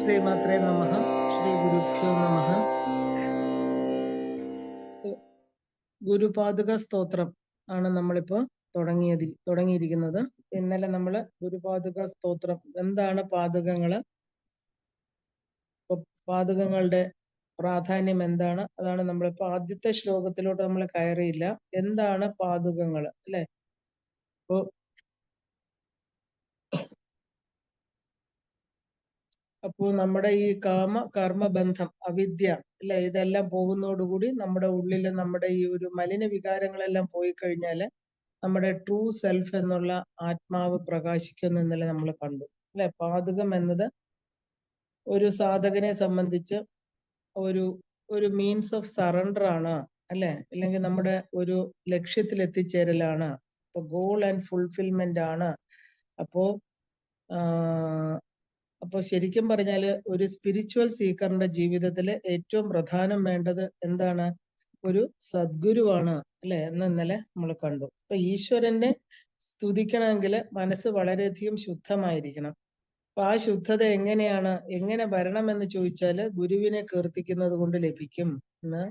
ശ്രീമാത്രേ നമഃ. ശ്രീ ഗുരുഭ്യോ നമഃ. ഗുരുപാദുക സ്തോത്രം ആണ് നമ്മളിപ്പോ തുടങ്ങിയിരിക്കുന്നത്. ഇന്നലെ നമ്മള് ഗുരുപാദുക സ്തോത്രം, എന്താണ് പാദുകങ്ങള്, പാദുകങ്ങളുടെ പ്രാധാന്യം എന്താണ്, അതാണ് നമ്മളിപ്പോ ആദ്യത്തെ ശ്ലോകത്തിലോട്ട് നമ്മൾ കയറിയില്ല. എന്താണ് പാദുകങ്ങള് അല്ലെ? അപ്പോൾ നമ്മുടെ ഈ കർമ്മബന്ധം, അവിദ്യ അല്ലെ, ഇതെല്ലാം പോകുന്നതോടുകൂടി നമ്മുടെ ഉള്ളില് നമ്മുടെ ഈ ഒരു മലിന വികാരങ്ങളെല്ലാം പോയി കഴിഞ്ഞാല് നമ്മുടെ ട്രൂ സെൽഫ് എന്നുള്ള ആത്മാവ് പ്രകാശിക്കുന്നു എന്നല്ലേ നമ്മൾ കണ്ടു അല്ലെ. പാദുകം എന്നത് ഒരു സാധകനെ സംബന്ധിച്ച് ഒരു മീൻസ് ഓഫ് സറണ്ടർ ആണ് അല്ലെ, അല്ലെങ്കിൽ നമ്മുടെ ഒരു ലക്ഷ്യത്തിൽ എത്തിച്ചേരലാണ്, ഇപ്പൊ ഗോൾ ആൻഡ് ഫുൾഫിൽമെന്റ് ആണ്. അപ്പോ ശരിക്കും പറഞ്ഞാല് ഒരു സ്പിരിച്വൽ സീക്കറിന്റെ ജീവിതത്തില് ഏറ്റവും പ്രധാനം വേണ്ടത് എന്താണ്? ഒരു സദ്ഗുരുവാണ് അല്ലെ എന്ന് ഇന്നലെ നമ്മൾ കണ്ടു. അപ്പൊ ഈശ്വരനെ സ്തുതിക്കണമെങ്കിൽ മനസ്സ് വളരെയധികം ശുദ്ധമായിരിക്കണം. അപ്പൊ ആ ശുദ്ധത എങ്ങനെ വരണമെന്ന് ചോദിച്ചാല് ഗുരുവിനെ കീർത്തിക്കുന്നത് കൊണ്ട് ലഭിക്കും എന്ന്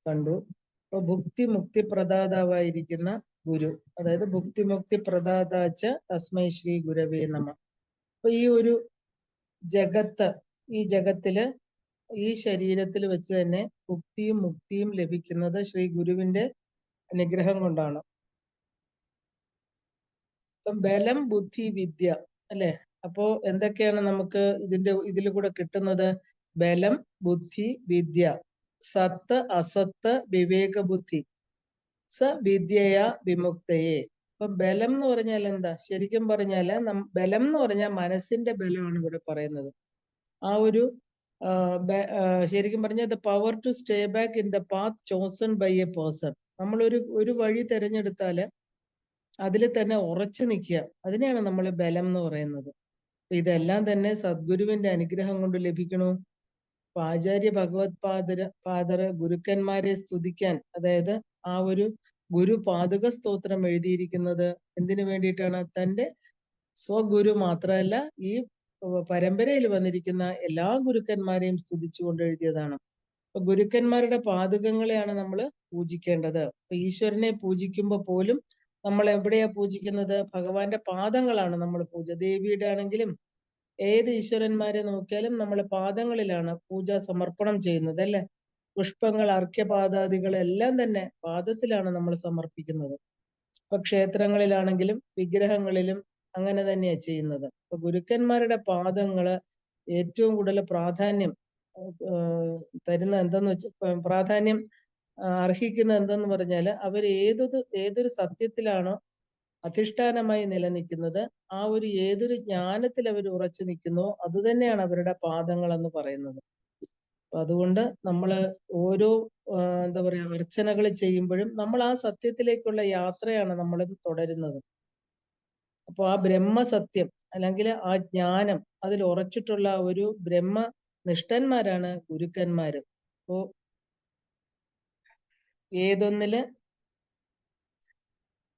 കണ്ടു. അപ്പൊ ഭുക്തി മുക്തി പ്രദാതാവായിരിക്കുന്ന ഗുരു, അതായത് ഭുക്തി മുക്തി പ്രദാതാച്ച തസ്മൈ ശ്രീ ഗുരവേ നമഃ. അപ്പൊ ഈ ജഗത്തില് ഈ ശരീരത്തിൽ വെച്ച് തന്നെ ഭുക്തിയും മുക്തിയും ലഭിക്കുന്നത് ശ്രീ ഗുരുവിന്റെ അനുഗ്രഹം കൊണ്ടാണ്. ഇപ്പം ബലം ബുദ്ധി വിദ്യ അല്ലെ. അപ്പോ എന്തൊക്കെയാണ് നമുക്ക് ഇതിൽ കൂടെ കിട്ടുന്നത്? ബലം ബുദ്ധി വിദ്യ, സത്ത് അസത്ത് വിവേക ബുദ്ധി, സ വിദ്യയാ വിമുക്തയെ. അപ്പൊ ബലം എന്ന് പറഞ്ഞാൽ എന്താ? ശരിക്കും പറഞ്ഞാല് ബലം എന്ന് പറഞ്ഞാൽ മനസ്സിന്റെ ബലമാണ് ഇവിടെ പറയുന്നത്. ആ ഒരു ശരിക്കും പറഞ്ഞാൽ the power to stay back in the path chosen by a person. നമ്മൾ ഒരു വഴി തിരഞ്ഞെടുത്താല് അതിൽ തന്നെ ഉറച്ചു നിൽക്കുക, അതിനെയാണ് നമ്മൾ ബലം എന്ന് പറയുന്നത്. ഇതെല്ലാം തന്നെ സദ്ഗുരുവിന്റെ അനുഗ്രഹം കൊണ്ട് ലഭിക്കണു. ആചാര്യ ഭഗവത് പാദര് ഗുരുക്കന്മാരെ സ്തുതിക്കാൻ, അതായത് ആ ഒരു ഗുരുപാദുക സ്തോത്രം എഴുതിയിരിക്കുന്നത് എന്തിനു വേണ്ടിയിട്ടാണ്? തന്റെ സ്വഗുരു മാത്രമല്ല, ഈ പരമ്പരയിൽ വന്നിരിക്കുന്ന എല്ലാ ഗുരുക്കന്മാരെയും സ്തുതിച്ചുകൊണ്ട് എഴുതിയതാണ്. അപ്പൊ ഗുരുക്കന്മാരുടെ പാദുകങ്ങളെയാണ് നമ്മൾ പൂജിക്കേണ്ടത്. അപ്പൊ ഈശ്വരനെ പൂജിക്കുമ്പോൾ പോലും നമ്മൾ എവിടെയാ പൂജിക്കുന്നത്? ഭഗവാന്റെ പാദങ്ങളാണ് നമ്മൾ ദേവിയുടെ ആണെങ്കിലും ഏത് ഈശ്വരന്മാരെ നോക്കിയാലും നമ്മൾ പാദങ്ങളിലാണ് പൂജ സമർപ്പണം ചെയ്യുന്നത് അല്ലെ. പുഷ്പങ്ങൾ, അർഘ്യപാദാദികൾ എല്ലാം തന്നെ പാദത്തിലാണ് നമ്മൾ സമർപ്പിക്കുന്നത്. ഇപ്പൊ ക്ഷേത്രങ്ങളിലാണെങ്കിലും വിഗ്രഹങ്ങളിലും അങ്ങനെ തന്നെയാ ചെയ്യുന്നത്. അപ്പൊ ഗുരുക്കന്മാരുടെ പാദങ്ങള് ഏറ്റവും കൂടുതൽ പ്രാധാന്യം തരുന്ന പ്രാധാന്യം അർഹിക്കുന്ന എന്തെന്ന് പറഞ്ഞാല് അവർ ഏതൊരു സത്യത്തിലാണോ അധിഷ്ഠാനമായി നിലനിൽക്കുന്നത്, ആ ഏതൊരു ജ്ഞാനത്തിൽ അവർ ഉറച്ചു നിൽക്കുന്നോ അത് തന്നെയാണ് അവരുടെ പാദങ്ങൾ എന്ന് പറയുന്നത്. അതുകൊണ്ട് നമ്മള് ഓരോ എന്താ പറയാ അർച്ചനകൾ ചെയ്യുമ്പോഴും നമ്മൾ ആ സത്യത്തിലേക്കുള്ള യാത്രയാണ് നമ്മൾ തുടരുന്നത്. അപ്പൊ ആ ബ്രഹ്മസത്യം അല്ലെങ്കിൽ ആ ജ്ഞാനം അതിൽ ഉറച്ചിട്ടുള്ള ഒരു ബ്രഹ്മനിഷ്ഠന്മാരാണ് ഗുരുക്കന്മാര്. അപ്പോ ഏതൊന്നില്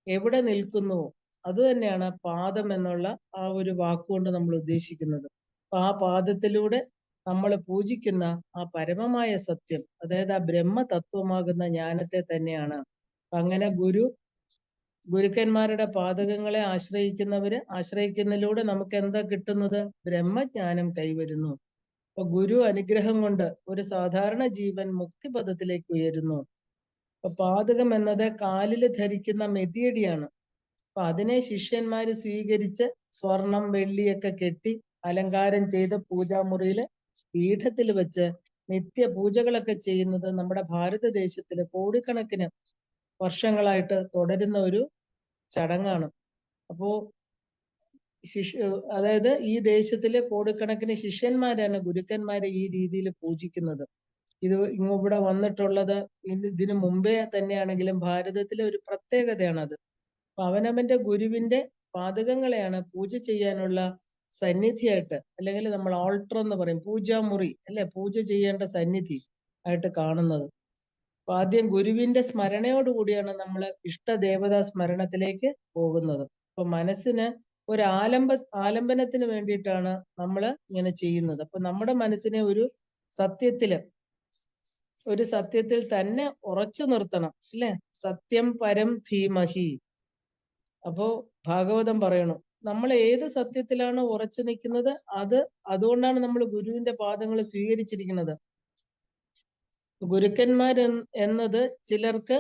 എവിടെ നിൽക്കുന്നുവോ അത് തന്നെയാണ് പാദം എന്നുള്ള ആ ഒരു വാക്കുകൊണ്ട് നമ്മൾ ഉദ്ദേശിക്കുന്നത്. അപ്പൊ ആ പാദത്തിലൂടെ നമ്മൾ പൂജിക്കുന്ന ആ പരമമായ സത്യം, അതായത് ആ ബ്രഹ്മതത്വമാകുന്ന ജ്ഞാനത്തെ തന്നെയാണ്. അങ്ങനെ ഗുരുക്കന്മാരുടെ പാദകങ്ങളെ ആശ്രയിക്കുന്നതിലൂടെ നമുക്ക് എന്താ കിട്ടുന്നത്? ബ്രഹ്മജ്ഞാനം കൈവരുന്നു. അപ്പൊ ഗുരു അനുഗ്രഹം കൊണ്ട് ഒരു സാധാരണ ജീവൻ മുക്തിപദത്തിലേക്ക് ഉയരുന്നു. അപ്പൊ പാദകം എന്നത് കാലിൽ ധരിക്കുന്ന മെതിയടിയാണ്. അപ്പൊ അതിനെ ശിഷ്യന്മാര് സ്വീകരിച്ച് സ്വർണം വെള്ളിയൊക്കെ കെട്ടി അലങ്കാരം ചെയ്ത് പൂജാമുറിയില് പീഠത്തിൽ വെച്ച് നിത്യപൂജകളൊക്കെ ചെയ്യുന്നത് നമ്മുടെ ഭാരതദേശത്തില് കോടിക്കണക്കിന് വർഷങ്ങളായിട്ട് തുടരുന്ന ഒരു ചടങ്ങാണ്. അപ്പോ അതായത് ഈ ദേശത്തിലെ കോടിക്കണക്കിന് ശിഷ്യന്മാരാണ് ഗുരുക്കന്മാരെ ഈ രീതിയിൽ പൂജിക്കുന്നത്. ഇവിടെ വന്നിട്ടുള്ളത് ഇതിനു മുമ്പേ തന്നെയാണെങ്കിലും ഭാരതത്തിലെ ഒരു പ്രത്യേകതയാണത്. അവനവന്റെ ഗുരുവിന്റെ പാദകങ്ങളെയാണ് പൂജ ചെയ്യാനുള്ള സന്നിധിയായിട്ട്, അല്ലെങ്കിൽ നമ്മൾ ഓൾട്ടർ എന്ന് പറയും, പൂജാമുറി അല്ലെ, പൂജ ചെയ്യേണ്ട സന്നിധി ആയിട്ട് കാണുന്നത്. അപ്പൊ ആദ്യം ഗുരുവിന്റെ സ്മരണയോടുകൂടിയാണ് നമ്മൾ ഇഷ്ടദേവതാ സ്മരണത്തിലേക്ക് പോകുന്നത്. അപ്പൊ മനസ്സിന് ഒരു ആലംബനത്തിന് വേണ്ടിയിട്ടാണ് നമ്മൾ ഇങ്ങനെ ചെയ്യുന്നത്. അപ്പൊ നമ്മുടെ മനസ്സിനെ ഒരു സത്യത്തിൽ തന്നെ ഉറച്ചു നിർത്തണം, അല്ലെ? സത്യം പരം ധീമഹി. അപ്പോ ഭാഗവതം പറയണു, നമ്മൾ ഏത് സത്യത്തിലാണ് ഉറച്ചു നിൽക്കുന്നത്, അതുകൊണ്ടാണ് നമ്മൾ ഗുരുവിന്റെ പാദങ്ങൾ സ്വീകരിച്ചിരിക്കുന്നത്. ഗുരുക്കന്മാർ എന്നത് ചിലർക്ക്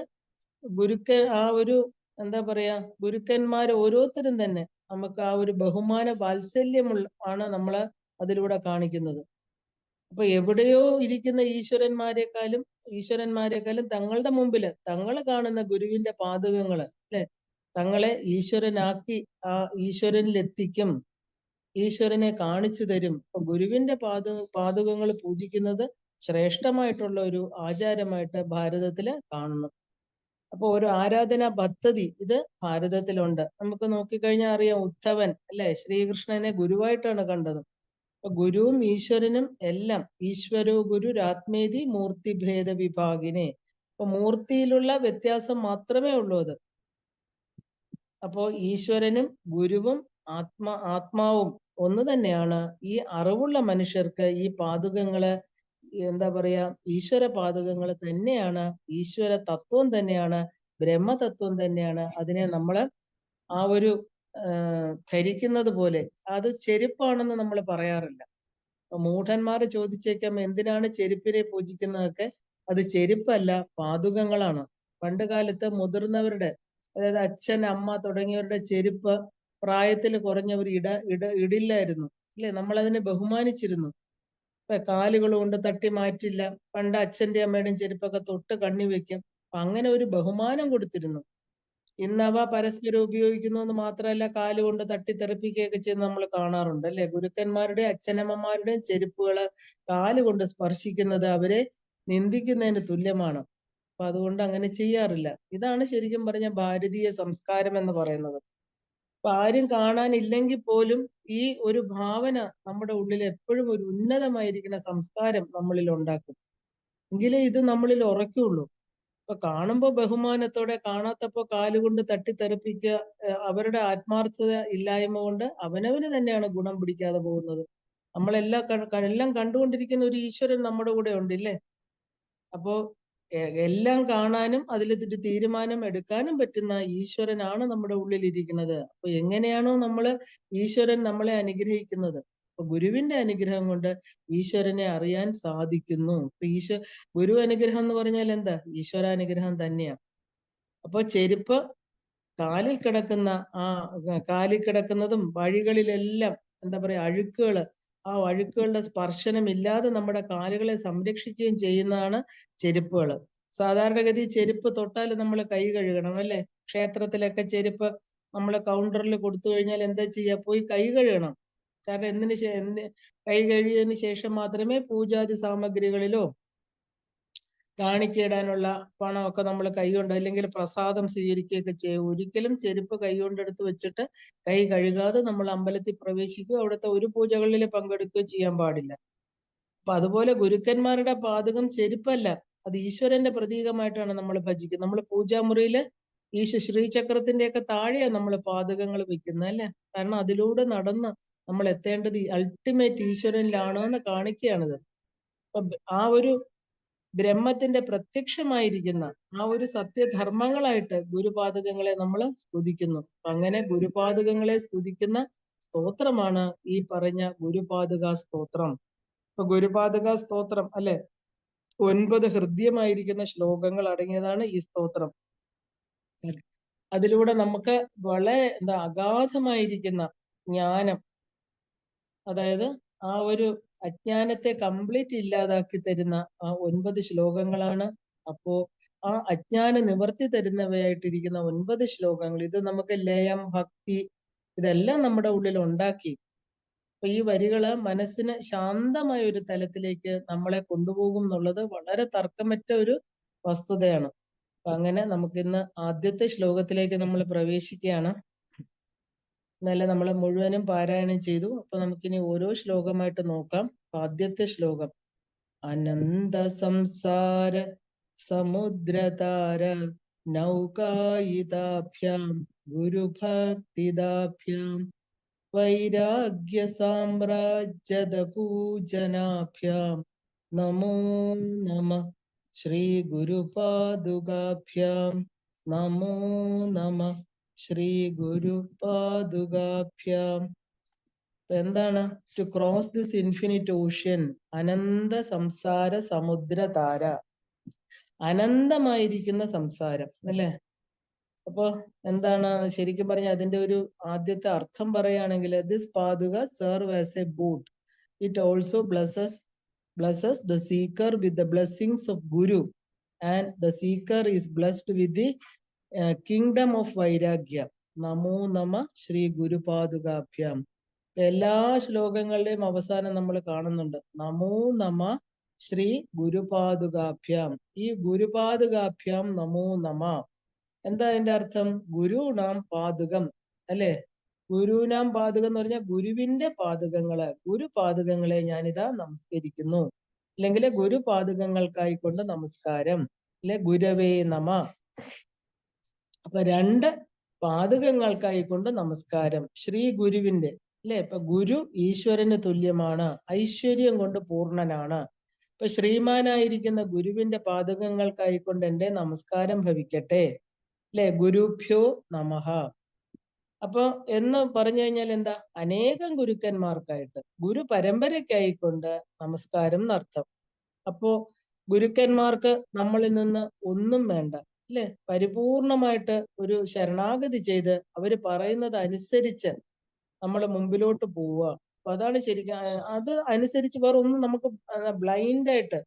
എന്താ പറയാ, ഗുരുക്കന്മാർ ഓരോരുത്തരും തന്നെ നമുക്ക് ആ ഒരു ബഹുമാന വാത്സല്യമുള്ള ആണ് നമ്മള് അതിലൂടെ കാണിക്കുന്നത്. അപ്പൊ എവിടെയോ ഇരിക്കുന്ന ഈശ്വരന്മാരെക്കാളും തങ്ങളുടെ മുമ്പില് തങ്ങൾ കാണുന്ന ഗുരുവിന്റെ പാദകങ്ങള്, അല്ലെ, തങ്ങളെ ഈശ്വരനാക്കി ആ ഈശ്വരനിലെത്തിക്കും, ഈശ്വരനെ കാണിച്ചു തരും. അപ്പൊ ഗുരുവിന്റെ പാദകങ്ങൾ പൂജിക്കുന്നത് ശ്രേഷ്ഠമായിട്ടുള്ള ഒരു ആചാരമായിട്ട് ഭാരതത്തില് കാണുന്നു. അപ്പൊ ഒരു ആരാധനാ പദ്ധതി ഇത് ഭാരതത്തിലുണ്ട്. നമുക്ക് നോക്കിക്കഴിഞ്ഞാൽ അറിയാം, ഉദ്ധവൻ, അല്ലെ, ശ്രീകൃഷ്ണനെ ഗുരുവായിട്ടാണ് കണ്ടത്. അപ്പൊ ഗുരുവും ഈശ്വരനും എല്ലാം ഈശ്വരോ ഗുരുരാത്മേതി മൂർത്തിഭേദ വിഭാഗിനെ. അപ്പൊ മൂർത്തിയിലുള്ള വ്യത്യാസം മാത്രമേ ഉള്ളൂ അത്. അപ്പോ ഈശ്വരനും ഗുരുവും ആത്മാവും ഒന്ന് തന്നെയാണ്. ഈ അറിവുള്ള മനുഷ്യർക്ക് ഈ പാദുകങ്ങള് എന്താ പറയാ, ഈശ്വര പാദുകങ്ങൾ തന്നെയാണ്, ഈശ്വര തത്വം തന്നെയാണ്, ബ്രഹ്മതത്വം തന്നെയാണ്. അതിനെ നമ്മള് ആ ഒരു ധരിക്കുന്നത് പോലെ അത് ചെരുപ്പാണെന്ന് നമ്മൾ പറയാറില്ല. മൂഢന്മാർ ചോദിച്ചേക്കാം, എന്തിനാണ് ചെരുപ്പിനെ പൂജിക്കുന്നതൊക്കെ? അത് ചെരുപ്പല്ല, പാദുകങ്ങളാണ്. പണ്ട് കാലത്ത് മുതിർന്നവരുടെ, അതായത് അച്ഛൻ, അമ്മ തുടങ്ങിയവരുടെ ചെരുപ്പ് പ്രായത്തിൽ കുറഞ്ഞവർ ഇടില്ലായിരുന്നു, അല്ലെ? നമ്മൾ അതിനെ ബഹുമാനിച്ചിരുന്നു. ഇപ്പൊ കാലുകൾ കൊണ്ട് തട്ടി മാറ്റില്ല. പണ്ട് അച്ഛന്റെ അമ്മയുടെയും ചെരുപ്പൊക്കെ തൊട്ട് കണ്ണി വെക്കും. അപ്പൊ അങ്ങനെ ഒരു ബഹുമാനം കൊടുത്തിരുന്നു. ഇന്നവ പരസ്പരം ഉപയോഗിക്കുന്നു എന്ന് മാത്രമല്ല, കാലുകൊണ്ട് തട്ടിത്തെറിപ്പിക്കുകയൊക്കെ ചെയ്യുന്ന നമ്മൾ കാണാറുണ്ട്, അല്ലെ? ഗുരുക്കന്മാരുടെ അച്ഛനമ്മമാരുടെയും ചെരുപ്പുകള് കാലുകൊണ്ട് സ്പർശിക്കുന്നത് അവരെ നിന്ദിക്കുന്നതിന് തുല്യമാണ്. അപ്പൊ അതുകൊണ്ട് അങ്ങനെ ചെയ്യാറില്ല. ഇതാണ് ശരിക്കും പറഞ്ഞ ഭാരതീയ സംസ്കാരം എന്ന് പറയുന്നത്. അപ്പൊ ആരും കാണാനില്ലെങ്കിൽ പോലും ഈ ഒരു ഭാവന നമ്മുടെ ഉള്ളിൽ എപ്പോഴും ഒരു ഉന്നതമായിരിക്കുന്ന സംസ്കാരം നമ്മളിൽ ഉണ്ടാക്കും. എങ്കിലേ ഇത് നമ്മളിൽ ഉറയ്ക്കുള്ളൂ. ഇപ്പൊ കാണുമ്പോ ബഹുമാനത്തോടെ, കാണാത്തപ്പോ കാലുകൊണ്ട് തട്ടിത്തെറിപ്പിക്കുക, അവരുടെ ആത്മാർത്ഥത ഇല്ലായ്മ കൊണ്ട് അവനവന് തന്നെയാണ് ഗുണം പിടിക്കാതെ പോകുന്നത്. എല്ലാം കണ്ടുകൊണ്ടിരിക്കുന്ന ഒരു ഈശ്വരൻ നമ്മുടെ കൂടെ ഉണ്ടില്ലേ? അപ്പോ എല്ലാം കാണാനും അതിലൊരു തീരുമാനം എടുക്കാനും പറ്റുന്ന ഈശ്വരനാണ് നമ്മുടെ ഉള്ളിൽ ഇരിക്കുന്നത്. അപ്പൊ എങ്ങനെയാണോ ഈശ്വരൻ നമ്മളെ അനുഗ്രഹിക്കുന്നത്, അപ്പൊ ഗുരുവിന്റെ അനുഗ്രഹം കൊണ്ട് ഈശ്വരനെ അറിയാൻ സാധിക്കുന്നു. അപ്പൊ ഗുരു അനുഗ്രഹം എന്ന് പറഞ്ഞാൽ എന്താ? ഈശ്വരാനുഗ്രഹം തന്നെയാണ്. അപ്പൊ ചെരുപ്പ് കാലിൽ കിടക്കുന്നതും വഴികളിലെല്ലാം എന്താ പറയാ, അഴുക്കുകള്, ആ അഴുക്കുകളുടെ സ്പർശനം ഇല്ലാതെ നമ്മുടെ കാലുകളെ സംരക്ഷിക്കുകയും ചെയ്യുന്നതാണ് ചെരുപ്പുകള്. സാധാരണഗതി ചെരുപ്പ് തൊട്ടാൽ നമ്മൾ കൈ കഴുകണം, അല്ലെ? ക്ഷേത്രത്തിലൊക്കെ ചെരുപ്പ് നമ്മൾ കൗണ്ടറിൽ കൊടുത്തു കഴിഞ്ഞാൽ എന്താ ചെയ്യാ? പോയി കൈ കഴുകണം. കാരണം കൈ കഴുകിയതിന് ശേഷം മാത്രമേ പൂജാതി സാമഗ്രികളിലോ കാണിക്കയിടാനുള്ള പണമൊക്കെ നമ്മൾ കൈകൊണ്ട്, അല്ലെങ്കിൽ പ്രസാദം സ്വീകരിക്കുകയൊക്കെ ചെയ്യും. ഒരിക്കലും ചെരുപ്പ് കൈകൊണ്ടെടുത്ത് വെച്ചിട്ട് കൈ കഴുകാതെ നമ്മൾ അമ്പലത്തിൽ പ്രവേശിക്കുകയോ അവിടുത്തെ ഒരു പൂജകളിൽ പങ്കെടുക്കുകയോ ചെയ്യാൻ പാടില്ല. അപ്പൊ അതുപോലെ ഗുരുക്കന്മാരുടെ പാദകം ചെരുപ്പല്ല, അത് ഈശ്വരന്റെ പ്രതീകമായിട്ടാണ് നമ്മൾ ഭജിക്കുന്നത്. നമ്മൾ പൂജാമുറിയില് ശ്രീചക്രത്തിന്റെ ഒക്കെ താഴെയാണ് നമ്മൾ പാദകങ്ങൾ വെക്കുന്നത്, അല്ലെ? കാരണം അതിലൂടെ നടന്ന് നമ്മൾ എത്തേണ്ടത് അൾട്ടിമേറ്റ് ഈശ്വരനിലാണ് എന്ന് കാണിക്കുകയാണിത്. അപ്പൊ ആ ഒരു ബ്രഹ്മത്തിന്റെ പ്രത്യക്ഷമായിരിക്കുന്ന ആ ഒരു സത്യധർമ്മങ്ങളായിട്ട് ഗുരുപാദകങ്ങളെ നമ്മൾ സ്തുതിക്കുന്നു. അങ്ങനെ ഗുരുപാദകങ്ങളെ സ്തുതിക്കുന്ന സ്തോത്രമാണ് ഈ പറഞ്ഞ ഗുരുപാദക സ്തോത്രം. ഇപ്പൊ ഗുരുപാദക സ്തോത്രം, അല്ലെ, 9 ഹൃദ്യമായിരിക്കുന്ന ശ്ലോകങ്ങൾ അടങ്ങിയതാണ് ഈ സ്തോത്രം. അതിലൂടെ നമുക്ക് വളരെ അഗാധമായിരിക്കുന്ന ജ്ഞാനം, അതായത് ആ ഒരു അജ്ഞാനത്തെ കംപ്ലീറ്റ് ഇല്ലാതാക്കി തരുന്ന ആ 9 ശ്ലോകങ്ങളാണ്. അപ്പോ ആ അജ്ഞാന നിവർത്തി തരുന്നവയായിട്ടിരിക്കുന്ന 9 ശ്ലോകങ്ങൾ, ഇത് നമുക്ക് ലയം, ഭക്തി, ഇതെല്ലാം നമ്മുടെ ഉള്ളിൽ ഉണ്ടാക്കി. അപ്പൊ ഈ വരികള് മനസ്സിന് ശാന്തമായ ഒരു തലത്തിലേക്ക് നമ്മളെ കൊണ്ടുപോകും എന്നുള്ളത് വളരെ തർക്കമറ്റ ഒരു വസ്തുതയാണ്. അപ്പൊ അങ്ങനെ നമുക്കിന്ന് ആദ്യത്തെ ശ്ലോകത്തിലേക്ക് നമ്മൾ പ്രവേശിക്കുകയാണ്. ഇന്നലെ നമ്മൾ മുഴുവനും പാരായണം ചെയ്തു. അപ്പൊ നമുക്കിനി ഓരോ ശ്ലോകമായിട്ട് നോക്കാം. ആദ്യത്തെ ശ്ലോകം: അനന്ത സംസാര സമുദ്രതാര നൗകായിതാഭ്യാം ഗുരുഭക്തിദാഭ്യാം വൈരാഗ്യ സാമ്രാജ്യത പൂജനാഭ്യാം നമോ നമ ശ്രീ ഗുരുപാദുകാഭ്യാം നമോ നമ ശ്രീ ഗുരുപാദുകാഭ്യാം. എന്താണ്? To cross this infinite ocean, അനന്ത സംസാര സമുദ്രധാര, അനന്തമായിരിക്കുന്ന സംസാരം അല്ലെ. അപ്പൊ എന്താണ് ശരിക്കും പറഞ്ഞ അതിന്റെ ഒരു ആദ്യത്തെ അർത്ഥം പറയുകയാണെങ്കിൽ, ദിസ് പാതുക serve as a boat, it also blesses the seeker with the blessings of Guru, and the seeker is blessed with the kingdom of Vairagya. നമോ നമ ശ്രീ ഗുരുപാദുകാഭ്യാം. എല്ലാ ശ്ലോകങ്ങളുടെയും അവസാനം നമ്മൾ കാണുന്നുണ്ട് നമോ നമ ശ്രീ ഗുരുപാദുകാഭ്യാം. ഈ ഗുരുപാദുകാഭ്യാം നമോ നമ എന്താ അതിന്റെ അർത്ഥം? ഗുരുനാം പാദുകം അല്ലെ. ഗുരുനാം പാദുകം എന്ന് പറഞ്ഞാൽ ഗുരുവിന്റെ പാദുകങ്ങള്, ഗുരുപാദുകങ്ങളെ ഞാനിതാ നമസ്കരിക്കുന്നു, അല്ലെങ്കിൽ ഗുരുപാദുകങ്ങൾക്കായിക്കൊണ്ട് നമസ്കാരം, അല്ലെ ഗുരവേ നമ. അപ്പൊ രണ്ട് പാദുകങ്ങൾക്കായിക്കൊണ്ട് നമസ്കാരം. ശ്രീ ഗുരുവിന്റെ അല്ലെ. ഇപ്പൊ ഗുരു ഈശ്വരന് തുല്യമാണ്, ഐശ്വര്യം കൊണ്ട് പൂർണ്ണനാണ്. ഇപ്പൊ ശ്രീമാനായിരിക്കുന്ന ഗുരുവിന്റെ പാദുകങ്ങൾക്കായിക്കൊണ്ട് എന്റെ നമസ്കാരം ഭവിക്കട്ടെ, അല്ലെ. ഗുരുഭ്യോ നമഃ. അപ്പൊ എന്ന് പറഞ്ഞു കഴിഞ്ഞാൽ എന്താ? അനേകം ഗുരുക്കന്മാർക്കായിട്ട്, ഗുരു പരമ്പരയ്ക്കായിക്കൊണ്ട് നമസ്കാരം എന്നർത്ഥം. അപ്പോ ഗുരുക്കന്മാർക്ക് നമ്മളിൽ നിന്ന് ഒന്നും വേണ്ട, അല്ലെ. പരിപൂർണമായിട്ട് ഒരു ശരണാഗതി ചെയ്ത് അവര് പറയുന്നത് അനുസരിച്ച് നമ്മൾ മുമ്പിലോട്ട് പോവുക. അപ്പൊ അതാണ് ശരിക്കും. അത് അനുസരിച്ച് വേറെ ഒന്നും നമുക്ക് ബ്ലൈൻഡായിട്ട്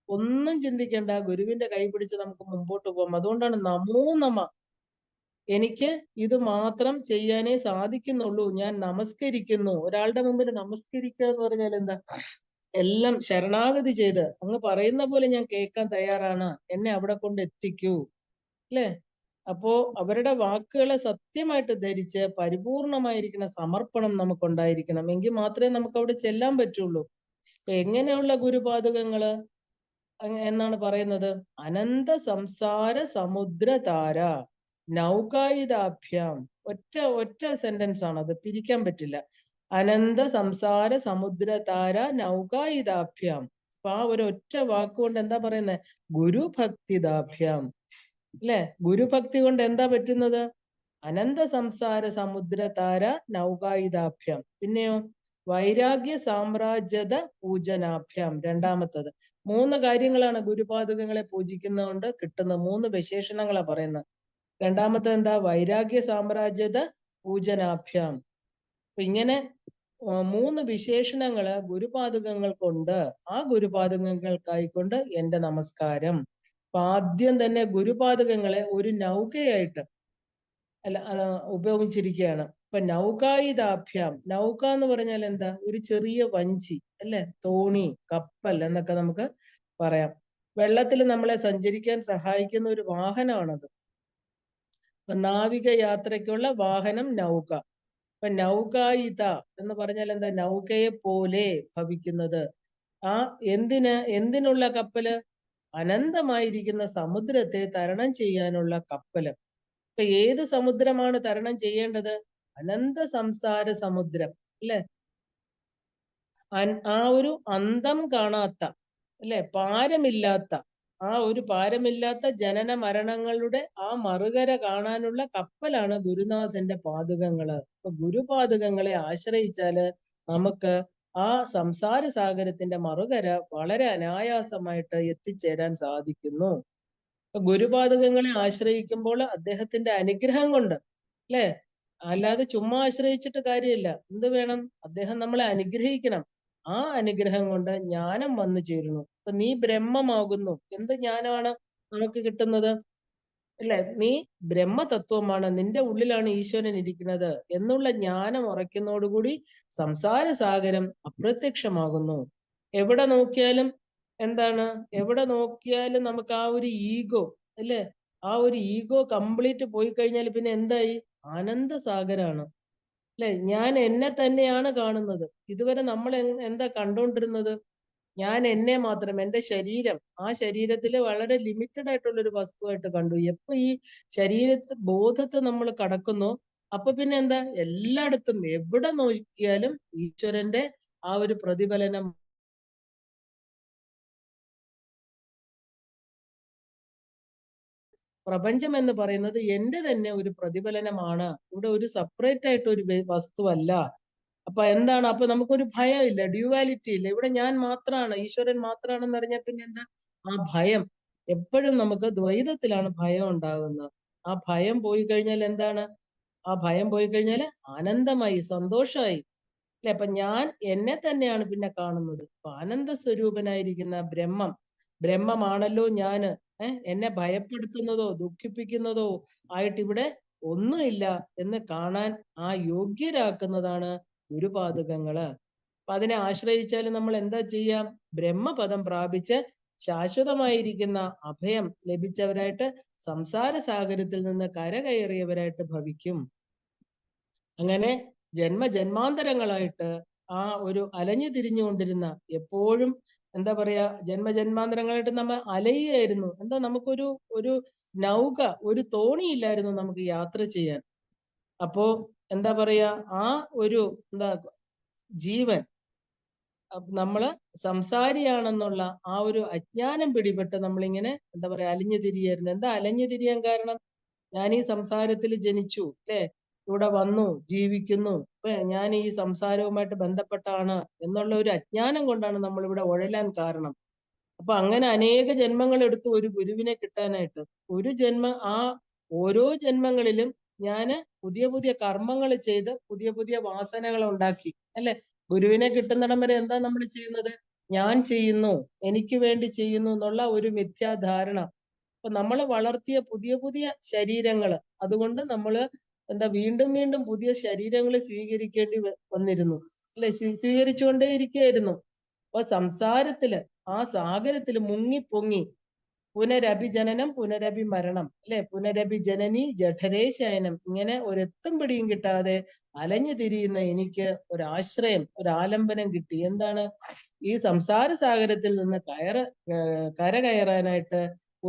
ഒന്നും ചിന്തിക്കേണ്ട, ഗുരുവിന്റെ കൈ പിടിച്ച് നമുക്ക് മുമ്പോട്ട് പോകാം. അതുകൊണ്ടാണ് നമോ നമ, എനിക്ക് ഇത് മാത്രം ചെയ്യാനേ സാധിക്കുന്നുള്ളൂ, ഞാൻ നമസ്കരിക്കുന്നു. ഒരാളുടെ മുമ്പിൽ നമസ്കരിക്കുക എന്ന് പറഞ്ഞാൽ എന്താ? എല്ലാം ശരണാഗതി ചെയ്ത് അങ്ങ് പറയുന്ന പോലെ ഞാൻ കേൾക്കാൻ തയ്യാറാണ്, എന്നെ അവിടെ കൊണ്ട് എത്തിക്കൂ, അല്ലെ. അപ്പോ അവരുടെ വാക്കുകളെ സത്യമായിട്ട് ധരിച്ച് പരിപൂർണമായിരിക്കുന്ന സമർപ്പണം നമുക്കുണ്ടായിരിക്കണം. എങ്കിൽ മാത്രമേ നമുക്ക് അവിടെ ചെല്ലാൻ പറ്റുള്ളൂ. ഇപ്പൊ എങ്ങനെയുള്ള ഗുരുപാദുകങ്ങള് എന്നാണ് പറയുന്നത്? അനന്ത സംസാര സമുദ്രധാര നൗകായുധാഭ്യാം. ഒറ്റ സെന്റൻസ് ആണ്, അത് പിരിക്കാൻ പറ്റില്ല. അനന്ത സംസാര സമുദ്രധാര നൗകായുധാഭ്യാം. അപ്പൊ ആ ഒരു ഒറ്റ വാക്കുകൊണ്ട് എന്താ പറയുന്നത്? ഗുരുഭക്തിദാഭ്യാം, അല്ലെ. ഗുരുഭക്തി കൊണ്ട് എന്താ പറ്റുന്നത്? അനന്ത സംസാര സമുദ്രധാര നൗകായുധാഭ്യാം. പിന്നെയോ വൈരാഗ്യ സാമ്രാജ്യത പൂജനാഭ്യാം. രണ്ടാമത്തത്. മൂന്ന് കാര്യങ്ങളാണ് ഗുരുപാദുകങ്ങളെ പൂജിക്കുന്നതുകൊണ്ട് കിട്ടുന്ന മൂന്ന് വിശേഷണങ്ങളാ പറയുന്നത്. രണ്ടാമത്തെ എന്താ? വൈരാഗ്യ സാമ്രാജ്യത പൂജനാഭ്യാം. അപ്പൊ ഇങ്ങനെ മൂന്ന് വിശേഷണങ്ങള് ഗുരുപാദുകങ്ങൾക്കുണ്ട്. ആ ഗുരുപാദുകങ്ങൾക്കായിക്കൊണ്ട് എന്റെ നമസ്കാരം. അപ്പൊ ആദ്യം തന്നെ ഗുരുപാദുകങ്ങളെ ഒരു നൗകയായിട്ട് ഉപയോഗിച്ചിരിക്കുകയാണ്. ഇപ്പൊ നൗകായുധാഭ്യാം. നൗക എന്ന് പറഞ്ഞാൽ എന്താ? ഒരു ചെറിയ വഞ്ചി, അല്ലെ. തോണി, കപ്പൽ എന്നൊക്കെ നമുക്ക് പറയാം. വെള്ളത്തിൽ നമ്മളെ സഞ്ചരിക്കാൻ സഹായിക്കുന്ന ഒരു വാഹനമാണത്. അപ്പൊ നാവിക യാത്രയ്ക്കുള്ള വാഹനം നൗക. അപ്പൊ നൗകായുധ എന്ന് പറഞ്ഞാൽ എന്താ? നൗകയെ പോലെ ഭവിക്കുന്നത്. ആ എന്തിനുള്ള കപ്പല്? അനന്തമായിരിക്കുന്ന സമുദ്രത്തെ തരണം ചെയ്യാനുള്ള കപ്പല്. ഇപ്പൊ ഏത് സമുദ്രമാണ് തരണം ചെയ്യേണ്ടത്? അനന്ത സംസാര സമുദ്രം, അല്ലെ. ആ ഒരു അന്തം കാണാത്ത, അല്ലെ, പാരമില്ലാത്ത, ആ ഒരു പാരമില്ലാത്ത ജനന മരണങ്ങളുടെ ആ മറുകര കാണാനുള്ള കപ്പലാണ് ഗുരുനാഥന്റെ പാദുകങ്ങള്. അപ്പൊ ഗുരുപാദുകങ്ങളെ ആശ്രയിച്ചാല് നമുക്ക് ആ സംസാര സാഗരത്തിന്റെ മറുകര വളരെ അനായാസമായിട്ട് എത്തിച്ചേരാൻ സാധിക്കുന്നു. ഗുരുപാദുകങ്ങളെ ആശ്രയിക്കുമ്പോൾ അദ്ദേഹത്തിന്റെ അനുഗ്രഹം കൊണ്ട്, അല്ലെ. അല്ലാതെ ചുമ്മാ ആശ്രയിച്ചിട്ട് കാര്യമില്ല. എന്ത് വേണം? അദ്ദേഹം നമ്മളെ അനുഗ്രഹിക്കണം. ആ അനുഗ്രഹം കൊണ്ട് ജ്ഞാനം വന്നു ചേരുന്നു. അപ്പൊ നീ ബ്രഹ്മമാകുന്നു. എന്ത് ജ്ഞാനമാണ് നമുക്ക് കിട്ടുന്നത്? അല്ലെ, നീ ബ്രഹ്മതത്വമാണ്, നിന്റെ ഉള്ളിലാണ് ഈശ്വരൻ ഇരിക്കുന്നത് എന്നുള്ള ജ്ഞാനം ഉറയ്ക്കുന്നതോടുകൂടി സംസാര സാഗരം അപ്രത്യക്ഷമാകുന്നു. എവിടെ നോക്കിയാലും എന്താണ്? എവിടെ നോക്കിയാലും നമുക്ക് ആ ഒരു ഈഗോ, അല്ലെ, ആ ഒരു ഈഗോ കംപ്ലീറ്റ് പോയി കഴിഞ്ഞാൽ പിന്നെ എന്തായി? ആനന്ദ സാഗരാണ്, അല്ലെ. ഞാൻ എന്നെ തന്നെയാണ് കാണുന്നത്. ഇതുവരെ നമ്മൾ എന്താ കണ്ടോണ്ടിരുന്നത്? ഞാൻ എന്നെ മാത്രം, എന്റെ ശരീരം, ആ ശരീരത്തിൽ വളരെ ലിമിറ്റഡ് ആയിട്ടുള്ള ഒരു വസ്തുവായിട്ട് കണ്ടു. എപ്പോ ഈ ബോധത്തെ നമ്മൾ കടക്കുന്നു, അപ്പൊ പിന്നെ എന്താ, എല്ലായിടത്തും എവിടെ നോക്കിയാലും ഈശ്വരന്റെ ആ ഒരു പ്രതിഫലനം. പ്രപഞ്ചം എന്ന് പറയുന്നത് എന്റെ തന്നെ ഒരു പ്രതിഫലനമാണ്. ഇവിടെ ഒരു സെപ്പറേറ്റ് ആയിട്ട് ഒരു വസ്തുവല്ല. അപ്പൊ എന്താണ്, അപ്പൊ നമുക്കൊരു ഭയമില്ല, ഡ്യുവാലിറ്റി ഇല്ല. ഇവിടെ ഞാൻ മാത്രമാണ്, ഈശ്വരൻ മാത്രമാണെന്ന് അറിഞ്ഞാൽ പിന്നെ എന്താ, ആ ഭയം. എപ്പോഴും നമുക്ക് ദ്വൈതത്തിലാണ് ഭയം ഉണ്ടാകുന്നത്. ആ ഭയം പോയി കഴിഞ്ഞാൽ എന്താണ്, ആ ഭയം പോയി കഴിഞ്ഞാൽ ആനന്ദമായി, സന്തോഷമായി. അല്ലെ? അപ്പൊ ഞാൻ എന്നെ തന്നെയാണ് പിന്നെ കാണുന്നത്. അപ്പൊ ആനന്ദ സ്വരൂപനായിരിക്കുന്ന ബ്രഹ്മമാണല്ലോ ഞാന്. എന്നെ ഭയപ്പെടുത്തുന്നതോ ദുഃഖിപ്പിക്കുന്നതോ ആയിട്ട് ഇവിടെ ഒന്നുമില്ല എന്ന് കാണാൻ ആ യോഗ്യരാക്കുന്നതാണ് ഗുരുപാദുകങ്ങള്. അപ്പൊ അതിനെ ആശ്രയിച്ചാൽ നമ്മൾ എന്താ ചെയ്യാം? ബ്രഹ്മപദം പ്രാപിച്ച് ശാശ്വതമായിരിക്കുന്ന അഭയം ലഭിച്ചവരായിട്ട് സംസാര സാഗരത്തിൽ നിന്ന് കരകയറിയവരായിട്ട് ഭവിക്കും. അങ്ങനെ ജന്മജന്മാന്തരങ്ങളായിട്ട് ആ ഒരു അലഞ്ഞു തിരിഞ്ഞുകൊണ്ടിരുന്ന, എപ്പോഴും എന്താ പറയാ, ജന്മജന്മാന്തരങ്ങളായിട്ട് നമ്മൾ അലയുകയായിരുന്നു. എന്താ, നമുക്കൊരു ഒരു നൗക, ഒരു തോണിയില്ലായിരുന്നു നമുക്ക് യാത്ര ചെയ്യാൻ. അപ്പോ എന്താ പറയാ, ആ ഒരു എന്താ ജീവൻ നമ്മള് സംസാരിയാണെന്നുള്ള ആ ഒരു അജ്ഞാനം പിടിപെട്ട് നമ്മളിങ്ങനെ എന്താ പറയാ അലിഞ്ഞു തിരിയായിരുന്നു. എന്താ അലഞ്ഞു തിരിയാൻ കാരണം? ഞാൻ ഈ സംസാരത്തിൽ ജനിച്ചു, അല്ലെ? ഇവിടെ വന്നു ജീവിക്കുന്നു, ഞാൻ ഈ സംസാരവുമായിട്ട് ബന്ധപ്പെട്ടാണ് എന്നുള്ള ഒരു അജ്ഞാനം കൊണ്ടാണ് നമ്മൾ ഇവിടെ ഉഴലാൻ കാരണം. അപ്പൊ അങ്ങനെ അനേക ജന്മങ്ങൾ എടുത്തു ഒരു ഗുരുവിനെ കിട്ടാനായിട്ട്. ഒരു ജന്മം, ആ ഓരോ ജന്മങ്ങളിലും ഞാന് പുതിയ പുതിയ കർമ്മങ്ങൾ ചെയ്ത് പുതിയ പുതിയ വാസനകൾ ഉണ്ടാക്കി, അല്ലെ? ഗുരുവിനെ കിട്ടുന്നിടം വരെ എന്താ നമ്മൾ ചെയ്യുന്നത്? ഞാൻ ചെയ്യുന്നു, എനിക്ക് വേണ്ടി ചെയ്യുന്നു എന്നുള്ള ഒരു മിഥ്യാധാരണ. അപ്പൊ നമ്മൾ വളർത്തിയ പുതിയ പുതിയ ശരീരങ്ങൾ, അതുകൊണ്ട് നമ്മൾ എന്താ വീണ്ടും വീണ്ടും പുതിയ ശരീരങ്ങൾ സ്വീകരിക്കേണ്ടി വന്നിരുന്നു, അല്ലെ? സ്വീകരിച്ചുകൊണ്ടേ ഇരിക്കുകയായിരുന്നു. അപ്പൊ സംസാരത്തില്, ആ സാഗരത്തില് മുങ്ങിപ്പൊങ്ങി പുനരഭിജനനം പുനരഭിമരണം, അല്ലെ? പുനരഭിജനനി ജഠരേ ശയനം, ഇങ്ങനെ ഒരെത്തും പിടിയും കിട്ടാതെ അലഞ്ഞു തിരിയുന്ന എനിക്ക് ഒരാശ്രയം, ഒരാലംബനം കിട്ടി. എന്താണ്? ഈ സംസാര സാഗരത്തിൽ നിന്ന് കര കയറാനായിട്ട്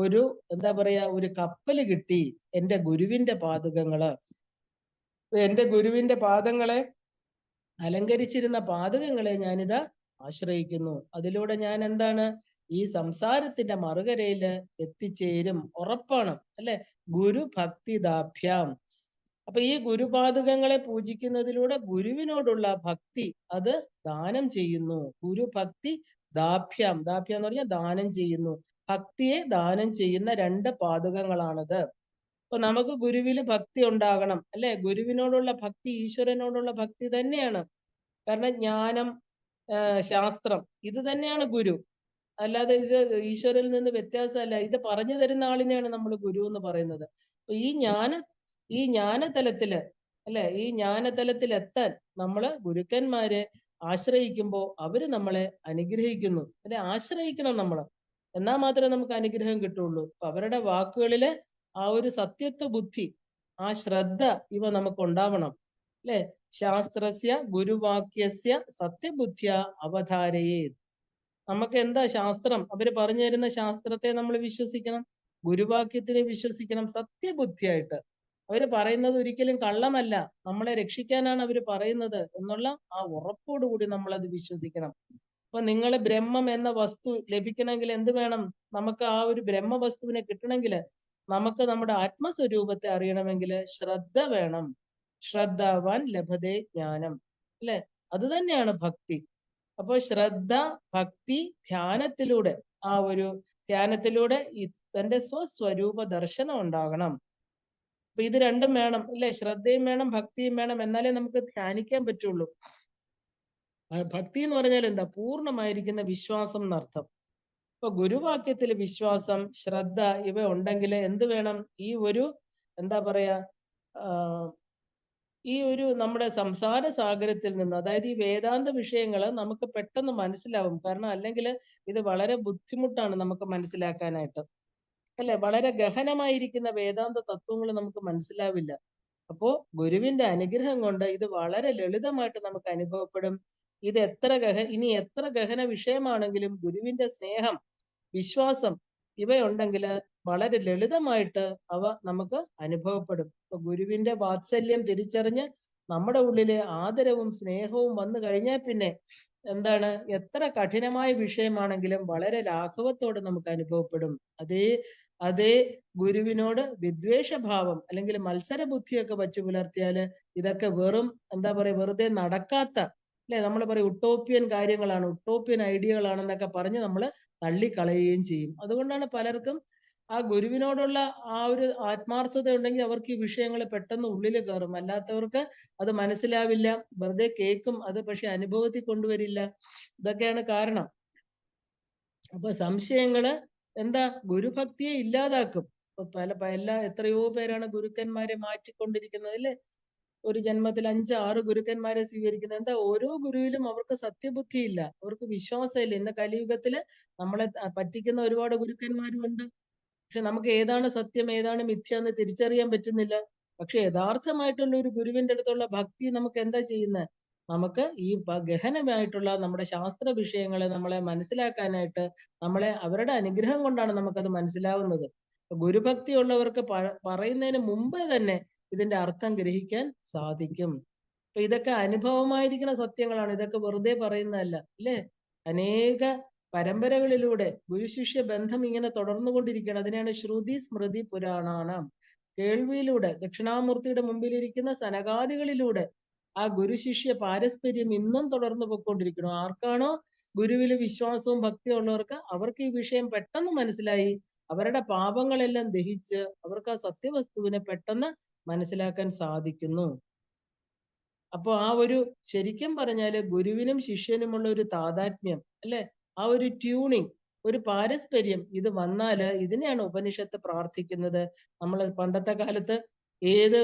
ഒരു എന്താ പറയാ ഒരു കപ്പല് കിട്ടി, എന്റെ ഗുരുവിന്റെ പാദുകങ്ങള്. എന്റെ ഗുരുവിന്റെ പാദങ്ങളെ അലങ്കരിച്ചിരുന്ന പാദകങ്ങളെ ഞാനിതാ ആശ്രയിക്കുന്നു. അതിലൂടെ ഞാൻ എന്താണ്, ഈ സംസാരത്തിന്റെ മറുകരയില് എത്തിച്ചേരും, ഉറപ്പാണ്, അല്ലെ? ഗുരു ഭക്തിദാഭ്യാം. അപ്പൊ ഈ ഗുരുപാദുകങ്ങളെ പൂജിക്കുന്നതിലൂടെ ഗുരുവിനോടുള്ള ഭക്തി അത് ദാനം ചെയ്യുന്നു. ഗുരുഭക്തി ദാഭ്യാം, ദാഭ്യം എന്ന് പറഞ്ഞാൽ ദാനം ചെയ്യുന്നു. ഭക്തിയെ ദാനം ചെയ്യുന്ന രണ്ട് പാദുകങ്ങളാണത്. അപ്പൊ നമുക്ക് ഗുരുവില് ഭക്തി ഉണ്ടാകണം, അല്ലെ? ഗുരുവിനോടുള്ള ഭക്തി ഈശ്വരനോടുള്ള ഭക്തി തന്നെയാണ്. കാരണം ജ്ഞാനം, ശാസ്ത്രം, ഇത് തന്നെയാണ് ഗുരു. അല്ലാതെ ഇത് ഈശ്വരനിൽ നിന്ന് വ്യത്യാസമല്ല. ഇത് പറഞ്ഞു തരുന്ന ആളിനെയാണ് നമ്മൾ ഗുരു എന്ന് പറയുന്നത്. അപ്പൊ ഈ ജ്ഞാനതലത്തില്, അല്ലെ, ഈ ജ്ഞാനതലത്തിൽ എത്താൻ നമ്മള് ഗുരുക്കന്മാരെ ആശ്രയിക്കുമ്പോൾ അവര് നമ്മളെ അനുഗ്രഹിക്കുന്നു, അല്ലെ? ആശ്രയിക്കണം നമ്മള്, എന്നാൽ മാത്രമേ നമുക്ക് അനുഗ്രഹം കിട്ടുള്ളൂ. അപ്പൊ അവരുടെ വാക്കുകളില് ആ ഒരു സത്യത്വ ബുദ്ധി, ആ ശ്രദ്ധ ഇവ നമുക്ക് ഉണ്ടാവണം, അല്ലെ? ശാസ്ത്രസ്യ ഗുരുവാക്യസ്യ സത്യബുദ്ധിയ അവധാരയേ. നമുക്ക് എന്താ ശാസ്ത്രം, അവര് പറഞ്ഞു തരുന്ന ശാസ്ത്രത്തെ നമ്മൾ വിശ്വസിക്കണം, ഗുരുവാക്യത്തിനെ വിശ്വസിക്കണം സത്യബുദ്ധിയായിട്ട്. അവര് പറയുന്നത് ഒരിക്കലും കള്ളമല്ല, നമ്മളെ രക്ഷിക്കാനാണ് അവര് പറയുന്നത് എന്നുള്ള ആ ഉറപ്പോടുകൂടി നമ്മൾ അത് വിശ്വസിക്കണം. അപ്പൊ നിങ്ങൾ ബ്രഹ്മം എന്ന വസ്തു ലഭിക്കണമെങ്കിൽ എന്ത് വേണം? നമുക്ക് ആ ഒരു ബ്രഹ്മവസ്തുവിനെ കിട്ടണമെങ്കിൽ നമുക്ക് നമ്മുടെ ആത്മസ്വരൂപത്തെ അറിയണമെങ്കിൽ ശ്രദ്ധ വേണം. ശ്രദ്ധാവാൻ ലഭതേ ജ്ഞാനം, അല്ലെ? അത് തന്നെയാണ് ഭക്തി. അപ്പൊ ശ്രദ്ധ, ഭക്തി, ധ്യാനത്തിലൂടെ, ആ ഒരു ധ്യാനത്തിലൂടെ തന്റെ സ്വസ്വരൂപ ദർശനം ഉണ്ടാകണം. അപ്പൊ ഇത് രണ്ടും വേണം, അല്ലെ? ശ്രദ്ധയും വേണം, ഭക്തിയും വേണം, എന്നാലേ നമുക്ക് ധ്യാനിക്കാൻ പറ്റുള്ളൂ. ഭക്തി എന്ന് പറഞ്ഞാൽ എന്താ? പൂർണ്ണമായിരിക്കുന്ന വിശ്വാസം എന്നർത്ഥം. ഇപ്പൊ ഗുരുവാക്യത്തില് വിശ്വാസം, ശ്രദ്ധ ഇവ ഉണ്ടെങ്കിൽ എന്ത് വേണം? ഈ ഒരു എന്താ പറയാ ഈ ഒരു നമ്മുടെ സംസാര സാഗരത്തിൽ നിന്ന്, അതായത് ഈ വേദാന്ത വിഷയങ്ങൾ നമുക്ക് പെട്ടെന്ന് മനസ്സിലാവും. കാരണം അല്ലെങ്കിൽ ഇത് വളരെ ബുദ്ധിമുട്ടാണ് നമുക്ക് മനസ്സിലാക്കാനായിട്ട്, അല്ലെ? വളരെ ഗഹനമായിരിക്കുന്ന വേദാന്ത തത്വങ്ങൾ നമുക്ക് മനസ്സിലാവില്ല. അപ്പോ ഗുരുവിന്റെ അനുഗ്രഹം കൊണ്ട് ഇത് വളരെ ലളിതമായിട്ട് നമുക്ക് അനുഭവപ്പെടും. ഇത് ഇനി എത്ര ഗഹന വിഷയമാണെങ്കിലും ഗുരുവിന്റെ സ്നേഹം, വിശ്വാസം ഇവയുണ്ടെങ്കിൽ വളരെ ലളിതമായിട്ട് അവ നമുക്ക് അനുഭവപ്പെടും. ഇപ്പൊ ഗുരുവിന്റെ വാത്സല്യം തിരിച്ചറിഞ്ഞ് നമ്മുടെ ഉള്ളിലെ ആദരവും സ്നേഹവും വന്നു കഴിഞ്ഞാൽ പിന്നെ എന്താണ്, എത്ര കഠിനമായ വിഷയമാണെങ്കിലും വളരെ ലാഘവത്തോടെ നമുക്ക് അനുഭവപ്പെടും. അതേ അതേ ഗുരുവിനോട് വിദ്വേഷഭാവം അല്ലെങ്കിൽ മത്സര ബുദ്ധിയൊക്കെ വച്ചു പുലർത്തിയാല് ഇതൊക്കെ വെറും എന്താ പറയാ, വെറുതെ നടക്കാത്ത, അല്ലെ, നമ്മൾ പറയും ഉട്ടോപ്യൻ കാര്യങ്ങളാണ്, ഉട്ടോപ്യൻ ഐഡിയകളാണെന്നൊക്കെ പറഞ്ഞ് നമ്മൾ തള്ളിക്കളയുകയും ചെയ്യും. അതുകൊണ്ടാണ് പലർക്കും ആ ഗുരുവിനോടുള്ള ആ ഒരു ആത്മാർത്ഥത ഉണ്ടെങ്കിൽ അവർക്ക് ഈ വിഷയങ്ങൾ പെട്ടെന്ന് ഉള്ളിൽ കയറും. അല്ലാത്തവർക്ക് അത് മനസ്സിലാവില്ല, വെറുതെ കേൾക്കും, അത് പക്ഷെ അനുഭവത്തിൽ കൊണ്ടുവരില്ല. ഇതൊക്കെയാണ് കാരണം. അപ്പൊ സംശയങ്ങള് എന്താ, ഗുരുഭക്തിയെ ഇല്ലാതാക്കും. ഇപ്പൊ എത്രയോ പേരാണ് ഗുരുക്കന്മാരെ മാറ്റിക്കൊണ്ടിരിക്കുന്നത്, അല്ലെ? ഒരു ജന്മത്തിൽ 5-6 ഗുരുക്കന്മാരെ സ്വീകരിക്കുന്നത്. എന്താ, ഓരോ ഗുരുവിലും അവർക്ക് സത്യബുദ്ധിയില്ല, അവർക്ക് വിശ്വാസമില്ല. ഇന്ന് കലിയുഗത്തില് നമ്മളെ പറ്റിക്കുന്ന ഒരുപാട് ഗുരുക്കന്മാരും ഉണ്ട്. പക്ഷെ നമുക്ക് ഏതാണ് സത്യം ഏതാണ് മിഥ്യ എന്ന് തിരിച്ചറിയാൻ പറ്റുന്നില്ല. പക്ഷെ യഥാർത്ഥമായിട്ടുള്ള ഒരു ഗുരുവിന്റെ അടുത്തുള്ള ഭക്തി നമുക്ക് എന്താ ചെയ്യുന്നത്? നമുക്ക് ഈ ഗഹനമായിട്ടുള്ള നമ്മുടെ ശാസ്ത്ര വിഷയങ്ങളെ നമ്മളെ മനസ്സിലാക്കാനായിട്ട് അവരുടെ അനുഗ്രഹം കൊണ്ടാണ് നമുക്കത് മനസ്സിലാവുന്നത്. ഗുരുഭക്തി ഉള്ളവർക്ക് പറയുന്നതിന് മുമ്പേ തന്നെ ഇതിന്റെ അർത്ഥം ഗ്രഹിക്കാൻ സാധിക്കും. അപ്പൊ ഇതൊക്കെ അനുഭവമായിരിക്കുന്ന സത്യങ്ങളാണ്, ഇതൊക്കെ വെറുതെ പറയുന്നതല്ല, അല്ലേ? അനേക പരമ്പരകളിലൂടെ ഗുരുശിഷ്യ ബന്ധം ഇങ്ങനെ തുടർന്നുകൊണ്ടിരിക്കുകയാണ്. അതിനെയാണ് ശ്രുതി സ്മൃതി പുരാണാനാം. കേൾവിയിലൂടെ ദക്ഷിണാമൂർത്തിയുടെ മുമ്പിലിരിക്കുന്ന സനകാദികളിലൂടെ ആ ഗുരുശിഷ്യ പാരസ്പര്യം ഇന്നും തുടർന്നു പോയിക്കൊണ്ടിരിക്കണം. ആർക്കാണോ ഗുരുവിൽ വിശ്വാസവും ഭക്തിയും ഉള്ളവർക്ക് അവർക്ക് ഈ വിഷയം പെട്ടെന്ന് മനസ്സിലായി, അവരുടെ പാപങ്ങളെല്ലാം ദഹിച്ച് അവർക്ക് ആ സത്യവസ്തുവിനെ പെട്ടെന്ന് മനസ്സിലാക്കാൻ സാധിക്കുന്നു. അപ്പൊ ആ ഒരു, ശരിക്കും പറഞ്ഞാല് ഗുരുവിനും ശിഷ്യനുമുള്ള ഒരു താതാത്മ്യം, അല്ലെ, ആ ഒരു ട്യൂണിങ്, ഒരു പാരസ്പര്യം, ഇത് വന്നാല് ഇതിനെയാണ് ഉപനിഷത്ത് പ്രാർത്ഥിക്കുന്നത്. നമ്മൾ പണ്ടത്തെ കാലത്ത് ഏത്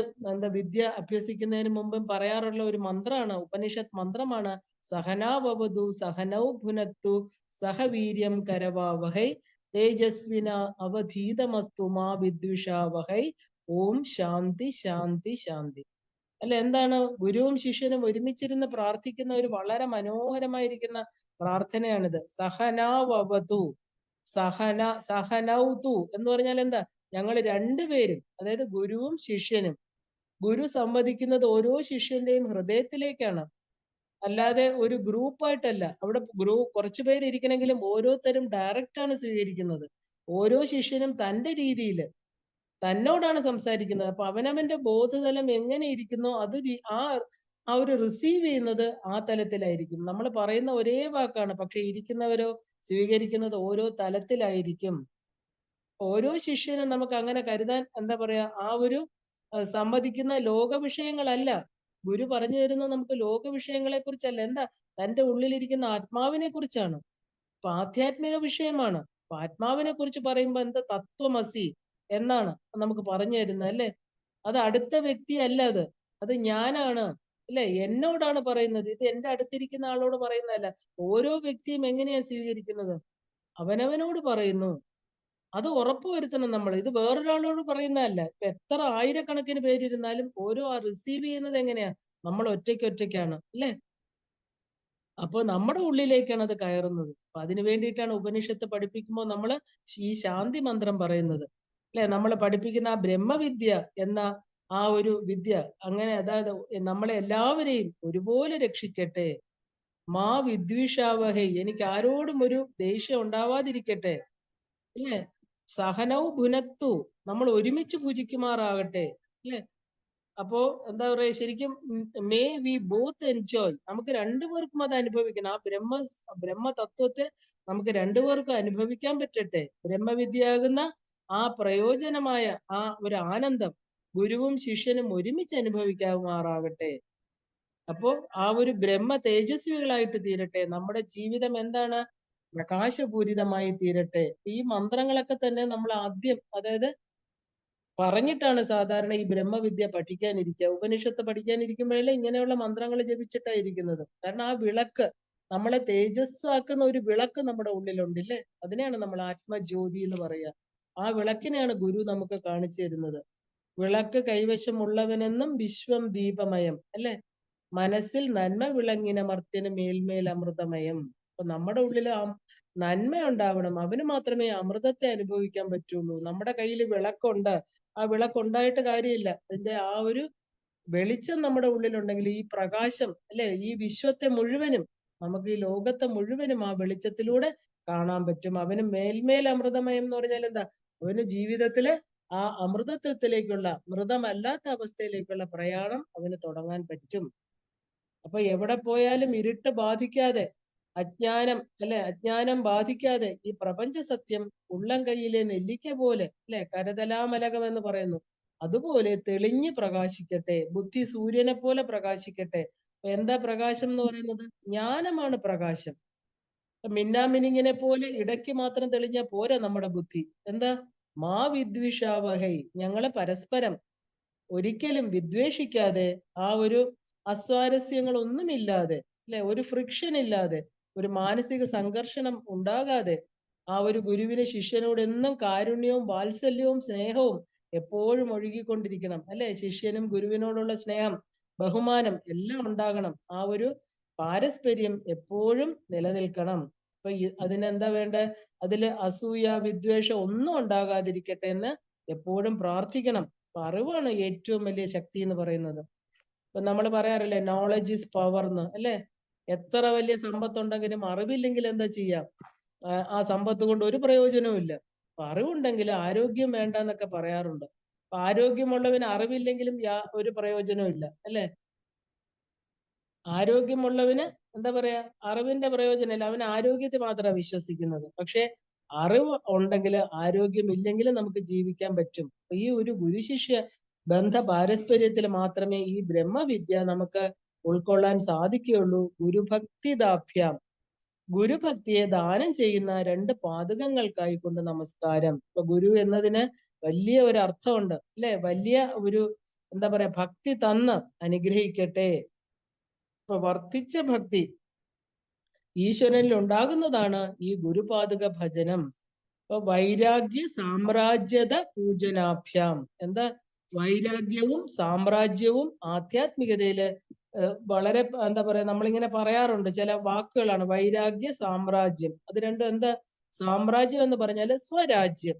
വിദ്യ അഭ്യസിക്കുന്നതിന് മുമ്പും പറയാറുള്ള ഒരു മന്ത്രമാണ്, ഉപനിഷത്ത് മന്ത്രമാണ്, സഹനാവവതു സഹനൗ ഭുനക്തു സഹവീര്യം കരവാവഹൈ തേജസ്വിന അവധീതമസ്തു മാ വിദ്വിഷാവഹൈ ഓം ശാന്തി ശാന്തി ശാന്തി. അല്ല, എന്താണ്, ഗുരുവും ശിഷ്യനും ഒരുമിച്ചിരുന്ന് പ്രാർത്ഥിക്കുന്ന ഒരു വളരെ മനോഹരമായിരിക്കുന്ന പ്രാർത്ഥനയാണിത്. സഹനാവവതു സഹനൗതു എന്ന് പറഞ്ഞാൽ എന്താ, ഞങ്ങൾ രണ്ടുപേരും, അതായത് ഗുരുവും ശിഷ്യനും, ഗുരു സംവദിക്കുന്നത് ഓരോ ശിഷ്യന്റെയും ഹൃദയത്തിലേക്കാണ്, അല്ലാതെ ഒരു ഗ്രൂപ്പായിട്ടല്ല. അവിടെ കുറച്ചു പേര് ഇരിക്കണമെങ്കിലും ഓരോരുത്തരും ഡയറക്റ്റ് ആണ് സ്വീകരിക്കുന്നത്. ഓരോ ശിഷ്യനും തന്റെ രീതിയിൽ തന്നോടാണ് സംസാരിക്കുന്നത്. അപ്പൊ അവനവന്റെ ബോധതലം എങ്ങനെ ഇരിക്കുന്നോ അത് ആ ആ ഒരു റിസീവ് ചെയ്യുന്നത് ആ തലത്തിലായിരിക്കും. നമ്മൾ പറയുന്ന ഒരേ വാക്കാണ്, പക്ഷെ ഇരിക്കുന്നവരോ സ്വീകരിക്കുന്നത് ഓരോ തലത്തിലായിരിക്കും. ഓരോ ശിഷ്യനും നമുക്ക് അങ്ങനെ കരുതാൻ എന്താ പറയാ, ആ ഒരു സംവദിക്കുന്ന ലോക വിഷയങ്ങളല്ല. ഗുരു പറഞ്ഞു തരുന്നത് നമുക്ക് ലോക വിഷയങ്ങളെ കുറിച്ചല്ല. എന്താ, തന്റെ ഉള്ളിലിരിക്കുന്ന ആത്മാവിനെ കുറിച്ചാണ്. അപ്പൊ ആധ്യാത്മിക വിഷയമാണ്. അപ്പൊ ആത്മാവിനെ കുറിച്ച് പറയുമ്പോ എന്താ, തത്വമസി എന്നാണ് നമുക്ക് പറഞ്ഞു തരുന്നത്, അല്ലെ? അത് അടുത്ത വ്യക്തി അല്ല, അത് ഞാനാണ്, അല്ലെ? എന്നോടാണ് പറയുന്നത്. ഇത് എന്റെ അടുത്തിരിക്കുന്ന ആളോട് പറയുന്നതല്ല. ഓരോ വ്യക്തിയും എങ്ങനെയാ സ്വീകരിക്കുന്നത്? അവനവനോട് പറയുന്നു. അത് ഉറപ്പുവരുത്തണം നമ്മൾ. ഇത് വേറൊരാളോട് പറയുന്നതല്ല. ഇപ്പൊ എത്ര ആയിരക്കണക്കിന് പേരിരുന്നാലും ഓരോ റിസീവ് ചെയ്യുന്നത് എങ്ങനെയാ? നമ്മൾ ഒറ്റയ്ക്കാണ്, അല്ലെ? അപ്പൊ നമ്മുടെ ഉള്ളിലേക്കാണ് അത് കയറുന്നത്. അപ്പൊ അതിനു വേണ്ടിയിട്ടാണ് ഉപനിഷത്ത് പഠിപ്പിക്കുമ്പോൾ നമ്മൾ ഈ ശാന്തി മന്ത്രം പറയുന്നത്, അല്ലെ? നമ്മൾ പഠിപ്പിക്കുന്ന ആ ബ്രഹ്മവിദ്യ എന്ന ആ ഒരു വിദ്യ, അങ്ങനെ അതായത് നമ്മളെ എല്ലാവരെയും ഒരുപോലെ രക്ഷിക്കട്ടെ. മാ വിദ്വിഷാവഹൈ, എനിക്ക് ആരോടും ഒരു ദേഷ്യം ഉണ്ടാവാതിരിക്കട്ടെ, അല്ലെ? സഹനൗ ഭുനക്തു, നമ്മൾ ഒരുമിച്ച് പൂജിക്കുമാറാകട്ടെ, അല്ലെ? അപ്പോ എന്താ പറയാ, ശരിക്കും മേ വി ബോത്ത് എൻജോയ്, നമുക്ക് രണ്ടുപേർക്കും അത് അനുഭവിക്കണം. ആ ബ്രഹ്മ തത്വത്തെ നമുക്ക് രണ്ടുപേർക്കും അനുഭവിക്കാൻ പറ്റട്ടെ. ബ്രഹ്മവിദ്യയാകുന്ന ആ പ്രയോജനമായ ആ ഒരു ആനന്ദം ഗുരുവും ശിഷ്യനും ഒരുമിച്ച് അനുഭവിക്കാമാറാകട്ടെ. അപ്പോ ആ ഒരു ബ്രഹ്മ തേജസ്വികളായിട്ട് തീരട്ടെ. നമ്മുടെ ജീവിതം എന്താണ്, പ്രകാശപൂരിതമായി തീരട്ടെ. ഈ മന്ത്രങ്ങളൊക്കെ തന്നെ നമ്മൾ ആദ്യം, അതായത് പറഞ്ഞിട്ടാണ് സാധാരണ ഈ ബ്രഹ്മവിദ്യ പഠിക്കാനിരിക്കുക. ഉപനിഷത്ത് പഠിക്കാനിരിക്കുമ്പോഴല്ലേ ഇങ്ങനെയുള്ള മന്ത്രങ്ങൾ ജപിച്ചിട്ടായിരിക്കുന്നത്. കാരണം ആ വിളക്ക്, നമ്മളെ തേജസ്സാക്കുന്ന ഒരു വിളക്ക് നമ്മുടെ ഉള്ളിലുണ്ടല്ലേ, അതിനെയാണ് നമ്മൾ ആത്മജ്യോതി എന്ന് പറയുക. ആ വിളക്കിനെയാണ് ഗുരു നമുക്ക് കാണിച്ചു തരുന്നത്. വിളക്ക് കൈവശമുള്ളവനെന്നും വിശ്വം ദീപമയം, അല്ലെ? മനസ്സിൽ നന്മ വിളങ്ങിന മർത്യന് മേൽമേൽ അമൃതമയം. അപ്പൊ നമ്മുടെ ഉള്ളിൽ ആ നന്മ ഉണ്ടാവണം. അവന് മാത്രമേ അമൃതത്തെ അനുഭവിക്കാൻ പറ്റുള്ളൂ. നമ്മുടെ കയ്യിൽ വിളക്കുണ്ട്, ആ വിളക്കുണ്ടായിട്ട് കാര്യമില്ല. അതിന്റെ ആ ഒരു വെളിച്ചം നമ്മുടെ ഉള്ളിലുണ്ടെങ്കിൽ ഈ പ്രകാശം അല്ലെ, ഈ വിശ്വത്തെ മുഴുവനും, നമുക്ക് ഈ ലോകത്തെ മുഴുവനും ആ വെളിച്ചത്തിലൂടെ കാണാൻ പറ്റും. അവന് മേൽമേൽ അമൃതമയം എന്ന് പറഞ്ഞാൽ എന്താ? അവന് ജീവിതത്തില് ആ അമൃതത്വത്തിലേക്കുള്ള, മൃതമല്ലാത്ത അവസ്ഥയിലേക്കുള്ള പ്രയാണം അവന് തുടങ്ങാൻ പറ്റും. അപ്പൊ എവിടെ പോയാലും ഇരുട്ട് ബാധിക്കാതെ, അജ്ഞാനം അല്ലെ, അജ്ഞാനം ബാധിക്കാതെ ഈ പ്രപഞ്ച സത്യം ഉള്ളം കൈയിലെ നെല്ലിക്ക പോലെ അല്ലെ, കരതലാമലകം എന്ന് പറയുന്നു, അതുപോലെ തെളിഞ്ഞു പ്രകാശിക്കട്ടെ. ബുദ്ധി സൂര്യനെ പോലെ പ്രകാശിക്കട്ടെ. എന്താ പ്രകാശം എന്ന് പറയുന്നത്? ജ്ഞാനമാണ് പ്രകാശം. മിന്നാമിനിങ്ങിനെ പോലെ ഇടയ്ക്ക് മാത്രം തെളിഞ്ഞാ പോരാ നമ്മുടെ ബുദ്ധി. എന്താ? മാ വിദ്വിഷാവഹൈ, ഞങ്ങളെ പരസ്പരം ഒരിക്കലും വിദ്വേഷിക്കാതെ, ആ ഒരു അസ്വാരസ്യങ്ങൾ ഒന്നുമില്ലാതെ അല്ലെ, ഒരു ഫ്രിക്ഷൻ ഇല്ലാതെ, ഒരു മാനസിക സംഘർഷണം ഉണ്ടാകാതെ, ആ ഒരു ഗുരുവിന് ശിഷ്യനോട് എന്നും കാരുണ്യവും വാത്സല്യവും സ്നേഹവും എപ്പോഴും ഒഴുകിക്കൊണ്ടിരിക്കണം അല്ലെ. ശിഷ്യനും ഗുരുവിനോടുള്ള സ്നേഹം, ബഹുമാനം എല്ലാം ഉണ്ടാകണം. ആ ഒരു പാരസ്പര്യം എപ്പോഴും നിലനിൽക്കണം. അപ്പൊ അതിനെന്താ വേണ്ടേ? അതില് അസൂയ, വിദ്വേഷം ഒന്നും ഉണ്ടാകാതിരിക്കട്ടെ എന്ന് എപ്പോഴും പ്രാർത്ഥിക്കണം. അപ്പൊ അറിവാണ് ഏറ്റവും വലിയ ശക്തി എന്ന് പറയുന്നത്. ഇപ്പൊ നമ്മൾ പറയാറില്ലേ, നോളജ് ഈസ് പവർ എന്ന് അല്ലെ. എത്ര വലിയ സമ്പത്തുണ്ടെങ്കിലും അറിവില്ലെങ്കിൽ എന്താ ചെയ്യാം? ആ സമ്പത്ത് കൊണ്ട് ഒരു പ്രയോജനവും ഇല്ല. അപ്പൊ അറിവുണ്ടെങ്കിൽ ആരോഗ്യം വേണ്ട എന്നൊക്കെ പറയാറുണ്ട്. അപ്പൊ ആരോഗ്യമുള്ളവന് അറിവില്ലെങ്കിലും ഒരു പ്രയോജനവും ഇല്ല അല്ലെ. ആരോഗ്യമുള്ളവന് എന്താ പറയാ, അറിവിന്റെ പ്രയോജനമില്ല, അവൻ ആരോഗ്യത്തെ മാത്രമാണ് വിശ്വസിക്കുന്നത്. പക്ഷെ അറിവ് ഉണ്ടെങ്കിൽ ആരോഗ്യമില്ലെങ്കിലും നമുക്ക് ജീവിക്കാൻ പറ്റും. ഈ ഒരു ഗുരുശിഷ്യ ബന്ധ പാരസ്പര്യത്തിൽ മാത്രമേ ഈ ബ്രഹ്മവിദ്യ നമുക്ക് ഉൾക്കൊള്ളാൻ സാധിക്കുകയുള്ളൂ. ഗുരുഭക്തിദാഭ്യാം, ഗുരുഭക്തിയെ ദാനം ചെയ്യുന്ന 2 പാദകങ്ങൾക്കായി കൊണ്ട് നമസ്കാരം. ഇപ്പൊ ഗുരു എന്നതിന് വലിയ ഒരു അർത്ഥമുണ്ട് അല്ലെ. വലിയ ഒരു എന്താ പറയാ, ഭക്തി തന്ന് അനുഗ്രഹിക്കട്ടെ. ഇപ്പൊ വർദ്ധിച്ച ഭക്തി ഈശ്വരനിൽ ഉണ്ടാകുന്നതാണ് ഈ ഗുരുപാദക ഭജനം. ഇപ്പൊ വൈരാഗ്യ സാമ്രാജ്യത പൂജനാഭ്യാം. എന്താ? വൈരാഗ്യവും സാമ്രാജ്യവും ആധ്യാത്മികതയില് വളരെ എന്താ പറയാ, നമ്മളിങ്ങനെ പറയാറുണ്ട് ചില വാക്കുകളാണ്. വൈരാഗ്യ സാമ്രാജ്യം, അത് രണ്ടും എന്താ? സാമ്രാജ്യം എന്ന് പറഞ്ഞാല് സ്വരാജ്യം,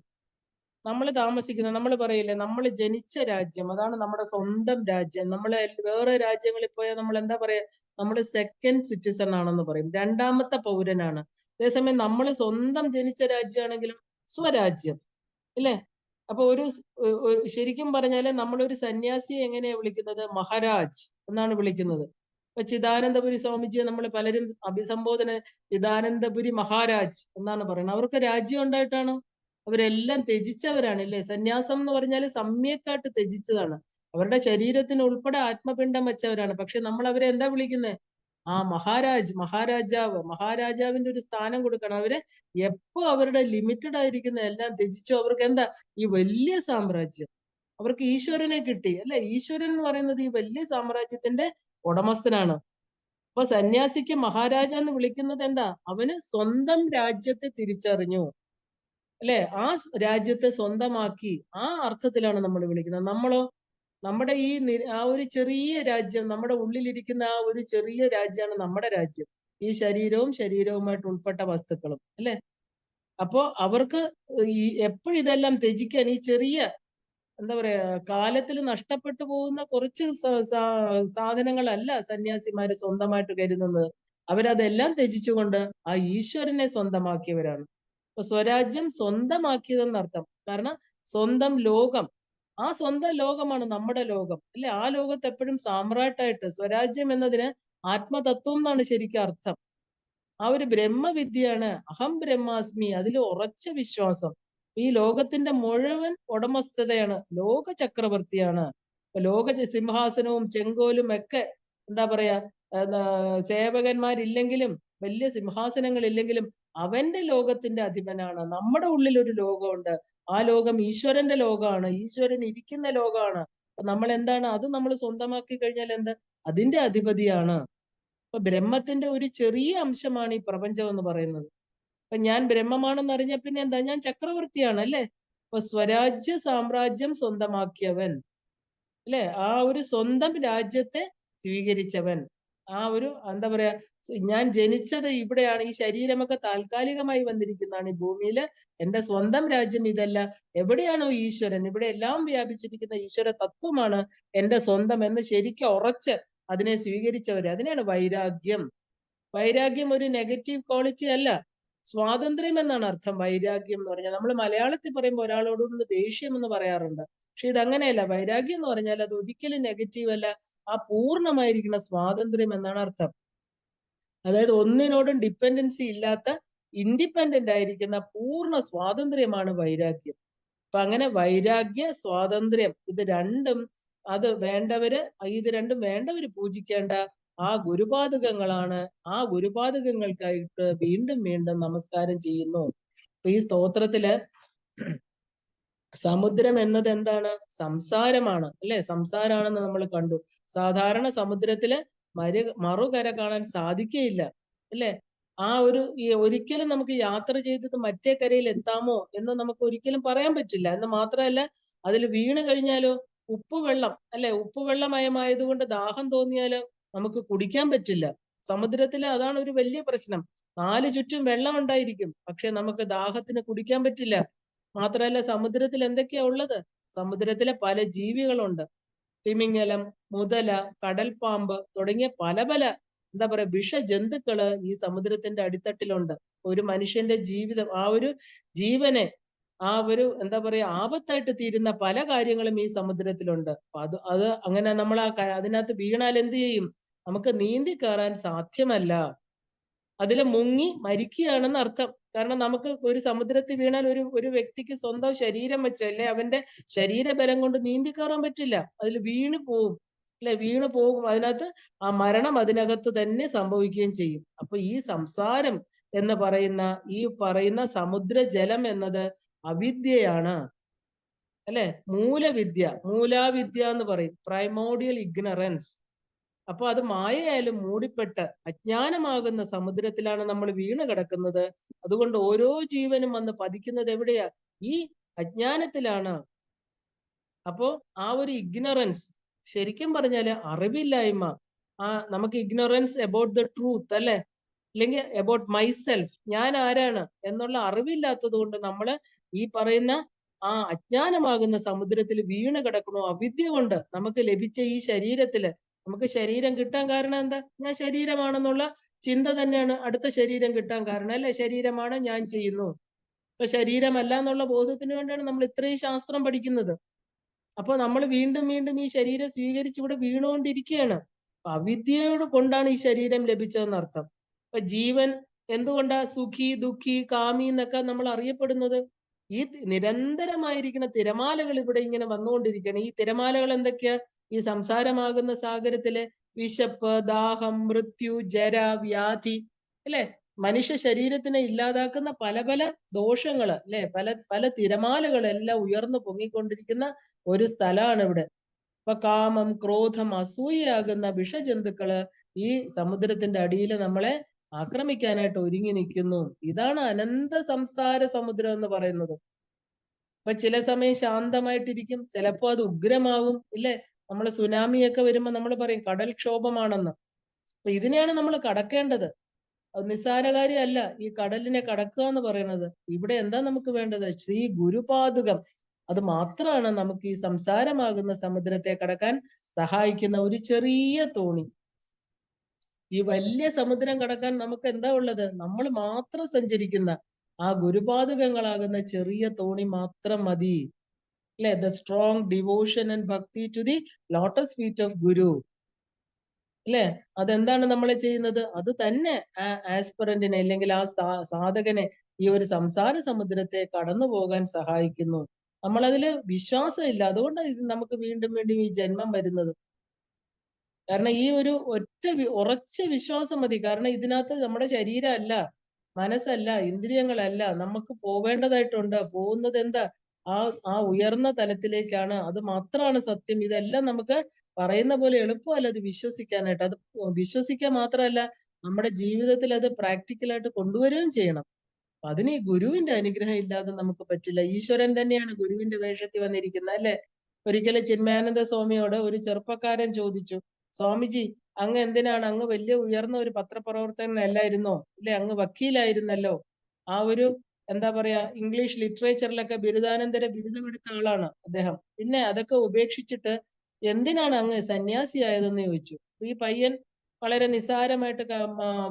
നമ്മൾ താമസിക്കുന്ന, നമ്മൾ പറയില്ലേ, നമ്മൾ ജനിച്ച രാജ്യം, അതാണ് നമ്മുടെ സ്വന്തം രാജ്യം. നമ്മൾ വേറെ രാജ്യങ്ങളിൽ പോയാൽ നമ്മൾ എന്താ പറയാ? നമ്മൾ സെക്കൻഡ് സിറ്റിസൺ ആണെന്ന് പറയും, 2ാമത്തെ പൗരനാണ്. അതേസമയം നമ്മൾ സ്വന്തം ജനിച്ച രാജ്യമാണെങ്കിലും സ്വരാജ്യം അല്ലേ. അപ്പൊ ശരിക്കും പറഞ്ഞാല് നമ്മളൊരു സന്യാസിയെ എങ്ങനെയാ വിളിക്കുന്നത്? മഹാരാജ് എന്നാണ് വിളിക്കുന്നത്. ഇപ്പൊ ചിദാനന്ദപുരി സ്വാമിജിയെ നമ്മൾ പലരും അഭിസംബോധന ചിദാനന്ദപുരി മഹാരാജ് എന്നാണ് പറയുന്നത്. അവർക്ക് രാജ്യം ഉണ്ടായിട്ടാണോ? അവരെല്ലാം ത്യജിച്ചവരാണ് അല്ലേ. സന്യാസം എന്ന് പറഞ്ഞാല് സമ്യക്കായിട്ട് ത്യജിച്ചതാണ്. അവരുടെ ശരീരത്തിന് ഉൾപ്പെടെ ആത്മപിണ്ഡം വെച്ചവരാണ്. പക്ഷെ നമ്മൾ അവരെ എന്താ വിളിക്കുന്നത്? ആ മഹാരാജ്, മഹാരാജാവ്. മഹാരാജാവിന്റെ ഒരു സ്ഥാനം കൊടുക്കണം. അവര് എപ്പോ അവരുടെ ലിമിറ്റഡ് ആയിരിക്കുന്ന എല്ലാം ത്യജിച്ചു. അവർക്ക് എന്താ? ഈ വലിയ സാമ്രാജ്യം, അവർക്ക് ഈശ്വരനെ കിട്ടി അല്ലെ. ഈശ്വരൻ എന്ന് പറയുന്നത് ഈ വലിയ സാമ്രാജ്യത്തിന്റെ ഉടമസ്ഥനാണ്. അപ്പൊ സന്യാസിക്ക് മഹാരാജ എന്ന് വിളിക്കുന്നത് എന്താ? അവന് സ്വന്തം രാജ്യത്തെ തിരിച്ചറിഞ്ഞു അല്ലെ, ആ രാജ്യത്തെ സ്വന്തമാക്കി. ആ അർത്ഥത്തിലാണ് നമ്മൾ വിളിക്കുന്നത്. നമ്മളോ? നമ്മുടെ ഈ ആ ഒരു ചെറിയ രാജ്യം, നമ്മുടെ ഉള്ളിലിരിക്കുന്ന ആ ഒരു ചെറിയ രാജ്യമാണ് നമ്മുടെ രാജ്യം. ഈ ശരീരവുമായിട്ട് ഉൾപ്പെട്ട വസ്തുക്കളും അല്ലെ. അപ്പോ അവർക്ക് ഈ എപ്പോഴും ഇതെല്ലാം ത്യജിക്കാൻ, ഈ ചെറിയ എന്താ പറയാ, കാലത്തിൽ നഷ്ടപ്പെട്ടു പോകുന്ന കുറച്ച് സാധനങ്ങളല്ല സന്യാസിമാര് സ്വന്തമായിട്ട് കരുതുന്നത്. അവരതെല്ലാം ത്യജിച്ചുകൊണ്ട് ആ ഈശ്വരനെ സ്വന്തമാക്കിയവരാണ്. അപ്പൊ സ്വരാജ്യം സ്വന്തമാക്കിയതെന്നർത്ഥം. കാരണം സ്വന്തം ലോകം, ആ സ്വന്തം ലോകമാണ് നമ്മുടെ ലോകം അല്ലെ. ആ ലോകത്ത് എപ്പോഴും സാമ്രാട്ടായിട്ട്, സ്വരാജ്യം എന്നതിന് ആത്മതത്വം എന്നാണ് ശരിക്കും അർത്ഥം. ആ ഒരു ബ്രഹ്മവിദ്യയാണ് അഹം ബ്രഹ്മാസ്മി, അതിൽ ഉറച്ച വിശ്വാസം. ഈ ലോകത്തിന്റെ മുഴുവൻ ഉടമസ്ഥതയാണ്, ലോക ചക്രവർത്തിയാണ്. ലോക സിംഹാസനവും ചെങ്കോലും ഒക്കെ എന്താ പറയാ, സേവകന്മാരില്ലെങ്കിലും, വലിയ സിംഹാസനങ്ങൾ ഇല്ലെങ്കിലും അവന്റെ ലോകത്തിന്റെ അധിപനാണ്. നമ്മുടെ ഉള്ളിൽ ഒരു ലോകമുണ്ട്. ആ ലോകം ഈശ്വരന്റെ ലോകമാണ്, ഈശ്വരൻ ഇരിക്കുന്ന ലോകമാണ്. നമ്മൾ എന്താണ്? അത് നമ്മൾ സ്വന്തമാക്കി കഴിഞ്ഞാൽ എന്താ? അതിന്റെ അധിപതിയാണ്. അപ്പൊ ബ്രഹ്മത്തിന്റെ ഒരു ചെറിയ അംശമാണ് ഈ പ്രപഞ്ചം എന്ന് പറയുന്നത്. അപ്പൊ ഞാൻ ബ്രഹ്മമാണെന്ന് അറിഞ്ഞ പിന്നെ എന്താ? ഞാൻ ചക്രവർത്തിയാണ് അല്ലെ. അപ്പൊ സ്വരാജ്യ സാമ്രാജ്യം സ്വന്തമാക്കിയവൻ അല്ലെ, ആ ഒരു സ്വന്തം രാജ്യത്തെ സ്വീകരിച്ചവൻ. ആ ഒരു എന്താ പറയാ, ഞാൻ ജനിച്ചത് ഇവിടെയാണ്, ഈ ശരീരമൊക്കെ താൽക്കാലികമായി വന്നിരിക്കുന്നതാണ് ഈ ഭൂമിയില്. എന്റെ സ്വന്തം രാജ്യം ഇതല്ല. എവിടെയാണോ ഈശ്വരൻ, ഇവിടെ എല്ലാം വ്യാപിച്ചിരിക്കുന്ന ഈശ്വര തത്വമാണ് എന്റെ സ്വന്തം എന്ന് ശരിക്കും ഉറച്ച് അതിനെ സ്വീകരിച്ചവര്. അതിനാണ് വൈരാഗ്യം. വൈരാഗ്യം ഒരു നെഗറ്റീവ് ക്വാളിറ്റി അല്ല, സ്വാതന്ത്ര്യം എന്നാണ് അർത്ഥം വൈരാഗ്യം എന്ന് പറഞ്ഞാൽ. നമ്മൾ മലയാളത്തിൽ പറയുമ്പോൾ ഒരാളോടുള്ള ദേഷ്യം എന്ന് പറയാറുണ്ട്. പക്ഷെ ഇതങ്ങനെയല്ല. വൈരാഗ്യം എന്ന് പറഞ്ഞാൽ അത് ഒരിക്കലും നെഗറ്റീവ് അല്ല, ആ പൂർണ്ണമായിരിക്കുന്ന സ്വാതന്ത്ര്യം എന്നാണ് അർത്ഥം. അതായത് ഒന്നിനോടും ഡിപ്പെൻഡൻസി ഇല്ലാത്ത, ഇൻഡിപെൻഡന്റ് ആയിരിക്കുന്ന പൂർണ്ണ സ്വാതന്ത്ര്യമാണ് വൈരാഗ്യം. അപ്പൊ അങ്ങനെ വൈരാഗ്യ, സ്വാതന്ത്ര്യം ഇത് രണ്ടും, അത് വേണ്ടവര്, ഇത് രണ്ടും വേണ്ടവര് പൂജിക്കേണ്ട ആ ഗുരുപാദുകങ്ങളാണ്. ആ ഗുരുപാദുകങ്ങൾക്കായിട്ട് വീണ്ടും വീണ്ടും നമസ്കാരം ചെയ്യുന്നു. അപ്പൊ ഈ സ്തോത്രത്തില് സമുദ്രം എന്നത് എന്താണ്? സംസാരമാണ്, അല്ലെ? സംസാരാണെന്ന് നമ്മൾ കണ്ടു. സാധാരണ സമുദ്രത്തില് മറുകര കാണാൻ സാധിക്കുകയില്ല, അല്ലെ? ആ ഒരു ഒരിക്കലും നമുക്ക് യാത്ര ചെയ്തത് മറ്റേ കരയിൽ എത്താമോ എന്ന് നമുക്ക് ഒരിക്കലും പറയാൻ പറ്റില്ല. എന്ന് മാത്രമല്ല, അതിൽ വീണ് കഴിഞ്ഞാലോ ഉപ്പുവെള്ളം, അല്ലെ? ഉപ്പുവെള്ളമയമായതുകൊണ്ട് ദാഹം തോന്നിയാലോ നമുക്ക് കുടിക്കാൻ പറ്റില്ല. സമുദ്രത്തില് അതാണ് ഒരു വലിയ പ്രശ്നം. നാല് ചുറ്റും വെള്ളം ഉണ്ടായിരിക്കും, പക്ഷെ നമുക്ക് ദാഹത്തിന് കുടിക്കാൻ പറ്റില്ല. മാത്രമല്ല, സമുദ്രത്തിൽ എന്തൊക്കെയാ ഉള്ളത്? സമുദ്രത്തിലെ പല ജീവികളുണ്ട്. തിമിംഗലം, മുതല, കടൽപ്പാമ്പ് തുടങ്ങിയ പല പല എന്താ പറയാ വിഷജന്തുക്കള് ഈ സമുദ്രത്തിന്റെ അടിത്തട്ടിലുണ്ട്. ഒരു മനുഷ്യന്റെ ജീവിതം, ആ ഒരു ജീവനെ, ആ ഒരു എന്താ പറയാ ആപത്തായിട്ട് തീരുന്ന പല കാര്യങ്ങളും ഈ സമുദ്രത്തിലുണ്ട്. അപ്പൊ അത് അങ്ങനെ നമ്മൾ അതിനകത്ത് വീണാൽ എന്ത് ചെയ്യും? നമുക്ക് നീന്തി കയറാൻ സാധ്യമല്ല. അതിൽ മുങ്ങി മരിക്കുകയാണെന്ന് അർത്ഥം. കാരണം നമുക്ക് ഒരു സമുദ്രത്തിൽ വീണാൽ ഒരു വ്യക്തിക്ക് സ്വന്തം ശരീരം വെച്ചല്ലേ, അവന്റെ ശരീരബലം കൊണ്ട് നീന്തി കയറാൻ പറ്റില്ല. അതിൽ വീണ് പോവും, അല്ലെ? വീണ് പോകും. അതിനകത്ത് ആ മരണം അതിനകത്ത് തന്നെ സംഭവിക്കുകയും ചെയ്യും. അപ്പൊ ഈ സംസാരം എന്ന് പറയുന്ന, ഈ പറയുന്ന സമുദ്ര ജലം എന്നത് അവിദ്യയാണ്, അല്ലെ? മൂലവിദ്യ, മൂലാവിദ്യ എന്ന് പറയും, പ്രൈമോഡിയൽ ഇഗ്നറൻസ്. അപ്പൊ അത് മായയാലും മൂടിപ്പെട്ട് അജ്ഞാനമാകുന്ന സമുദ്രത്തിലാണ് നമ്മൾ വീണ് കിടക്കുന്നത്. അതുകൊണ്ട് ഓരോ ജീവനും വന്ന് പതിക്കുന്നത് എവിടെയാ? ഈ അജ്ഞാനത്തിലാണ്. അപ്പോ ആ ഒരു ഇഗ്നറൻസ്, ശരിക്കും പറഞ്ഞാല് അറിവില്ലായ്മ, നമുക്ക് ഇഗ്നോറൻസ് അബൌട്ട് ദ ട്രൂത്ത്, അല്ലെ? അല്ലെങ്കിൽ അബൌട്ട് മൈസെൽഫ്, ഞാൻ ആരാണ് എന്നുള്ള അറിവില്ലാത്തത് കൊണ്ട് നമ്മള് ഈ പറയുന്ന ആ അജ്ഞാനമാകുന്ന സമുദ്രത്തിൽ വീണ് കിടക്കണോ. അവിദ്യ കൊണ്ട് നമുക്ക് ലഭിച്ച ഈ ശരീരത്തില്, നമുക്ക് ശരീരം കിട്ടാൻ കാരണം എന്താ? ഞാൻ ശരീരമാണെന്നുള്ള ചിന്ത തന്നെയാണ് അടുത്ത ശരീരം കിട്ടാൻ കാരണം, അല്ലെ? ശരീരമാണ്, ഞാൻ ചെയ്യുന്നു. ഇപ്പൊ ശരീരമല്ല എന്നുള്ള ബോധത്തിന് വേണ്ടിയാണ് നമ്മൾ ഇത്രയും ശാസ്ത്രം പഠിക്കുന്നത്. അപ്പൊ നമ്മൾ വീണ്ടും വീണ്ടും ഈ ശരീരം സ്വീകരിച്ച് ഇവിടെ വീണുകൊണ്ടിരിക്കുകയാണ്. അവിദ്യയോട് കൊണ്ടാണ് ഈ ശരീരം ലഭിച്ചതെന്ന് അർത്ഥം. അപ്പൊ ജീവൻ എന്തുകൊണ്ടാ സുഖി, ദുഃഖി, കാമി എന്നൊക്കെ നമ്മൾ അറിയപ്പെടുന്നത്? ഈ നിരന്തരമായിരിക്കുന്ന തിരമാലകൾ ഇവിടെ ഇങ്ങനെ വന്നുകൊണ്ടിരിക്കുകയാണ്. ഈ തിരമാലകൾ എന്തൊക്കെയാ? ഈ സംസാരമാകുന്ന സാഗരത്തിലെ വിശപ്പ്, ദാഹം, മൃത്യു, ജര, വ്യാധി, അല്ലെ? മനുഷ്യ ശരീരത്തിനെ ഇല്ലാതാക്കുന്ന പല പല ദോഷങ്ങള്, അല്ലെ? പല പല തിരമാലകളെല്ലാം ഉയർന്നു പൊങ്ങിക്കൊണ്ടിരിക്കുന്ന ഒരു സ്ഥലമാണ് ഇവിടെ. അപ്പൊ കാമം, ക്രോധം, അസൂയയാകുന്ന വിഷജന്തുക്കള് ഈ സമുദ്രത്തിന്റെ അടിയിൽ നമ്മളെ ആക്രമിക്കാനായിട്ട് ഒരുങ്ങി നിൽക്കുന്നു. ഇതാണ് അനന്ത സംസാര സമുദ്രം എന്ന് പറയുന്നത്. അപ്പൊ ചില സമയം ശാന്തമായിട്ടിരിക്കും, ചിലപ്പോ അത് ഉഗ്രമാവും, ഇല്ലേ? നമ്മള് സുനാമിയൊക്കെ വരുമ്പോ നമ്മൾ പറയും കടൽക്ഷോഭമാണെന്ന്. അപ്പൊ ഇതിനെയാണ് നമ്മൾ കടക്കേണ്ടത്. അത് നിസ്സാര കാര്യമല്ല ഈ കടലിനെ കടക്കുക എന്ന് പറയുന്നത്. ഇവിടെ എന്താ നമുക്ക് വേണ്ടത്? ശ്രീ ഗുരുപാദുകം. അത് മാത്രമാണ് നമുക്ക് ഈ സംസാരമാകുന്ന സമുദ്രത്തെ കടക്കാൻ സഹായിക്കുന്ന ഒരു ചെറിയ തോണി. ഈ വലിയ സമുദ്രം കടക്കാൻ നമുക്ക് എന്താ ഉള്ളത്? നമ്മൾ മാത്രം സഞ്ചരിക്കുന്ന ആ ഗുരുപാദുകങ്ങളാകുന്ന ചെറിയ തോണി മാത്രം മതി, അല്ലെ? ദ സ്ട്രോങ് ഡിവോഷൻ ആൻഡ് ഭക്തി to the lotus feet of guru, അല്ലെ? അതെന്താണ് നമ്മൾ ചെയ്യുന്നത്? അത് തന്നെ ആ ആസ്പിറന്റിനെ, അല്ലെങ്കിൽ ആ സാധകനെ ഈ ഒരു സംസാര സമുദ്രത്തെ കടന്നു പോകാൻ സഹായിക്കുന്നു. നമ്മളതില് വിശ്വാസം ഇല്ല, അതുകൊണ്ടാണ് ഇത് നമുക്ക് വീണ്ടും വീണ്ടും ഈ ജന്മം വരുന്നത്. കാരണം ഈ ഒരു ഒറ്റ ഉറച്ച വിശ്വാസം മതി. കാരണം ഇതിനകത്ത് നമ്മുടെ ശരീരമല്ല, മനസ്സല്ല, ഇന്ദ്രിയങ്ങളല്ല, നമുക്ക് പോവേണ്ടതായിട്ടുണ്ട്. പോകുന്നത് എന്താ? ആ ആ ഉയർന്ന തലത്തിലേക്കാണ്. അത് മാത്രമാണ് സത്യം. ഇതെല്ലാം നമുക്ക് പറയുന്ന പോലെ എളുപ്പമല്ല അത് വിശ്വസിക്കാനായിട്ട്. അത് വിശ്വസിക്കാൻ മാത്രമല്ല, നമ്മുടെ ജീവിതത്തിൽ അത് പ്രാക്ടിക്കലായിട്ട് കൊണ്ടുവരികയും ചെയ്യണം. അതിന് ഈ ഗുരുവിന്റെ അനുഗ്രഹം ഇല്ലാതെ നമുക്ക് പറ്റില്ല. ഈശ്വരൻ തന്നെയാണ് ഗുരുവിന്റെ വേഷത്തിൽ വന്നിരിക്കുന്നത്, അല്ലെ? ഒരിക്കലും ചിന്മയാനന്ദ സ്വാമിയോട് ഒരു ചെറുപ്പക്കാരൻ ചോദിച്ചു, സ്വാമിജി, അങ്ങ് എന്തിനാണ്, അങ്ങ് വലിയ ഉയർന്ന ഒരു പത്രപ്രവർത്തകനല്ലായിരുന്നോ? ഇല്ലേ, അങ്ങ് വക്കീലായിരുന്നല്ലോ. ആ ഒരു എന്താ പറയാ, ഇംഗ്ലീഷ് ലിറ്ററേച്ചറിലൊക്കെ ബിരുദാനന്തര ബിരുദമെടുത്ത ആളാണ് അദ്ദേഹം. പിന്നെ അതൊക്കെ ഉപേക്ഷിച്ചിട്ട് എന്തിനാണ് അങ്ങ് സന്യാസിയായതെന്ന് ചോദിച്ചു. ഈ പയ്യൻ വളരെ നിസ്സാരമായിട്ട്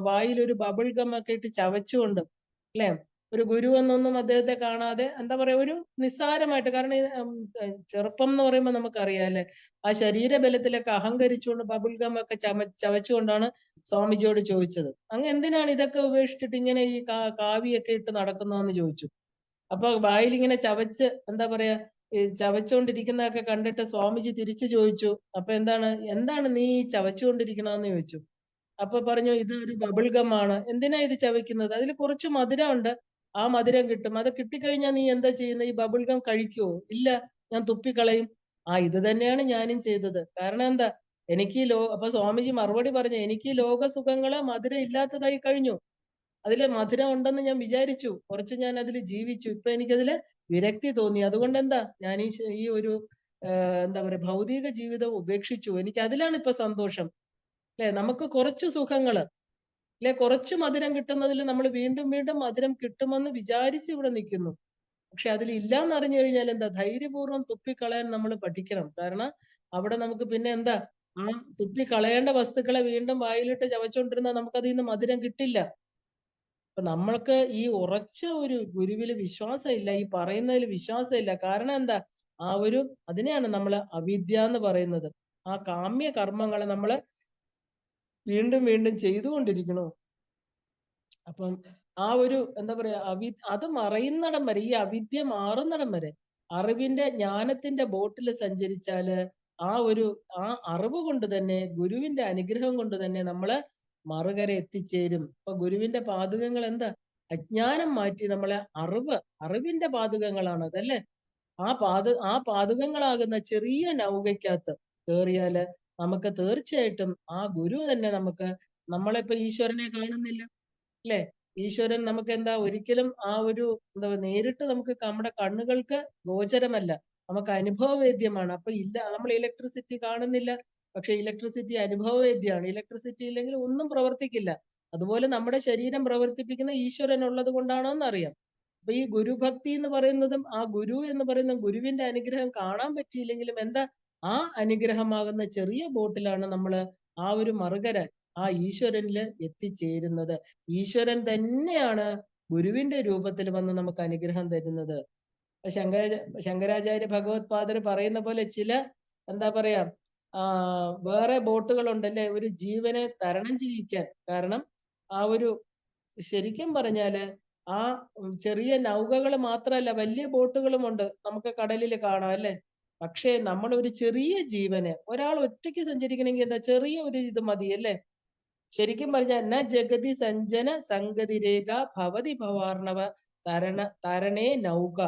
വായിൽ ഒരു ബബിൾ ഗം ഒക്കെ ഇട്ട് ചവച്ചുകൊണ്ട്, അല്ലെ, ഒരു ഗുരു എന്നൊന്നും അദ്ദേഹത്തെ കാണാതെ എന്താ പറയാ, ഒരു നിസ്സാരമായിട്ട്, കാരണം ചെറുപ്പം എന്ന് പറയുമ്പോൾ നമുക്കറിയാം അല്ലെ, ആ ശരീരബലത്തിലൊക്കെ അഹങ്കരിച്ചുകൊണ്ട് ബബിൾ ഗം ഒക്കെ ചവച്ചുകൊണ്ടാണ് സ്വാമിജിയോട് ചോദിച്ചത്, അങ്ങ് എന്തിനാണ് ഇതൊക്കെ ഉപേക്ഷിച്ചിട്ട് ഇങ്ങനെ ഈ കാവിയൊക്കെ ഇട്ട് നടക്കുന്നതെന്ന് ചോദിച്ചു. അപ്പൊ വായിൽ ഇങ്ങനെ ചവച്ച് എന്താ പറയാ, ഈ ചവച്ചുകൊണ്ടിരിക്കുന്നതൊക്കെ കണ്ടിട്ട് സ്വാമിജി തിരിച്ചു ചോദിച്ചു, അപ്പൊ എന്താണ് നീ ഈ ചവച്ചുകൊണ്ടിരിക്കണമെന്ന് ചോദിച്ചു. അപ്പൊ പറഞ്ഞു, ഇത് ഒരു ബബിൾ ഗം ആണ്. എന്തിനാ ഇത് ചവയ്ക്കുന്നത്? അതിൽ കുറച്ച് മധുരം ഉണ്ട്, ആ മധുരം കിട്ടും. അത് കിട്ടിക്കഴിഞ്ഞാൽ നീ എന്താ ചെയ്യുന്നത്? ഈ ബബിൾ ഗം കഴിക്കുവോ? ഇല്ല, ഞാൻ തുപ്പിക്കളയും. ഇത് തന്നെയാണ് ഞാനും ചെയ്തത്. കാരണം എന്താ, അപ്പൊ സ്വാമിജി മറുപടി പറഞ്ഞു, എനിക്ക് ഈ ലോക സുഖങ്ങള് മധുരം ഇല്ലാത്തതായി കഴിഞ്ഞു. അതില് മധുരം ഉണ്ടെന്ന് ഞാൻ വിചാരിച്ചു, കുറച്ച് ഞാൻ അതിൽ ജീവിച്ചു, ഇപ്പൊ എനിക്കതില് വിരക്തി തോന്നി. അതുകൊണ്ട് എന്താ, ഞാൻ ഈ ഒരു എന്താ പറയാ, ഭൗതിക ജീവിതം ഉപേക്ഷിച്ചു. എനിക്ക് അതിലാണ് ഇപ്പൊ സന്തോഷം. അല്ലെ, നമുക്ക് കുറച്ച് സുഖങ്ങള്, അല്ലെ, കുറച്ച് മധുരം കിട്ടുന്നതിൽ നമ്മൾ വീണ്ടും വീണ്ടും മധുരം കിട്ടുമെന്ന് വിചാരിച്ച് ഇവിടെ നിൽക്കുന്നു. പക്ഷെ അതിൽ ഇല്ലാന്ന് അറിഞ്ഞു കഴിഞ്ഞാൽ എന്താ, ധൈര്യപൂർവ്വം തുപ്പിക്കളയാൻ നമ്മൾ പഠിക്കണം. കാരണം അവിടെ നമുക്ക് പിന്നെ എന്താ, ആ തുപ്പിക്കളയേണ്ട വസ്തുക്കളെ വീണ്ടും വായിലിട്ട് ചവച്ചുകൊണ്ടിരുന്നാൽ നമുക്ക് അതിൽ നിന്ന് മധുരം കിട്ടില്ല. അപ്പൊ നമ്മൾക്ക് ഈ ഉറച്ച ഒരു ഗുരുവില് വിശ്വാസമില്ല, ഈ പറയുന്നതിൽ വിശ്വാസമില്ല. കാരണം എന്താ, അതിനെയാണ് നമ്മൾ അവിദ്യ എന്ന് പറയുന്നത്. ആ കാമ്യ കർമ്മങ്ങളെ നമ്മൾ വീണ്ടും വീണ്ടും ചെയ്തുകൊണ്ടിരിക്കണോ. അപ്പം ആ ഒരു എന്താ പറയാ, അത് മറയുന്നിടം വരെ, ഈ അവിദ്യ മാറുന്നിടം വരെ അറിവിന്റെ ജ്ഞാനത്തിന്റെ ബോട്ടിൽ സഞ്ചരിച്ചാല് ആ അറിവ് കൊണ്ട് തന്നെ, ഗുരുവിന്റെ അനുഗ്രഹം കൊണ്ട് തന്നെ നമ്മള് മറുകര എത്തിച്ചേരും. അപ്പൊ ഗുരുവിന്റെ പാതകങ്ങൾ എന്താ, അജ്ഞാനം മാറ്റി നമ്മളെ അറിവിന്റെ പാതകങ്ങളാണ് അതല്ലേ. ആ പാതകങ്ങളാകുന്ന ചെറിയ നൗകയ്ക്കകത്ത് കേറിയാല് നമുക്ക് തീർച്ചയായിട്ടും ആ ഗുരു തന്നെ നമ്മളിപ്പോ ഈശ്വരനെ കാണുന്നില്ല, അല്ലെ, ഈശ്വരൻ നമുക്ക് എന്താ ഒരിക്കലും എന്താ നേരിട്ട് നമുക്ക് നമ്മുടെ കണ്ണുകൾക്ക് ഗോചരമല്ല, നമുക്ക് അനുഭവവേദ്യമാണ്. അപ്പൊ ഇല്ല, നമ്മൾ ഇലക്ട്രിസിറ്റി കാണുന്നില്ല, പക്ഷെ ഇലക്ട്രിസിറ്റി അനുഭവവേദ്യമാണ്. ഇലക്ട്രിസിറ്റി ഇല്ലെങ്കിൽ ഒന്നും പ്രവർത്തിക്കില്ല. അതുപോലെ നമ്മുടെ ശരീരം പ്രവർത്തിപ്പിക്കുന്ന ഈശ്വരൻ ഉള്ളത് കൊണ്ടാണോ എന്നറിയാം. അപ്പൊ ഈ ഗുരുഭക്തി എന്ന് പറയുന്നതും, ആ ഗുരു എന്ന് പറയുന്ന ഗുരുവിന്റെ അനുഗ്രഹം കാണാൻ പറ്റിയില്ലെങ്കിലും എന്താ, ആ അനുഗ്രഹമാകുന്ന ചെറിയ ബോട്ടിലാണ് നമ്മൾ ആ ഒരു മറുകര, ആ ഈശ്വരനില് എത്തിച്ചേരുന്നത്. ഈശ്വരൻ തന്നെയാണ് ഗുരുവിന്റെ രൂപത്തിൽ വന്ന് നമുക്ക് അനുഗ്രഹം തരുന്നത്. ശങ്കരാചാര്യ ഭഗവത്പാദർ പറയുന്ന പോലെ ചില എന്താ പറയാ, വേറെ ബോട്ടുകളുണ്ടല്ലേ ഒരു ജീവനെ തരണം ചെയ്യിക്കാൻ. കാരണം ശരിക്കും പറഞ്ഞാല് ആ ചെറിയ നൗകകൾ മാത്രമല്ല, വലിയ ബോട്ടുകളും ഉണ്ട് നമുക്ക് കടലിൽ കാണാം അല്ലെ. പക്ഷേ നമ്മൾ ഒരു ചെറിയ ജീവനെ, ഒരാൾ ഒറ്റയ്ക്ക് സഞ്ചരിക്കണമെങ്കിൽ എന്താ, ചെറിയ ഒരു ഇത് മതി അല്ലെ. ശരിക്കും പറഞ്ഞാൽ ന ജഗതി സഞ്ജന സംഗതി രേഖ ഭവതി ഭവാർണവ തരണേ നൗക.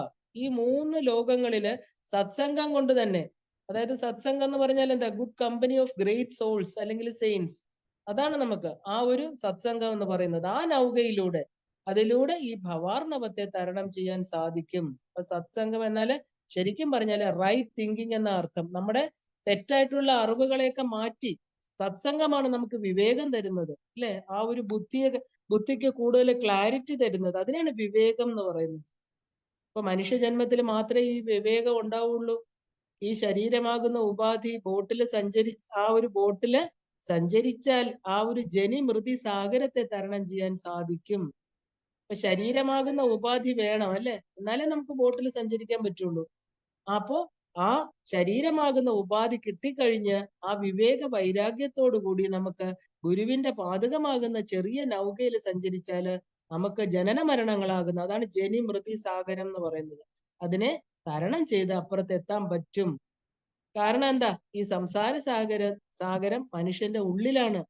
ഈ 3 ലോകങ്ങളില് സത്സംഗം കൊണ്ട് തന്നെ, അതായത് സത്സംഗം എന്ന് പറഞ്ഞാൽ എന്താ, good company of great souls അല്ലെങ്കിൽ സെയിൻസ്. അതാണ് നമുക്ക് ആ ഒരു സത്സംഗം എന്ന് പറയുന്നത്. ആ നൗകയിലൂടെ, അതിലൂടെ ഈ ഭവാർണവത്തെ തരണം ചെയ്യാൻ സാധിക്കും. അപ്പൊ സത്സംഗം എന്നാല് ശരിക്കും പറഞ്ഞാല് റൈറ്റ് തിങ്കിങ് എന്ന അർത്ഥം. നമ്മുടെ തെറ്റായിട്ടുള്ള അറിവുകളെയൊക്കെ മാറ്റി, സത്സംഗമാണ് നമുക്ക് വിവേകം തരുന്നത്, അല്ലെ. ആ ഒരു ബുദ്ധിക്ക് കൂടുതൽ ക്ലാരിറ്റി തരുന്നത്, അതിനാണ് വിവേകം എന്ന് പറയുന്നത്. ഇപ്പൊ മനുഷ്യജന്മത്തിൽ മാത്രമേ ഈ വിവേകം ഉണ്ടാവുള്ളൂ. ഈ ശരീരമാകുന്ന ഉപാധി ആ ഒരു ബോട്ടില് സഞ്ചരിച്ചാൽ ആ ഒരു ജനിമൃതി സാഗരത്തെ തരണം ചെയ്യാൻ സാധിക്കും. ഇപ്പൊ ശരീരമാകുന്ന ഉപാധി വേണം അല്ലെ, എന്നാലേ നമുക്ക് ബോട്ടിൽ സഞ്ചരിക്കാൻ പറ്റുള്ളൂ. അപ്പോ ആ ശരീരമാകുന്ന ഉപാധി കിട്ടിക്കഴിഞ്ഞ് ആ വിവേക വൈരാഗ്യത്തോടു കൂടി നമുക്ക് ഗുരുവിന്റെ പാതകമാകുന്ന ചെറിയ നൗകയിൽ സഞ്ചരിച്ചാല് നമുക്ക് ജനന മരണങ്ങളാകുന്ന, അതാണ് ജനി മൃതി സാഗരം എന്ന് പറയുന്നത്, അതിനെ തരണം ചെയ്ത് അപ്പുറത്തെത്താൻ പറ്റും. കാരണം എന്താ, ഈ സംസാര സാഗരം മനുഷ്യന്റെ ഉള്ളിലാണ്.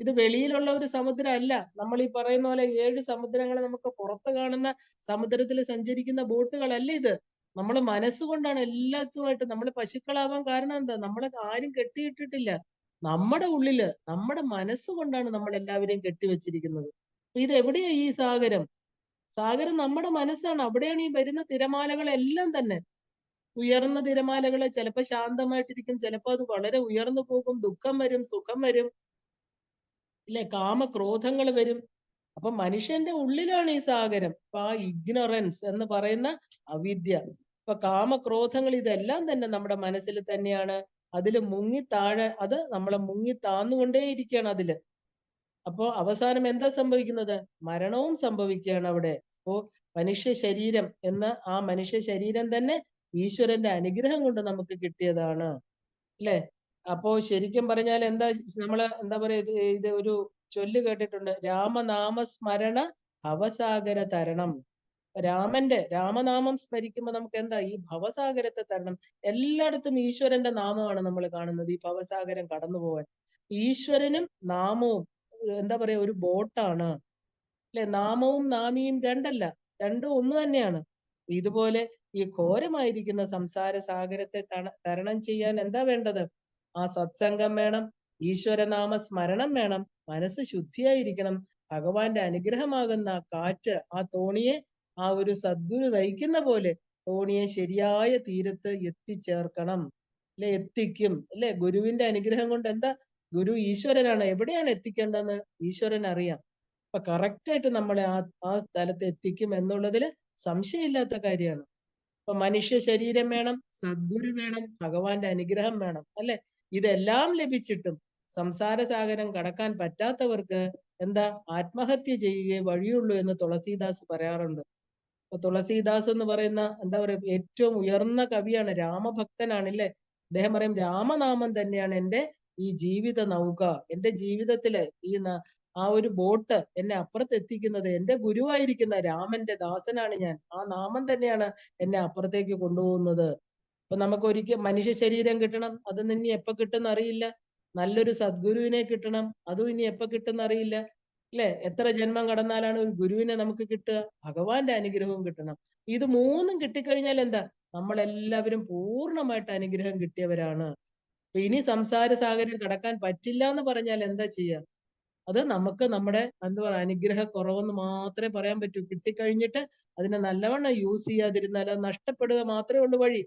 ഇത് വെളിയിലുള്ള ഒരു സമുദ്രം അല്ല. നമ്മൾ ഈ പറയുന്ന പോലെ 7 സമുദ്രങ്ങളെ നമുക്ക് പുറത്ത് കാണുന്ന സമുദ്രത്തിൽ സഞ്ചരിക്കുന്ന ബോട്ടുകളല്ല ഇത്. നമ്മൾ മനസ്സുകൊണ്ടാണ് എല്ലാത്തുമായിട്ട്. നമ്മൾ പശുക്കളാവാൻ കാരണം എന്താ, നമ്മളെ ആരും കെട്ടിയിട്ടിട്ടില്ല. നമ്മുടെ ഉള്ളില്, നമ്മുടെ മനസ്സുകൊണ്ടാണ് നമ്മൾ എല്ലാവരെയും കെട്ടിവെച്ചിരിക്കുന്നത്. ഇത് എവിടെയാ ഈ സാഗരം? സാഗരം നമ്മുടെ മനസ്സാണ്. അവിടെയാണ് ഈ വരുന്ന തിരമാലകളെല്ലാം തന്നെ. ഉയർന്ന തിരമാലകള് ചിലപ്പോ ശാന്തമായിട്ടിരിക്കും, ചിലപ്പോ അത് വളരെ ഉയർന്നു പോകും, ദുഃഖം വരും, സുഖം വരും. ഇല്ലെ? കാമക്രോധങ്ങൾ വരും. അപ്പൊ മനുഷ്യന്റെ ഉള്ളിലാണ് ഈ സാഗരം. അപ്പൊ ആ ഇഗ്നോറൻസ് എന്ന് പറയുന്ന അവിദ്യ, ഇപ്പൊ കാമക്രോധങ്ങൾ ഇതെല്ലാം തന്നെ നമ്മുടെ മനസ്സിൽ തന്നെയാണ്. അതില് മുങ്ങി താഴെ അത് നമ്മളെ മുങ്ങി താന്നുകൊണ്ടേയിരിക്കുകയാണ് അതില്. അപ്പോ അവസാനം എന്താ സംഭവിക്കുന്നത്? മരണവും സംഭവിക്കുകയാണ് അവിടെ. അപ്പോ മനുഷ്യ ശരീരം എന്ന ആ മനുഷ്യ ശരീരം തന്നെ ഈശ്വരന്റെ അനുഗ്രഹം കൊണ്ട് നമുക്ക് കിട്ടിയതാണ്, അല്ലെ? അപ്പോ ശരിക്കും പറഞ്ഞാൽ എന്താ നമ്മള് എന്താ പറയാ, ഇത് ഒരു ചൊല്ല് കേട്ടിട്ടുണ്ട്, രാമനാമ സ്മരണ ഭവസാഗര തരണം. രാമനാമം സ്മരിക്കുമ്പോൾ നമുക്ക് എന്താ ഈ ഭവസാഗരത്തെ തരണം. എല്ലായിടത്തും ഈശ്വരന്റെ നാമമാണ് നമ്മൾ കാണുന്നത് ഈ ഭവസാഗരം കടന്നു പോവാൻ. ഈശ്വരനും നാമവും എന്താ പറയാ ഒരു ബോട്ടാണ്, അല്ലെ? നാമവും നാമിയും രണ്ടല്ല, രണ്ടും ഒന്ന് തന്നെയാണ്. ഇതുപോലെ ഈ ഘോരമായിരിക്കുന്ന സംസാര സാഗരത്തെ തരണം ചെയ്യാൻ എന്താ വേണ്ടത്? ആ സത്സംഗം വേണം, ഈശ്വരനാമ സ്മരണം വേണം, മനസ്സ് ശുദ്ധിയായിരിക്കണം. ഭഗവാന്റെ അനുഗ്രഹമാകുന്ന കാറ്റ് ആ തോണിയെ ആ ഒരു സദ്ഗുരു നയിക്കുന്ന പോലെ തോണിയെ ശരിയായ തീരത്ത് എത്തിച്ചേർക്കണം, അല്ലെ? എത്തിക്കും, അല്ലെ? ഗുരുവിന്റെ അനുഗ്രഹം കൊണ്ട് എന്താ, ഗുരു ഈശ്വരനാണ്, എവിടെയാണ് എത്തിക്കേണ്ടതെന്ന് ഈശ്വരൻ അറിയാം. അപ്പൊ കറക്റ്റ് ആയിട്ട് നമ്മളെ ആ സ്ഥലത്ത് എത്തിക്കും എന്നുള്ളതിൽ സംശയമില്ലാത്ത കാര്യമാണ്. അപ്പൊ മനുഷ്യ ശരീരം വേണം, സദ്ഗുരു വേണം, ഭഗവാന്റെ അനുഗ്രഹം വേണം, അല്ലെ? ഇതെല്ലാം ലഭിച്ചിട്ടും സംസാര സാഗരം കടക്കാൻ പറ്റാത്തവർക്ക് എന്താ, ആത്മഹത്യ ചെയ്യുകയേ വഴിയുള്ളൂ എന്ന് തുളസീദാസ് പറയാറുണ്ട്. അപ്പൊ തുളസീദാസ് എന്ന് പറയുന്ന എന്താ പറയാ ഏറ്റവും ഉയർന്ന കവിയാണ്, രാമഭക്തനാണ്, ഇല്ലേ? അദ്ദേഹം പറയും, രാമനാമം തന്നെയാണ് എൻ്റെ ഈ ജീവിത നൗക. എൻ്റെ ജീവിതത്തില് ആ ഒരു ബോട്ട് എന്നെ അപ്പുറത്ത് എത്തിക്കുന്നത് എൻ്റെ ഗുരുവായിരിക്കുന്ന രാമന്റെ ദാസനാണ് ഞാൻ. ആ നാമം തന്നെയാണ് എന്നെ അപ്പുറത്തേക്ക് കൊണ്ടുപോകുന്നത്. അപ്പൊ നമുക്ക് ഒരിക്കൽ മനുഷ്യ ശരീരം കിട്ടണം, അതൊന്നും ഇനി എപ്പോ കിട്ടുന്ന അറിയില്ല. നല്ലൊരു സദ്ഗുരുവിനെ കിട്ടണം, അതും ഇനി എപ്പോ കിട്ടുന്ന അറിയില്ല, അല്ലെ? എത്ര ജന്മം കടന്നാലാണ് ഒരു ഗുരുവിനെ നമുക്ക് കിട്ടുക? ഭഗവാന്റെ അനുഗ്രഹവും കിട്ടണം. ഇത് മൂന്നും കിട്ടിക്കഴിഞ്ഞാൽ എന്താ, നമ്മളെല്ലാവരും പൂർണ്ണമായിട്ട് അനുഗ്രഹം കിട്ടിയവരാണ്. അപ്പൊ ഇനി സംസാര സാഗരം കടക്കാൻ പറ്റില്ല എന്ന് പറഞ്ഞാൽ എന്താ ചെയ്യുക? അത് നമുക്ക് നമ്മുടെ എന്തുവാ അനുഗ്രഹ കുറവെന്ന് മാത്രമേ പറയാൻ പറ്റൂ. കിട്ടിക്കഴിഞ്ഞിട്ട് അതിനെ നല്ലവണ്ണം യൂസ് ചെയ്യാതിരുന്നാൽ അത് നഷ്ടപ്പെടുക മാത്രമേ ഉള്ളൂ വഴി.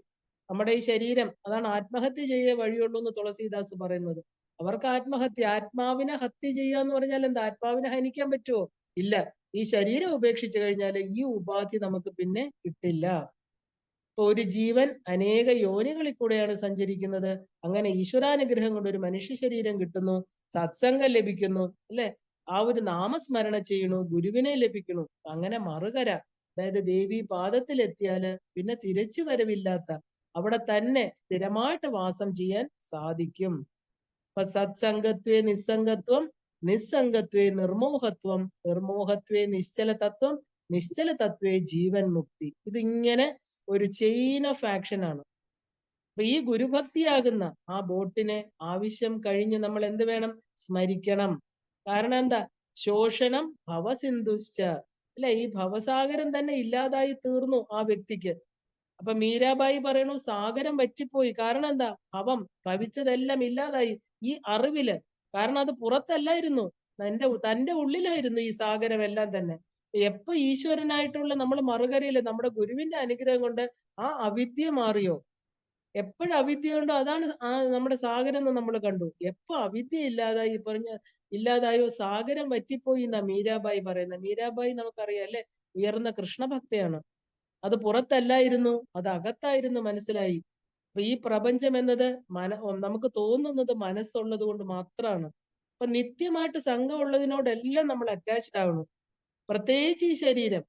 നമ്മുടെ ഈ ശരീരം അതാണ് ആത്മഹത്യ ചെയ്യേ വഴിയുള്ളൂ എന്ന് തുളസീദാസ് പറയുന്നത്. അവർക്ക് ആത്മഹത്യ, ആത്മാവിനെ ഹത്യ ചെയ്യുക എന്ന് പറഞ്ഞാൽ എന്താ, ആത്മാവിനെ ഹനിക്കാൻ പറ്റുമോ? ഇല്ല. ഈ ശരീരം ഉപേക്ഷിച്ചു കഴിഞ്ഞാൽ ഈ ഉപാധി നമുക്ക് പിന്നെ കിട്ടില്ല. ഇപ്പൊ ഒരു ജീവൻ അനേക യോനികളിൽ കൂടെയാണ് സഞ്ചരിക്കുന്നത്. അങ്ങനെ ഈശ്വരാനുഗ്രഹം കൊണ്ട് ഒരു മനുഷ്യ ശരീരം കിട്ടുന്നു, സത്സംഗം ലഭിക്കുന്നു, അല്ലെ? ആ ഒരു നാമസ്മരണ ചെയ്യണു, ഗുരുവിനെ ലഭിക്കണു. അങ്ങനെ മറുകര, അതായത് ദേവി പാദത്തിലെത്തിയാല് പിന്നെ തിരിച്ചു വരവില്ലാത്ത അവിടെ തന്നെ സ്ഥിരമായിട്ട് വാസം ചെയ്യാൻ സാധിക്കും. അപ്പൊ സത്സംഗത്വേ നിസ്സംഗത്വം, നിസ്സംഗത്വേ നിർമോഹത്വം, നിർമോഹത്വേ നിശ്ചല തത്വം, നിശ്ചല തത്വേ ജീവൻ മുക്തി. ഇതിങ്ങനെ ഒരു ചെയിൻ ഓഫ് ആക്ഷൻ ആണ്. അപ്പൊ ഈ ഗുരുഭക്തിയാകുന്ന ആ ബോട്ടിനെ ആവശ്യം കഴിഞ്ഞ് നമ്മൾ എന്ത് വേണം? സ്മരിക്കണം. കാരണം എന്താ? ശോഷണം ഭവസിന്ധുശ്ച, അല്ലെ? ഈ ഭവസാഗരം തന്നെ ഇല്ലാതായി തീർന്നു ആ വ്യക്തിക്ക്. അപ്പൊ മീരാബായി പറയണു, സാഗരം വറ്റിപ്പോയി. കാരണം എന്താ? ഭവിച്ചതെല്ലാം ഇല്ലാതായി ഈ അറിവില്. കാരണം അത് പുറത്തല്ലായിരുന്നു, തന്റെ ഉള്ളിലായിരുന്നു ഈ സാഗരം എല്ലാം തന്നെ. എപ്പോ ഈശ്വരനായിട്ടുള്ള നമ്മൾ മറുകരയില് നമ്മുടെ ഗുരുവിന്റെ അനുഗ്രഹം കൊണ്ട് ആ അവിദ്യ മാറിയോ? എപ്പോഴും അവിദ്യ ഉണ്ടോ അതാണ് ആ നമ്മുടെ സാഗരം എന്ന് നമ്മൾ കണ്ടു. എപ്പോ അവിദ്യ ഇല്ലാതായി ഇല്ലാതായോ സാഗരം വറ്റിപ്പോയി എന്നാ മീരാബായി പറയുന്നത്. മീരാബായി നമുക്കറിയാം, അല്ലെ? ഉയർന്ന കൃഷ്ണഭക്തയാണ്. അത് പുറത്തല്ലായിരുന്നു, അത് അകത്തായിരുന്നു, മനസ്സിലായി. അപ്പൊ ഈ പ്രപഞ്ചം എന്നത് നമുക്ക് തോന്നുന്നത് മനസ്സുള്ളത് കൊണ്ട് മാത്രമാണ്. അപ്പൊ നിത്യമായിട്ട് സംഘം ഉള്ളതിനോടെല്ലാം നമ്മൾ അറ്റാച്ച്ഡ് ആവണം, പ്രത്യേകിച്ച് ഈ ശരീരം.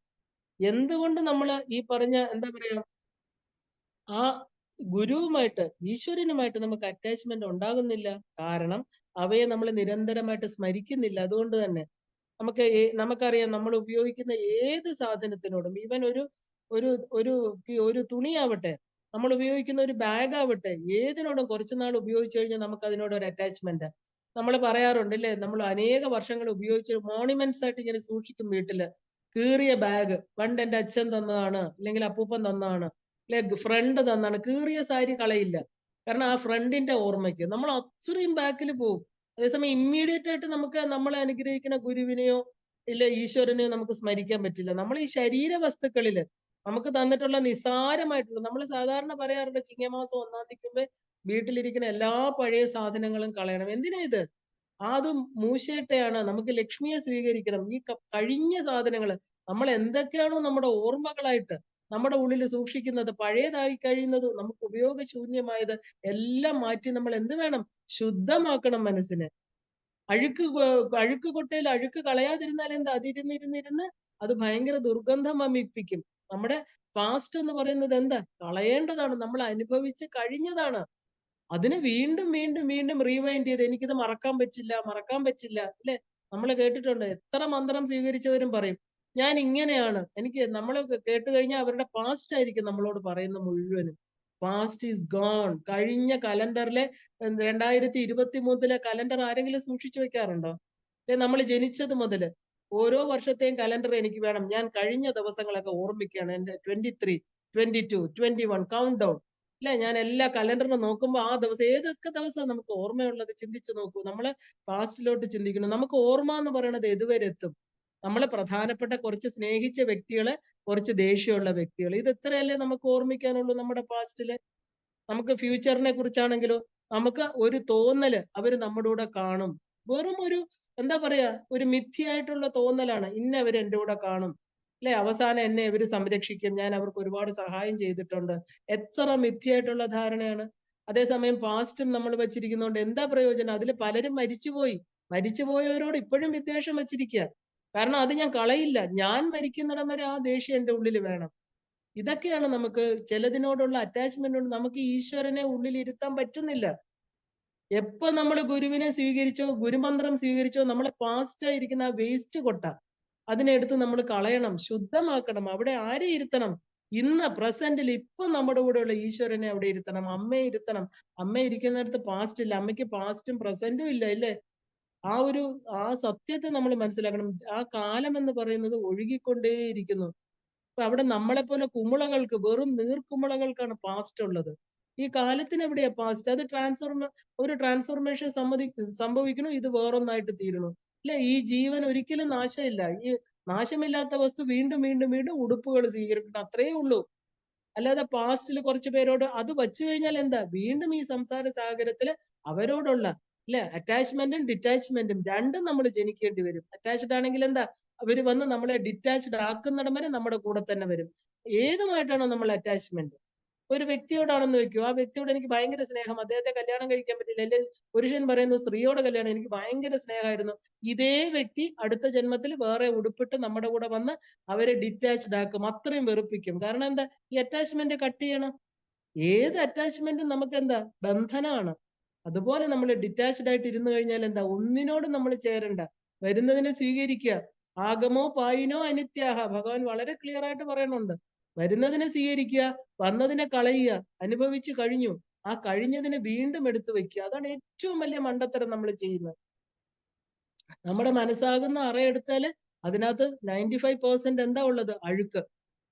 എന്തുകൊണ്ട് നമ്മൾ ഈ പറഞ്ഞ എന്താ പറയാ ആ ഗുരുവുമായിട്ട് ഈശ്വരനുമായിട്ട് നമുക്ക് അറ്റാച്ച്മെന്റ് ഉണ്ടാകുന്നില്ല? കാരണം അവയെ നമ്മൾ നിരന്തരമായിട്ട് സ്മരിക്കുന്നില്ല. അതുകൊണ്ട് തന്നെ നമുക്കറിയാം, നമ്മൾ ഉപയോഗിക്കുന്ന ഏത് സാധനത്തിനോടും, ഈവൻ ഒരു ഒരു ഒരു തുണിയാവട്ടെ, നമ്മൾ ഉപയോഗിക്കുന്ന ഒരു ബാഗ് ആവട്ടെ, ഏതിനോടും കുറച്ചുനാൾ ഉപയോഗിച്ചു കഴിഞ്ഞാൽ നമുക്ക് അതിനോട് ഒരു അറ്റാച്ച്മെന്റ്. നമ്മൾ പറയാറുണ്ട്, അല്ലേ? നമ്മൾ അനേക വർഷങ്ങൾ ഉപയോഗിച്ച് മോണിമെന്റ്സ് ആയിട്ട് ഇങ്ങനെ സൂക്ഷിക്കും വീട്ടില്. കീറിയ ബാഗ് പണ്ട് എൻ്റെ അച്ഛൻ തന്നതാണ്, അല്ലെങ്കിൽ അപ്പൂപ്പൻ തന്നതാണ്, അല്ലെ ഫ്രണ്ട് തന്നാണ്. കീറിയ സാരി കളയില്ല, കാരണം ആ ഫ്രണ്ടിന്റെ ഓർമ്മയ്ക്ക് നമ്മൾ അത്രയും ബാക്കിൽ പോകും. അതേസമയം ഇമ്മീഡിയറ്റ് ആയിട്ട് നമുക്ക് നമ്മളെ അനുഗ്രഹിക്കുന്ന ഗുരുവിനെയോ ഇല്ല ഈശ്വരനെയോ നമുക്ക് സ്മരിക്കാൻ പറ്റില്ല. നമ്മൾ ഈ ശരീര വസ്തുക്കളില് നമുക്ക് തന്നിട്ടുള്ള നിസ്സാരമായിട്ടുള്ള, നമ്മൾ സാധാരണ പറയാറുണ്ട്, ചിങ്ങമാസം 1-ാം തീയതിക്ക് മുമ്പേ വീട്ടിലിരിക്കുന്ന എല്ലാ പഴയ സാധനങ്ങളും കളയണം. എന്തിനാ ഇത്? അതും മൂശേട്ടയാണ്. നമുക്ക് ലക്ഷ്മിയെ സ്വീകരിക്കണം. ഈ കഴിഞ്ഞ സാധനങ്ങള് നമ്മൾ എന്തൊക്കെയാണോ നമ്മുടെ ഓർമ്മകളായിട്ട് നമ്മുടെ ഉള്ളിൽ സൂക്ഷിക്കുന്നത്, പഴയതായി കഴിയുന്നത്, നമുക്ക് ഉപയോഗശൂന്യമായത് എല്ലാം മാറ്റി നമ്മൾ എന്ത് വേണം? ശുദ്ധമാക്കണം മനസ്സിനെ. അഴുക്ക് കൊട്ടയിൽ അഴുക്ക് കളയാതിരുന്നാൽ എന്താ? അതിരുന്നിരുന്നിരുന്ന് അത് ഭയങ്കര ദുർഗന്ധം വമിപ്പിക്കും. നമ്മുടെ പാസ്റ്റ് എന്ന് പറയുന്നത് എന്താ? കളയേണ്ടതാണ്. നമ്മൾ അനുഭവിച്ച് കഴിഞ്ഞതാണ്. അതിനെ വീണ്ടും വീണ്ടും വീണ്ടും റീവൈൻഡ് ചെയ്ത് എനിക്കിത് മറക്കാൻ പറ്റില്ല, മറക്കാൻ പറ്റില്ല. അല്ലെ? നമ്മൾ കേട്ടിട്ടുണ്ട്. എത്ര മന്ത്രം സ്വീകരിച്ചവരും പറയും ഞാൻ ഇങ്ങനെയാണ്. എനിക്ക് നമ്മൾ കേട്ട് കഴിഞ്ഞാൽ അവരുടെ പാസ്റ്റ് ആയിരിക്കും നമ്മളോട് പറയുന്ന മുഴുവനും. Past is gone. കഴിഞ്ഞ കലണ്ടറിലെ 2023 കലണ്ടർ ആരെങ്കിലും സൂക്ഷിച്ചു വെക്കാറുണ്ടോ? നമ്മൾ ജനിച്ചത് മുതല് ഓരോ വർഷത്തെയും കലണ്ടർ എനിക്ക് വേണം. ഞാൻ കഴിഞ്ഞ ദിവസങ്ങളൊക്കെ ഓർമ്മിക്കുകയാണ്. എന്റെ 23, 22, 21 കൗണ്ട് ഡൗൺ. അല്ലെ? ഞാൻ എല്ലാ കലണ്ടറിലും നോക്കുമ്പോ ആ ദിവസം ഏതൊക്കെ ദിവസം നമുക്ക് ഓർമ്മയുള്ളത് ചിന്തിച്ചു നോക്കൂ. നമ്മള് പാസ്റ്റിലോട്ട് ചിന്തിക്കണം. നമുക്ക് ഓർമ്മ എന്ന് പറയുന്നത് എതുവരെ എത്തും? നമ്മളെ പ്രധാനപ്പെട്ട കുറച്ച് സ്നേഹിച്ച വ്യക്തികള്, കുറച്ച് ദേഷ്യമുള്ള വ്യക്തികൾ. ഇത് ഇത്രയല്ലേ നമുക്ക് ഓർമ്മിക്കാനുള്ളൂ നമ്മുടെ പാസ്റ്റില്. നമുക്ക് ഫ്യൂച്ചറിനെ കുറിച്ചാണെങ്കിലോ നമുക്ക് ഒരു തോന്നല് അവര് നമ്മുടെ കൂടെ കാണും. വെറും ഒരു എന്താ പറയാ ഒരു മിഥ്യയായിട്ടുള്ള തോന്നലാണ്. ഇന്നവര് എന്റെ കൂടെ കാണും. അല്ലെ? അവസാനം എന്നെ ഇവര് സംരക്ഷിക്കും. ഞാൻ അവർക്ക് ഒരുപാട് സഹായം ചെയ്തിട്ടുണ്ട്. എത്ര മിഥ്യയായിട്ടുള്ള ധാരണയാണ്. അതേസമയം പാസ്റ്റും നമ്മൾ വെച്ചിരിക്കുന്നതുകൊണ്ട് എന്താ പ്രയോജനം? അതിൽ പലരും മരിച്ചുപോയി. മരിച്ചുപോയവരോട് ഇപ്പോഴും വിദ്വേഷം വെച്ചിരിക്കുക. കാരണം അത് ഞാൻ കളയില്ല. ഞാൻ മരിക്കുന്നിടം വരെ ആ ദേഷ്യം എന്റെ ഉള്ളിൽ വേണം. ഇതൊക്കെയാണ് നമുക്ക് ചിലതിനോടുള്ള അറ്റാച്ച്മെന്റ് കൊണ്ട് നമുക്ക് ഈശ്വരനെ ഉള്ളിൽ ഇരുത്താൻ പറ്റുന്നില്ല. എപ്പോ നമ്മൾ ഗുരുവിനെ സ്വീകരിച്ചോ, ഗുരുമന്ത്രം സ്വീകരിച്ചോ, നമ്മളെ പാസ്റ്റ് ആയിരിക്കുന്ന ആ വേസ്റ്റ് കൊട്ട അതിനെ എടുത്ത് നമ്മൾ കളയണം, ശുദ്ധമാക്കണം. അവിടെ ആരെ ഇരുത്തണം? ഇന്ന് പ്രസന്റിൽ ഇപ്പൊ നമ്മുടെ കൂടെയുള്ള ഈശ്വരനെ അവിടെ ഇരുത്തണം. അമ്മയെ ഇരുത്തണം. അമ്മ ഇരിക്കുന്നിടത്ത് പാസ്റ്റ് ഇല്ല. അമ്മയ്ക്ക് പാസ്റ്റും പ്രസന്റും ഇല്ല, ഇല്ലേ? ആ ഒരു ആ സത്യത്തെ നമ്മൾ മനസ്സിലാക്കണം. ആ കാലം എന്ന് പറയുന്നത് ഒഴുകിക്കൊണ്ടേയിരിക്കുന്നു. അപ്പൊ അവിടെ നമ്മളെപ്പോലെ കുമിളകൾക്ക്, വെറും നീർക്കുമിളകൾക്കാണ് പാസ്റ്റ് ഉള്ളത്. ഈ കാലത്തിന് എവിടെയാ പാസ്റ്റ്? അത് ഒരു ട്രാൻസ്ഫോർമേഷൻ സംഭവിക്കണു, ഇത് വേറൊന്നായിട്ട് തീരണു. ഇല്ല, ഈ ജീവൻ ഒരിക്കലും നാശമില്ല. ഈ നാശമില്ലാത്ത വസ്തു വീണ്ടും വീണ്ടും വീണ്ടും ഉടുപ്പുകൾ സ്വീകരിക്കണം, അത്രേ ഉള്ളൂ. അല്ലാതെ പാസ്റ്റിൽ കുറച്ച് പേരോട് അത് വച്ചു കഴിഞ്ഞാൽ എന്താ? വീണ്ടും ഈ സംസാര സാഗരത്തില് അവരോടുള്ള അറ്റാച്ച്മെന്റും ഡിറ്റാച്ച്മെന്റും രണ്ടും നമ്മൾ ജനിക്കേണ്ടി വരും. അറ്റാച്ച്ഡ് ആണെങ്കിൽ എന്താ? അവര് വന്ന് നമ്മളെ ഡിറ്റാച്ച്ഡ് ആക്കുന്നിടം വരെ നമ്മുടെ കൂടെ തന്നെ വരും. ഏതുമായിട്ടാണോ നമ്മൾ അറ്റാച്ച്മെന്റ്? ഒരു വ്യക്തിയോടാണെന്ന് വെക്കൂ. ആ വ്യക്തിയോട് എനിക്ക് ഭയങ്കര സ്നേഹം. അദ്ദേഹത്തെ കല്യാണം കഴിക്കാൻ പറ്റില്ല. അല്ലെ പുരുഷൻ പറയുന്നു സ്ത്രീയോട് കല്യാണം എനിക്ക് ഭയങ്കര സ്നേഹമായിരുന്നു. ഇതേ വ്യക്തി അടുത്ത ജന്മത്തിൽ വേറെ ഉടുപ്പിട്ട് നമ്മുടെ കൂടെ വന്ന് അവരെ ഡിറ്റാച്ച്ഡ് ആക്കും. അത്രയും വെറുപ്പിക്കും. കാരണം എന്താ? ഈ അറ്റാച്ച്മെന്റ് കട്ട് ചെയ്യണം. ഏത് അറ്റാച്ച്മെന്റും നമുക്ക് എന്താ? ബന്ധനമാണ്. അതുപോലെ നമ്മൾ ഡിറ്റാച്ച്ഡ് ആയിട്ട് ഇരുന്ന് കഴിഞ്ഞാൽ എന്താ? ഒന്നിനോടും നമ്മൾ ചേരണ്ട. വരുന്നതിനെ സ്വീകരിക്കുക. ആഗമോ പായിനോ അനിത്യാഹ. ഭഗവാൻ വളരെ ക്ലിയർ ആയിട്ട് പറയുന്നുണ്ട്. വരുന്നതിനെ സ്വീകരിക്കുക, വന്നതിനെ കളയുക. അനുഭവിച്ചു കഴിഞ്ഞു. ആ കഴിഞ്ഞതിനെ വീണ്ടും എടുത്തു വെക്കുക. അതാണ് ഏറ്റവും വലിയ മണ്ടത്തരം നമ്മൾ ചെയ്യുന്നത്. നമ്മുടെ മനസ്സാകുന്ന അറയെടുത്താല് അതിനകത്ത് 95% എന്താ ഉള്ളത്? അഴുക്ക്.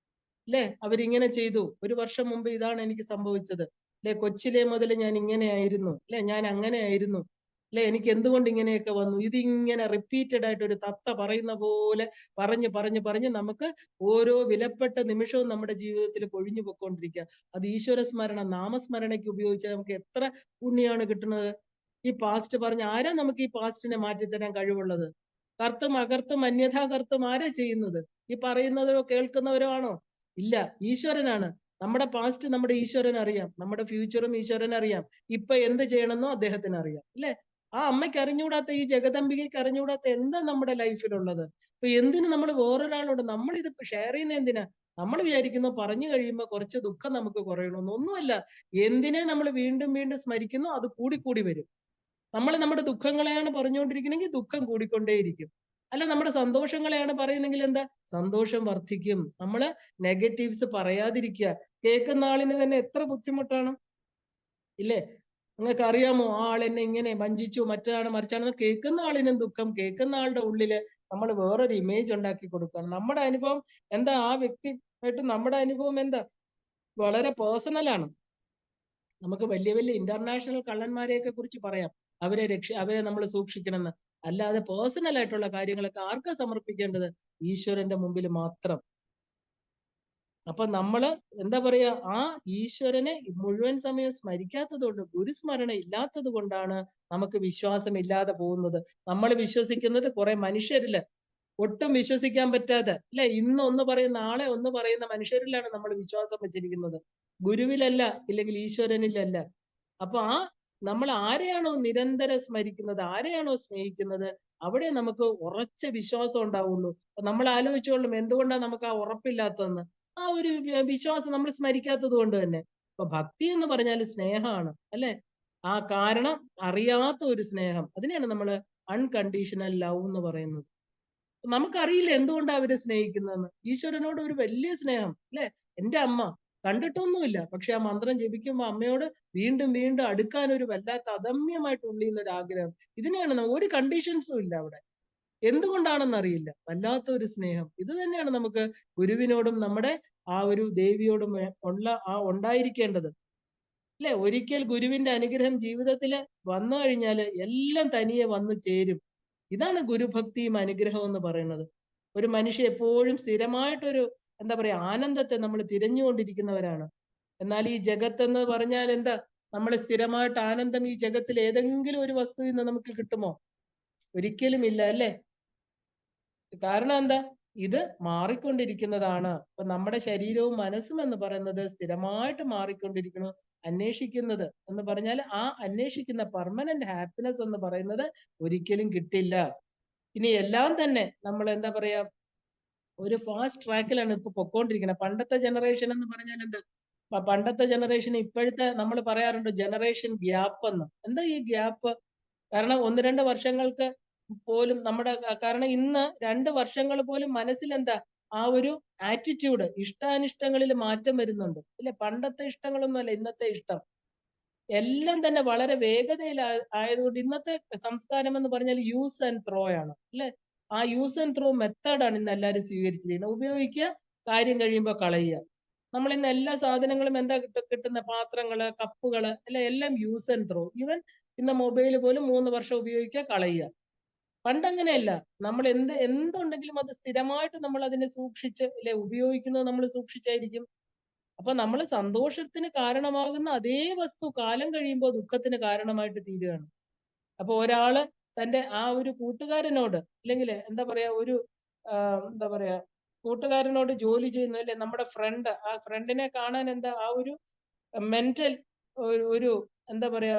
അല്ലെ? അവരിങ്ങനെ ചെയ്തു. ഒരു വർഷം മുമ്പ് ഇതാണ് എനിക്ക് സംഭവിച്ചത്. അല്ലെ? കൊച്ചിലെ മുതൽ ഞാൻ ഇങ്ങനെയായിരുന്നു. അല്ലെ? ഞാൻ അങ്ങനെയായിരുന്നു. അല്ലെ? എനിക്ക് എന്തുകൊണ്ട് ഇങ്ങനെയൊക്കെ വന്നു? ഇതിങ്ങനെ റിപ്പീറ്റഡ് ആയിട്ട് ഒരു തത്ത പറയുന്ന പോലെ പറഞ്ഞ് പറഞ്ഞ് പറഞ്ഞ് നമുക്ക് ഓരോ വിലപ്പെട്ട നിമിഷവും നമ്മുടെ ജീവിതത്തിൽ കൊഴിഞ്ഞു പൊയ്ക്കൊണ്ടിരിക്കുക. അത് ഈശ്വര സ്മരണ, നാമസ്മരണയ്ക്ക് ഉപയോഗിച്ചാൽ നമുക്ക് എത്ര പുണ്യാണ് കിട്ടുന്നത്? ഈ പാസ്റ്റ് പറഞ്ഞ ആരാ നമുക്ക് ഈ പാസ്റ്റിനെ മാറ്റിത്തരാൻ കഴിവുള്ളത്? കർത്തും അകർത്തും അന്യഥാ കർത്തും ആരാ ചെയ്യുന്നത്? ഈ പറയുന്നതോ കേൾക്കുന്നവരോ ആണോ? ഇല്ല, ഈശ്വരനാണ്. നമ്മുടെ പാസ്റ്റ് നമ്മുടെ ഈശ്വരൻ അറിയാം. നമ്മുടെ ഫ്യൂച്ചറും ഈശ്വരൻ അറിയാം. ഇപ്പൊ എന്ത് ചെയ്യണമെന്നോ അദ്ദേഹത്തിന് അറിയാം. അല്ലെ? ആ അമ്മയ്ക്ക് അറിഞ്ഞുകൂടാത്ത, ഈ ജഗദംബികയ്ക്ക് അറിഞ്ഞുകൂടാത്ത എന്താ നമ്മുടെ ലൈഫിലുള്ളത്? ഇപ്പൊ എന്തിന് നമ്മൾ വേറൊരാളോട് നമ്മൾ ഇത് ഷെയർ ചെയ്യുന്ന എന്തിനാ? നമ്മൾ വിചാരിക്കുന്നു പറഞ്ഞു കഴിയുമ്പോൾ കുറച്ച് ദുഃഖം നമുക്ക് കുറയണമെന്ന്. ഒന്നുമല്ല. എന്തിനെ നമ്മൾ വീണ്ടും വീണ്ടും സ്മരിക്കുന്നു അത് കൂടി കൂടി വരും. നമ്മൾ നമ്മുടെ ദുഃഖങ്ങളെയാണ് പറഞ്ഞുകൊണ്ടിരിക്കണമെങ്കിൽ ദുഃഖം കൂടിക്കൊണ്ടേയിരിക്കും. അല്ല നമ്മുടെ സന്തോഷങ്ങളെയാണ് പറയുന്നെങ്കിൽ എന്താ? സന്തോഷം വർദ്ധിക്കും. നമ്മള് നെഗറ്റീവ്സ് പറയാതിരിക്കുക. കേൾക്കുന്ന ആളിന് തന്നെ എത്ര ബുദ്ധിമുട്ടാണ്, ഇല്ലേ? നിങ്ങൾക്ക് അറിയാമോ? ആ ആൾ എന്നെ ഇങ്ങനെ വഞ്ചിച്ചു, മറ്റാണ് മറിച്ചാണെന്ന് കേൾക്കുന്ന ആളിനും ദുഃഖം. കേൾക്കുന്ന ആളുടെ ഉള്ളില് നമ്മൾ വേറൊരു ഇമേജ് ഉണ്ടാക്കി കൊടുക്കുകയാണ്. നമ്മുടെ അനുഭവം എന്താ? ആ വ്യക്തിയായിട്ട് നമ്മുടെ അനുഭവം എന്താ? വളരെ പേഴ്സണൽ ആണ്. നമുക്ക് വലിയ വലിയ ഇന്റർനാഷണൽ കള്ളന്മാരെയൊക്കെ കുറിച്ച് പറയാം. അവരെ നമ്മൾ സൂക്ഷിക്കണമെന്ന്. അല്ലാതെ പേഴ്സണൽ ആയിട്ടുള്ള കാര്യങ്ങളൊക്കെ ആർക്കാ സമർപ്പിക്കേണ്ടത്? ഈശ്വരന്റെ മുമ്പിൽ മാത്രം. അപ്പൊ നമ്മള് എന്താ പറയാ, ആ ഈശ്വരനെ മുഴുവൻ സമയം സ്മരിക്കാത്തത് കൊണ്ട്, ഗുരുസ്മരണ ഇല്ലാത്തത് കൊണ്ടാണ് നമുക്ക് വിശ്വാസം ഇല്ലാതെ പോകുന്നത്. നമ്മൾ വിശ്വസിക്കുന്നത് കുറെ മനുഷ്യരില്, ഒട്ടും വിശ്വസിക്കാൻ പറ്റാതെ അല്ലെ, ഇന്ന് ഒന്ന് പറയും നാളെ ഒന്ന് പറയുന്ന മനുഷ്യരിലാണ് നമ്മൾ വിശ്വാസം വെച്ചിരിക്കുന്നത്, ഗുരുവിലല്ല, ഇല്ലെങ്കിൽ ഈശ്വരനിലല്ല. അപ്പൊ നമ്മൾ ആരെയാണോ നിരന്തരം സ്മരിക്കുന്നത്, ആരെയാണോ സ്നേഹിക്കുന്നത്, അവിടെ നമുക്ക് ഉറച്ച വിശ്വാസം ഉണ്ടാവുള്ളൂ. അപ്പൊ നമ്മൾ ആലോചിച്ചോളും എന്തുകൊണ്ടാണ് നമുക്ക് ആ ഉറപ്പില്ലാത്തതെന്ന്. ആ ഒരു വിശ്വാസം നമ്മൾ സ്മരിക്കാത്തത് കൊണ്ട് തന്നെ. അപ്പൊ ഭക്തി എന്ന് പറഞ്ഞാൽ സ്നേഹമാണ് അല്ലെ. ആ കാരണം അറിയാത്ത ഒരു സ്നേഹം, അതിനെയാണ് നമ്മൾ അൺകണ്ടീഷണൽ ലവ് എന്ന് പറയുന്നത്. നമുക്കറിയില്ല എന്തുകൊണ്ടാണ് അവരെ സ്നേഹിക്കുന്നതെന്ന്. ഈശ്വരനോട് ഒരു വലിയ സ്നേഹം അല്ലെ. എന്റെ അമ്മ കണ്ടിട്ടൊന്നുമില്ല, പക്ഷെ ആ മന്ത്രം ജപിക്കുമ്പോൾ അമ്മയോട് വീണ്ടും വീണ്ടും അടുക്കാൻ ഒരു വല്ലാത്ത അദമ്യമായിട്ട് ഉള്ളിൽ ഒരു ആഗ്രഹം. ഇതിനെയാണ് ഒരു കണ്ടീഷൻസും ഇല്ല അവിടെ. എന്തുകൊണ്ടാണെന്ന് അറിയില്ല, വല്ലാത്ത ഒരു സ്നേഹം. ഇത് തന്നെയാണ് നമുക്ക് ഗുരുവിനോടും നമ്മുടെ ആ ഒരു ദേവിയോടും ഉണ്ടായിരിക്കേണ്ടത് അല്ലെ. ഒരിക്കൽ ഗുരുവിന്റെ അനുഗ്രഹം ജീവിതത്തിൽ വന്നു കഴിഞ്ഞാൽ എല്ലാം തനിയെ വന്നു ചേരും. ഇതാണ് ഗുരുഭക്തിയും അനുഗ്രഹം എന്ന് പറയുന്നത്. ഒരു മനുഷ്യ എപ്പോഴും സ്ഥിരമായിട്ടൊരു എന്താ പറയാ ആനന്ദത്തെ നമ്മൾ തിരഞ്ഞുകൊണ്ടിരിക്കുന്നവരാണ്. എന്നാൽ ഈ ജഗത്ത് എന്ന് പറഞ്ഞാൽ എന്താ, നമ്മൾ സ്ഥിരമായിട്ട് ആനന്ദം ഈ ജഗത്തിൽ ഏതെങ്കിലും ഒരു വസ്തുവിൽ നിന്ന് നമുക്ക് കിട്ടുമോ? ഒരിക്കലും ഇല്ല അല്ലേ. കാരണം എന്താ, ഇത് മാറിക്കൊണ്ടിരിക്കുന്നതാണ്. അപ്പൊ നമ്മുടെ ശരീരവും മനസ്സും എന്ന് പറയുന്നത് സ്ഥിരമായിട്ട് മാറിക്കൊണ്ടിരിക്കുന്നു. അന്വേഷിക്കുന്നത് എന്ന് പറഞ്ഞാൽ ആ അന്വേഷിക്കുന്ന പെർമനന്റ് ഹാപ്പിനെസ് എന്ന് പറയുന്നത് ഒരിക്കലും കിട്ടില്ല. ഇനി എല്ലാം തന്നെ നമ്മൾ എന്താ പറയാ ഒരു ഫാസ്റ്റ് ട്രാക്കിലാണ് ഇപ്പൊ പൊക്കോണ്ടിരിക്കുന്നത്. പണ്ടത്തെ ജനറേഷൻ എന്ന് പറഞ്ഞാൽ എന്താ, പണ്ടത്തെ ജനറേഷൻ ഇപ്പോഴത്തെ നമ്മൾ പറയാറുണ്ട് ജനറേഷൻ ഗ്യാപ്പ് എന്ന്. എന്താ ഈ ഗ്യാപ്പ്? കാരണം 1-2 വർഷങ്ങൾക്ക് പോലും നമ്മുടെ കാരണം ഇന്ന് 2 വർഷങ്ങൾ പോലും മനസ്സിൽ എന്താ ആ ഒരു ആറ്റിറ്റ്യൂഡ്, ഇഷ്ടാനിഷ്ടങ്ങളിൽ മാറ്റം വരുന്നുണ്ട് അല്ലെ. പണ്ടത്തെ ഇഷ്ടങ്ങളൊന്നും അല്ല ഇന്നത്തെ ഇഷ്ടം. എല്ലാം തന്നെ വളരെ വേഗതയിൽ ആയതുകൊണ്ട് ഇന്നത്തെ സംസ്കാരം എന്ന് പറഞ്ഞാൽ യൂസ് ആൻഡ് ത്രോ ആണ് അല്ലെ. ആ യൂസ് ആൻഡ് ത്രോ മെത്തേഡാണ് ഇന്ന് എല്ലാവരും സ്വീകരിച്ചിരിക്കുന്നത്. ഉപയോഗിക്കുക, കാര്യം കഴിയുമ്പോൾ കളയുക. നമ്മൾ ഇന്ന് എല്ലാ സാധനങ്ങളും എന്താ കിട്ടുന്ന പാത്രങ്ങള്, കപ്പുകള് അല്ലെ, എല്ലാം യൂസ് ആൻഡ് ത്രോ. ഈവൻ ഇന്ന് മൊബൈൽ പോലും 3 വർഷം ഉപയോഗിക്കുക, കളയുക. പണ്ടങ്ങനെയല്ല. നമ്മൾ എന്തുണ്ടെങ്കിലും അത് സ്ഥിരമായിട്ട് നമ്മൾ അതിനെ സൂക്ഷിച്ച് അല്ലെ ഉപയോഗിക്കുന്നത്, നമ്മൾ സൂക്ഷിച്ചായിരിക്കും. അപ്പൊ നമ്മൾ സന്തോഷത്തിന് കാരണമാകുന്ന അതേ വസ്തു കാലം കഴിയുമ്പോൾ ദുഃഖത്തിന് കാരണമായിട്ട് തീരുകയാണ്. അപ്പൊ ഒരാള് തന്റെ ആ ഒരു കൂട്ടുകാരനോട് അല്ലെങ്കിൽ എന്താ പറയാ ഒരു എന്താ പറയാ കൂട്ടുകാരനോട് ജോലി ചെയ്യുന്ന അല്ലെ നമ്മുടെ ഫ്രണ്ട്, ആ ഫ്രണ്ടിനെ കാണാൻ എന്താ ആ ഒരു മെന്റൽ ഒരു എന്താ പറയാ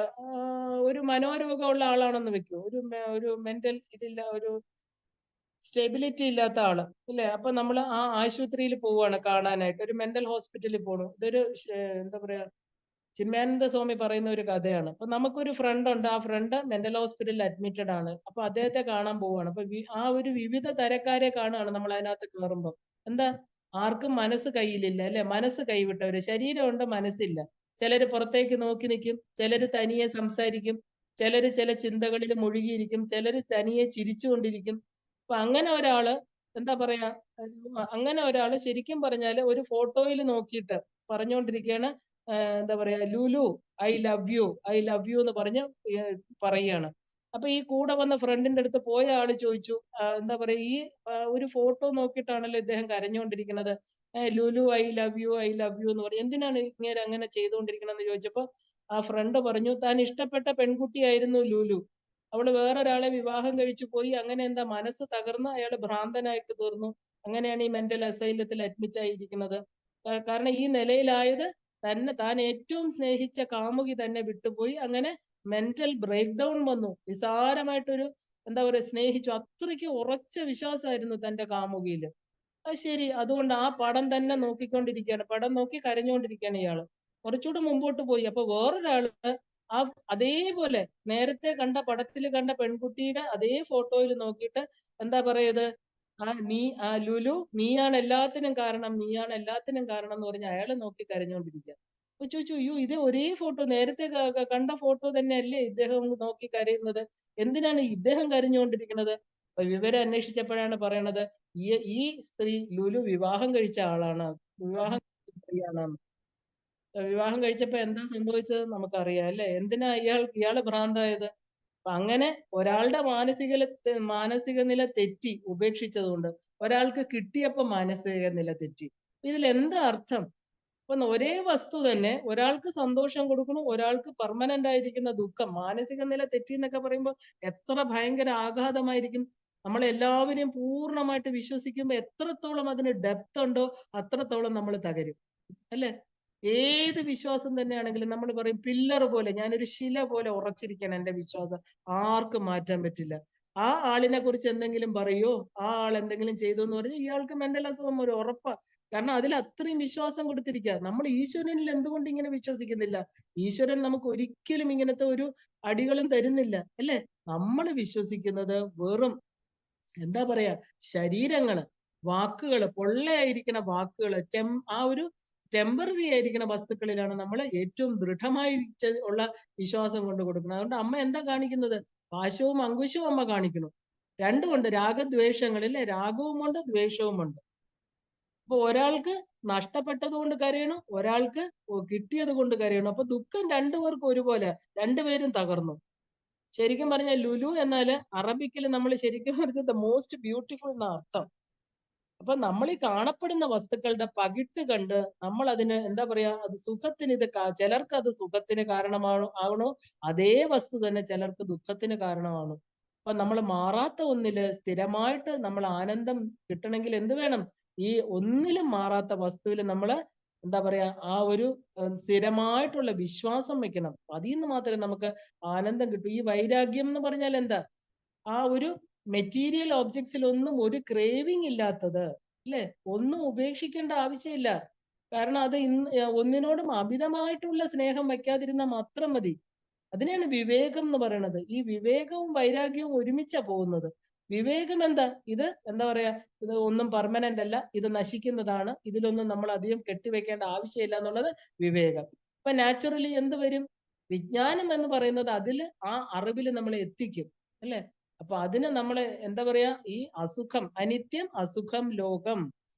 ഒരു മനോരോഗമുള്ള ആളാണെന്ന് വെക്കൂ, ഒരു മെന്റൽ ഇതില്ല, ഒരു സ്റ്റെബിലിറ്റി ഇല്ലാത്ത ആള് ഇല്ലേ. അപ്പൊ നമ്മൾ ആ ആശുപത്രിയിൽ പോവുകയാണ് കാണാനായിട്ട്, ഒരു മെന്റൽ ഹോസ്പിറ്റലിൽ പോകണം. ഇതൊരു എന്താ പറയാ ചിന്മയാനന്ദ സ്വാമി പറയുന്ന ഒരു കഥയാണ്. അപ്പൊ നമുക്കൊരു ഫ്രണ്ട് ഉണ്ട്, ആ ഫ്രണ്ട് മെന്റൽ ഹോസ്പിറ്റലിൽ അഡ്മിറ്റഡ് ആണ്. അപ്പൊ അദ്ദേഹത്തെ കാണാൻ പോവുകയാണ്. അപ്പൊ ആ ഒരു വിവിധ തരക്കാരെ കാണുകയാണ് നമ്മൾ അതിനകത്ത് കയറുമ്പോൾ. എന്താ, ആർക്കും മനസ്സ് കയ്യിലില്ല അല്ലെ. മനസ്സ് കൈവിട്ടവര്, ശരീരമുണ്ട് മനസ്സില്ല. ചിലര് പുറത്തേക്ക് നോക്കി നിൽക്കും, ചിലര് തനിയെ സംസാരിക്കും, ചിലര് ചില ചിന്തകളിൽ മുഴുകിയിരിക്കും, ചിലര് തനിയെ ചിരിച്ചുകൊണ്ടിരിക്കും. അപ്പൊ അങ്ങനെ ഒരാള് എന്താ പറയാ അങ്ങനെ ഒരാള് ശരിക്കും പറഞ്ഞാല് ഒരു ഫോട്ടോയിൽ നോക്കിയിട്ട് പറഞ്ഞുകൊണ്ടിരിക്കുകയാണ്, എന്താ പറയാ Lulu I love you, I love you എന്ന് പറഞ്ഞ് പറയുകയാണ്. അപ്പൊ ഈ കൂടെ വന്ന ഫ്രണ്ടിന്റെ അടുത്ത് പോയ ആള് ചോദിച്ചു, എന്താ പറയാ ഈ ഒരു ഫോട്ടോ നോക്കിയിട്ടാണല്ലോ ഇദ്ദേഹം കരഞ്ഞുകൊണ്ടിരിക്കുന്നത്, Lulu I love you, I love you എന്ന് പറഞ്ഞു, എന്തിനാണ് ഇങ്ങനെ അങ്ങനെ ചെയ്തുകൊണ്ടിരിക്കണമെന്ന് ചോദിച്ചപ്പോ ആ ഫ്രണ്ട് പറഞ്ഞു, താൻ ഇഷ്ടപ്പെട്ട പെൺകുട്ടിയായിരുന്നു ലുലു, അവള് വേറൊരാളെ വിവാഹം കഴിച്ചു പോയി, അങ്ങനെ എന്താ മനസ്സ് തകർന്ന് അയാൾ ഭ്രാന്തനായിട്ട് തീർന്നു, അങ്ങനെയാണ് ഈ മെന്റൽ അസൈലത്തിൽ അഡ്മിറ്റ് ആയിരിക്കുന്നത്. കാരണം ഈ നിലയിലായത് താൻ ഏറ്റവും സ്നേഹിച്ച കാമുകി തന്നെ വിട്ടുപോയി, അങ്ങനെ മെന്റൽ ബ്രേക്ക് ഡൗൺ വന്നു. നിസാരമായിട്ടൊരു എന്താ പറയുക സ്നേഹിച്ചു, അത്രയ്ക്ക് ഉറച്ച വിശ്വാസമായിരുന്നു തന്റെ കാമുകിയില്. അത് ശരി, അതുകൊണ്ട് ആ പടം തന്നെ നോക്കിക്കൊണ്ടിരിക്കുകയാണ്, പടം നോക്കി കരഞ്ഞുകൊണ്ടിരിക്കുകയാണ് ഇയാള്. കുറച്ചുകൂടെ മുമ്പോട്ട് പോയി, അപ്പൊ വേറൊരാള് ആ അതേപോലെ നേരത്തെ കണ്ട പടത്തിൽ കണ്ട പെൺകുട്ടിയുടെ അതേ ഫോട്ടോയിൽ നോക്കിയിട്ട് എന്താ പറയത്, ലുലു നീയാണ് എല്ലാത്തിനും കാരണം, നീയാണ് എല്ലാത്തിനും കാരണം എന്ന് പറഞ്ഞ് അയാളെ നോക്കി കരഞ്ഞുകൊണ്ടിരിക്കുക. അപ്പൊ ചോദിച്ചു, അയ്യോ ഇത് ഒരേ ഫോട്ടോ, നേരത്തെ കണ്ട ഫോട്ടോ തന്നെയല്ലേ ഇദ്ദേഹം നോക്കി കരയുന്നത്, എന്തിനാണ് ഇദ്ദേഹം കരഞ്ഞുകൊണ്ടിരിക്കുന്നത്? അപ്പൊ വിവരം അന്വേഷിച്ചപ്പോഴാണ് പറയണത്, ഈ ഈ സ്ത്രീ ലുലു വിവാഹം കഴിച്ച ആളാണ്, വിവാഹം കഴിച്ച സ്ത്രീയാണ്. വിവാഹം കഴിച്ചപ്പോ എന്താ സംഭവിച്ചത് നമുക്കറിയാം അല്ലെ. എന്തിനാ ഇയാള് ഭ്രാന്തായത്? അപ്പൊ അങ്ങനെ ഒരാളുടെ മാനസിക നില തെറ്റി ഉപേക്ഷിച്ചതുകൊണ്ട്, ഒരാൾക്ക് കിട്ടിയപ്പോ മാനസിക നില തെറ്റി. ഇതിൽ എന്താ അർത്ഥം? അപ്പൊ ഒരേ വസ്തു തന്നെ ഒരാൾക്ക് സന്തോഷം കൊടുക്കണം, ഒരാൾക്ക് പെർമനന്റ് ആയിരിക്കുന്ന ദുഃഖം, മാനസിക നില തെറ്റി എന്നൊക്കെ പറയുമ്പോൾ എത്ര ഭയങ്കര ആഘാതമായിരിക്കും. നമ്മൾ എല്ലാവരെയും പൂർണ്ണമായിട്ട് വിശ്വസിക്കുമ്പോൾ എത്രത്തോളം അതിന് ഡെപ്ത് ഉണ്ടോ അത്രത്തോളം നമ്മൾ തകരും, അല്ലെ? ഏത് വിശ്വാസം തന്നെയാണെങ്കിലും നമ്മൾ പറയും പില്ലർ പോലെ, ഞാനൊരു ശില പോലെ ഉറച്ചിരിക്കണം എന്റെ വിശ്വാസം, ആർക്കും മാറ്റാൻ പറ്റില്ല. ആ ആളിനെ കുറിച്ച് എന്തെങ്കിലും പറയോ, ആ ആൾ എന്തെങ്കിലും ചെയ്തു എന്ന് പറഞ്ഞാൽ ഇയാൾക്ക് മെന്റൽ അസുഖം ഒരു ഉറപ്പാ. കാരണം അതിൽ അത്രയും വിശ്വാസം കൊടുത്തിരിക്കുക. നമ്മൾ ഈശ്വരനിൽ എന്തുകൊണ്ട് ഇങ്ങനെ വിശ്വസിക്കുന്നില്ല? ഈശ്വരൻ നമുക്ക് ഒരിക്കലും ഇങ്ങനത്തെ ഒരു അടികളും തരുന്നില്ല, അല്ലെ? നമ്മൾ വിശ്വസിക്കുന്നത് വെറും എന്താ പറയാ, ശരീരങ്ങള്, വാക്കുകള്, പൊള്ളയായിരിക്കുന്ന വാക്കുകള്, ആ ഒരു ടെമ്പററി ആയിരിക്കുന്ന വസ്തുക്കളിലാണ് നമ്മൾ ഏറ്റവും ദൃഢമായി ഉള്ള വിശ്വാസം കൊണ്ട് കൊടുക്കുന്നത്. അതുകൊണ്ട് അമ്മ എന്താ കാണിക്കുന്നത്? പാശവും അങ്കുശവും അമ്മ കാണിക്കുന്നു. രണ്ടുമുണ്ട്, രാഗദ്വേഷങ്ങളിലെ രാഗവുമുണ്ട് ദ്വേഷവുമുണ്ട്. അപ്പൊ ഒരാൾക്ക് നഷ്ടപ്പെട്ടത് കൊണ്ട് കരയണം, ഒരാൾക്ക് കിട്ടിയത് കൊണ്ട് കരയണം. അപ്പൊ ദുഃഖം രണ്ടുപേർക്കും ഒരുപോലെ, രണ്ടുപേരും തകർന്നു. ശരിക്കും പറഞ്ഞാൽ ലുലു എന്നാല് അറബിക്കിൽ നമ്മൾ ശരിക്കും പറഞ്ഞത് ദ മോസ്റ്റ് ബ്യൂട്ടിഫുൾ എന്ന അർത്ഥം. അപ്പൊ നമ്മൾ ഈ കാണപ്പെടുന്ന വസ്തുക്കളുടെ പകിട്ട് കണ്ട് നമ്മൾ അതിന് എന്താ പറയാ, അത് സുഖത്തിന്, ചിലർക്ക് അത് സുഖത്തിന് ആകണോ, അതേ വസ്തു തന്നെ ചിലർക്ക് ദുഃഖത്തിന് കാരണമാണ്. അപ്പൊ നമ്മൾ മാറാത്ത ഒന്നില് സ്ഥിരമായിട്ട് നമ്മൾ ആനന്ദം കിട്ടണമെങ്കിൽ എന്ത് വേണം? ഈ ഒന്നിലും മാറാത്ത വസ്തുവിൽ നമ്മള് എന്താ പറയാ, ആ ഒരു സ്ഥിരമായിട്ടുള്ള വിശ്വാസം വെക്കണം. അതിൽ നിന്ന് മാത്രമേ നമുക്ക് ആനന്ദം കിട്ടൂ. ഈ വൈരാഗ്യം എന്ന് പറഞ്ഞാൽ എന്താ? ആ ഒരു മെറ്റീരിയൽ ഒബ്ജക്ട്സിൽ ഒന്നും ഒരു ക്രേവിങ് ഇല്ലാത്തത്, അല്ലെ? ഒന്നും ഉപേക്ഷിക്കേണ്ട ആവശ്യമില്ല. കാരണം അത് ഒന്നിനോടും അമിതമായിട്ടുള്ള സ്നേഹം വയ്ക്കാതിരുന്നാൽ മാത്രം മതി. അതിനെയാണ് വിവേകം എന്ന് പറയുന്നത്. ഈ വിവേകവും വൈരാഗ്യവും ഒരുമിച്ചാ പോകുന്നത്. വിവേകം എന്താ? ഇത് എന്താ പറയാ, ഇത് ഒന്നും പെർമനന്റ് അല്ല, ഇത് നശിക്കുന്നതാണ്, ഇതിലൊന്നും നമ്മൾ അധികം കെട്ടിവെക്കേണ്ട ആവശ്യമില്ല എന്നുള്ളത് വിവേകം. അപ്പൊ നാച്ചുറലി എന്ത് വരും? വിജ്ഞാനം എന്ന് പറയുന്നത് അതില് ആ അറിവില് നമ്മളെ എത്തിക്കും, അല്ലെ? അപ്പൊ അതിന് നമ്മള് എന്താ പറയാ, ഈ അസുഖം, അനിത്യം അസുഖം ലോകം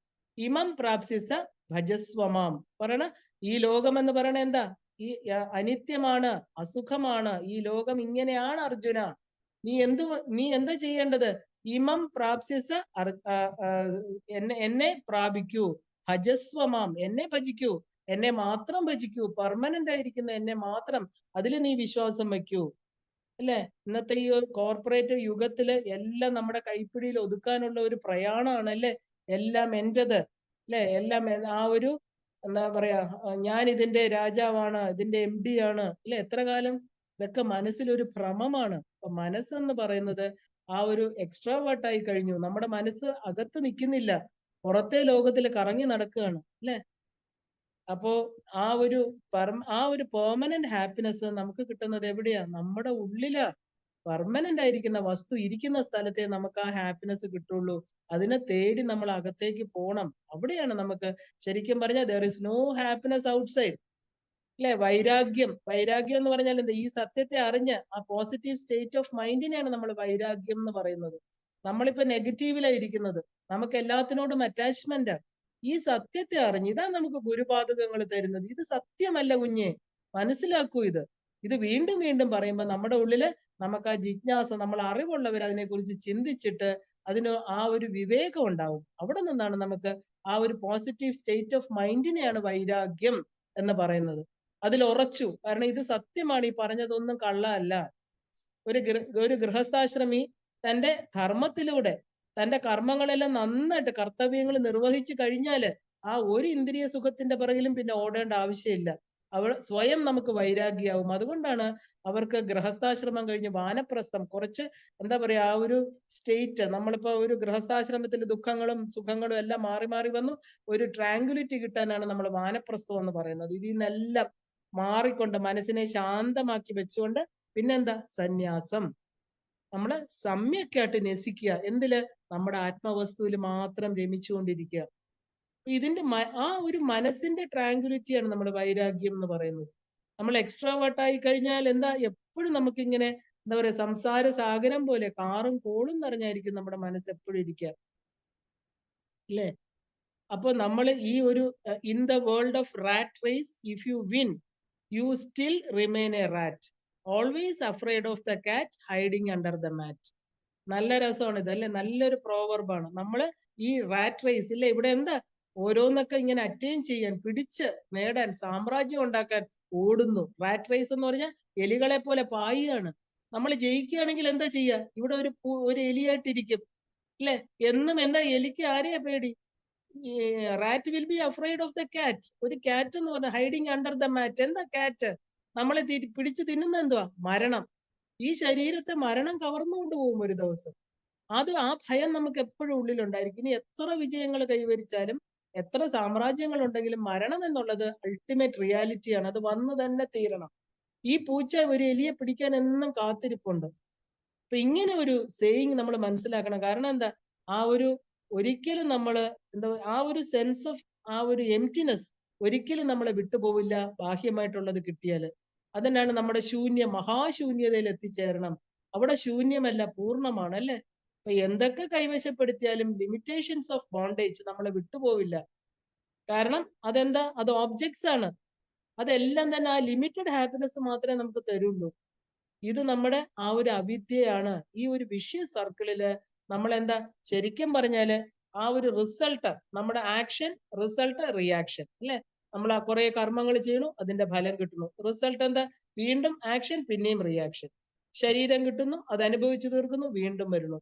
ഇമം പ്രാപ്സിസ ഭജസ്വമാം പറയണ, ഈ ലോകം എന്ന് പറയണ എന്താ? ഈ അനിത്യമാണ്, അസുഖമാണ്, ഈ ലോകം ഇങ്ങനെയാണ് അർജുന. നീ എന്താ ചെയ്യേണ്ടത്? ഇമം പ്രാപ്സിസ എന്നെ പ്രാപിക്കൂ, ഭജസ്വമാം, എന്നെ ഭജിക്കൂ, എന്നെ മാത്രം ഭജിക്കൂ, പെർമനന്റ് ആയിരിക്കുന്ന എന്നെ മാത്രം, അതിൽ നീ വിശ്വാസം വയ്ക്കൂ, അല്ലെ? ഇന്നത്തെ ഈ കോർപ്പറേറ്റ് യുഗത്തില് എല്ലാം നമ്മുടെ കൈപ്പിടിയിൽ ഒതുക്കാനുള്ള ഒരു പ്രയാണമാണ്, അല്ലെ? എല്ലാം എന്റേത്, അല്ലെ? എല്ലാം ആ ഒരു എന്താ പറയാ, ഞാൻ ഇതിന്റെ രാജാവാണ്, ഇതിന്റെ MD ആണ്, അല്ലെ? എത്ര കാലം ഇതൊക്കെ മനസ്സിലൊരു ഭ്രമമാണ്. അപ്പൊ മനസ്സെന്ന് പറയുന്നത് ആ ഒരു എക്സ്ട്രാവേർട്ടായി കഴിഞ്ഞു. നമ്മുടെ മനസ്സ് അകത്ത് നിൽക്കുന്നില്ല, പുറത്തെ ലോകത്തിൽ കറങ്ങി നടക്കുകയാണ്, അല്ലെ? അപ്പോ ആ ഒരു പെർമനന്റ് ഹാപ്പിനെസ് നമുക്ക് കിട്ടുന്നത് എവിടെയാ? നമ്മുടെ ഉള്ളിലാ. പെർമനന്റ് ആയിരിക്കുന്ന വസ്തു ഇരിക്കുന്ന സ്ഥലത്തെ നമുക്ക് ആ ഹാപ്പിനെസ് കിട്ടുള്ളൂ. അതിനെ തേടി നമ്മൾ അകത്തേക്ക് പോണം. അവിടെയാണ് നമുക്ക് ശരിക്കും പറഞ്ഞാൽ there is no happiness outside, അല്ലെ? വൈരാഗ്യം എന്ന് പറഞ്ഞാൽ എന്താ? ഈ സത്യത്തെ അറിഞ്ഞ് ആ പോസിറ്റീവ് സ്റ്റേറ്റ് ഓഫ് മൈൻഡിനെയാണ് നമ്മൾ വൈരാഗ്യം എന്ന് പറയുന്നത്. നമ്മളിപ്പോ നെഗറ്റീവിലായിരിക്കുന്നത്, നമുക്ക് എല്ലാത്തിനോടും അറ്റാച്ച്മെന്റ്. ഈ സത്യത്തെ അറിഞ്ഞ്, ഇതാ നമുക്ക് ഗുരുപാദകങ്ങൾ തരുന്നത്. ഇത് സത്യമല്ല കുഞ്ഞെ, മനസ്സിലാക്കൂ ഇത്. ഇത് വീണ്ടും വീണ്ടും പറയുമ്പോൾ നമ്മുടെ ഉള്ളില് നമുക്ക് ആ ജിജ്ഞാസ, നമ്മൾ അറിവുള്ളവർ അതിനെക്കുറിച്ച് ചിന്തിച്ചിട്ട് അതിന് ആ ഒരു വിവേകം ഉണ്ടാവും. അവിടെ നിന്നാണ് നമുക്ക് ആ ഒരു പോസിറ്റീവ് സ്റ്റേറ്റ് ഓഫ് മൈൻഡിനെയാണ് വൈരാഗ്യം എന്ന് പറയുന്നത്. അതിൽ ഉറച്ചു. കാരണം ഇത് സത്യമാണ്, ഈ പറഞ്ഞതൊന്നും കള്ളല്ല. ഒരു ഗൃഹസ്ഥാശ്രമി തന്റെ ധർമ്മത്തിലൂടെ തന്റെ കർമ്മങ്ങളെല്ലാം നന്നായിട്ട് കർത്തവ്യങ്ങൾ നിർവഹിച്ചു കഴിഞ്ഞാല് ആ ഒരു ഇന്ദ്രിയ സുഖത്തിന്റെ പിറകിലും പിന്നെ ഓടേണ്ട ആവശ്യമില്ല. അവൾ സ്വയം നമുക്ക് വൈരാഗ്യമാവും. അതുകൊണ്ടാണ് അവർക്ക് ഗൃഹസ്ഥാശ്രമം കഴിഞ്ഞ് വാനപ്രസ്ഥം കുറച്ച് എന്താ പറയാ, ആ ഒരു സ്റ്റേറ്റ്, നമ്മളിപ്പോ ഒരു ഗൃഹസ്ഥാശ്രമത്തിൽ ദുഃഖങ്ങളും സുഖങ്ങളും എല്ലാം മാറി മാറി വന്നു ഒരു ട്രാങ്കുലിറ്റി കിട്ടാനാണ് നമ്മൾ വാനപ്രസ്ഥം എന്ന് പറയുന്നത്. ഇതിൽ നിന്നെല്ലാം മാറിക്കൊണ്ട് മനസ്സിനെ ശാന്തമാക്കി വെച്ചുകൊണ്ട് പിന്നെന്താ? സന്യാസം. നമ്മള് സമ്യക്കായിട്ട് നസിക്കുക. എന്തില്? നമ്മുടെ ആത്മവസ്തുവിൽ മാത്രം രമിച്ചുകൊണ്ടിരിക്കുക. ഇതിന്റെ ആ ഒരു മനസ്സിന്റെ ട്രാങ്കുലിറ്റിയാണ് നമ്മൾ വൈരാഗ്യം എന്ന് പറയുന്നത്. നമ്മൾ എക്സ്ട്രാവേർട്ടായി കഴിഞ്ഞാൽ എന്താ? എപ്പോഴും നമുക്കിങ്ങനെ എന്താ പറയാ, സംസാര സാഗരം പോലെ കാറും കോളും നിറഞ്ഞായിരിക്കും നമ്മുടെ മനസ്സ് എപ്പോഴും ഇരിക്കുക, അല്ലേ? അപ്പൊ നമ്മൾ ഈ ഒരു in the world of rat race if you win you still remain a rat, always afraid of the cat hiding under the mat. നല്ല രസമാണ് ഇത്, അല്ലെ? നല്ലൊരു പ്രോവർബാണ്. നമ്മള് ഈ റാറ്റ് റേസ് ഇല്ലേ, ഇവിടെ എന്താ ഓരോന്നൊക്കെ ഇങ്ങനെ അറ്റൈൻ ചെയ്യാൻ, പിടിച്ച് നേടാൻ, സാമ്രാജ്യം ഉണ്ടാക്കാൻ ഓടുന്നു. റാറ്റ് റേസ് എന്ന് പറഞ്ഞാൽ എലികളെ പോലെ പായുകയാണ്. നമ്മൾ ജയിക്കുകയാണെങ്കിൽ എന്താ ചെയ്യുക? ഇവിടെ ഒരു എലിയായിട്ടിരിക്കും, അല്ലെ? എന്നും എന്താ, എലിക്ക് ആരെയാ പേടി? Rat will be afraid of the കാറ്റ്. ഒരു കാറ്റ് എന്ന് പറഞ്ഞാൽ ഹൈഡിങ് അണ്ടർ ദ മാറ്റ്. എന്താ കാറ്റ്? നമ്മളെ പിടിച്ച് തിന്നുന്ന എന്തുവാ? മരണം. ഈ ശരീരത്തെ മരണം കവർന്നുകൊണ്ട് പോകും ഒരു ദിവസം. ആ ഭയം നമുക്ക് എപ്പോഴും ഉള്ളിലുണ്ടായിരിക്കും. ഇനി എത്ര വിജയങ്ങൾ കൈവരിച്ചാലും, എത്ര സാമ്രാജ്യങ്ങൾ ഉണ്ടെങ്കിലും, മരണം എന്നുള്ളത് അൾട്ടിമേറ്റ് റിയാലിറ്റിയാണ്. അത് വന്നു തന്നെ തീരണം. ഈ പൂച്ച ഒരു എലിയെ പിടിക്കാൻ എന്നും കാത്തിരിപ്പുണ്ട്. അപ്പൊ ഇങ്ങനെ ഒരു സേയിങ് നമ്മൾ മനസ്സിലാക്കണം. കാരണം എന്താ, ഒരിക്കലും നമ്മള് എന്താ, ആ ഒരു സെൻസ് ഓഫ്, ആ ഒരു എംപ്റ്റിനെസ് ഒരിക്കലും നമ്മളെ വിട്ടുപോവില്ല. ബാഹ്യമായിട്ടുള്ളത് കിട്ടിയാല് അതന്നെയാണ് നമ്മുടെ മഹാശൂന്യതയിൽ എത്തിച്ചേരണം. അവിടെ ശൂന്യമല്ല, പൂർണ്ണമാണ്, അല്ലെ? അപ്പൊ എന്തൊക്കെ കൈവശപ്പെടുത്തിയാലും ലിമിറ്റേഷൻസ് ഓഫ് ബോണ്ടേജ് നമ്മളെ വിട്ടുപോവില്ല. കാരണം അതെന്താ, അത് ഓബ്ജക്ട്സ് ആണ്. അതെല്ലാം തന്നെ ആ ലിമിറ്റഡ് ഹാപ്പിനെസ് മാത്രമേ നമുക്ക് തരുള്ളൂ. ഇത് നമ്മുടെ ആ ഒരു അവിദ്യയാണ്. ഈ ഒരു വിഷ്യ സർക്കിളില് നമ്മൾ എന്താ, ശരിക്കും പറഞ്ഞാല് ആ ഒരു റിസൾട്ട്, നമ്മുടെ ആക്ഷൻ, റിസൾട്ട്, റിയാക്ഷൻ, അല്ലെ? നമ്മൾ ആ കുറെ കർമ്മങ്ങൾ ചെയ്യണു, അതിന്റെ ഫലം കിട്ടുന്നു. റിസൾട്ട് എന്താ? വീണ്ടും ആക്ഷൻ, പിന്നെയും റിയാക്ഷൻ. ശരീരം കിട്ടുന്നു, അത് അനുഭവിച്ചു തീർക്കുന്നു, വീണ്ടും വരുന്നു.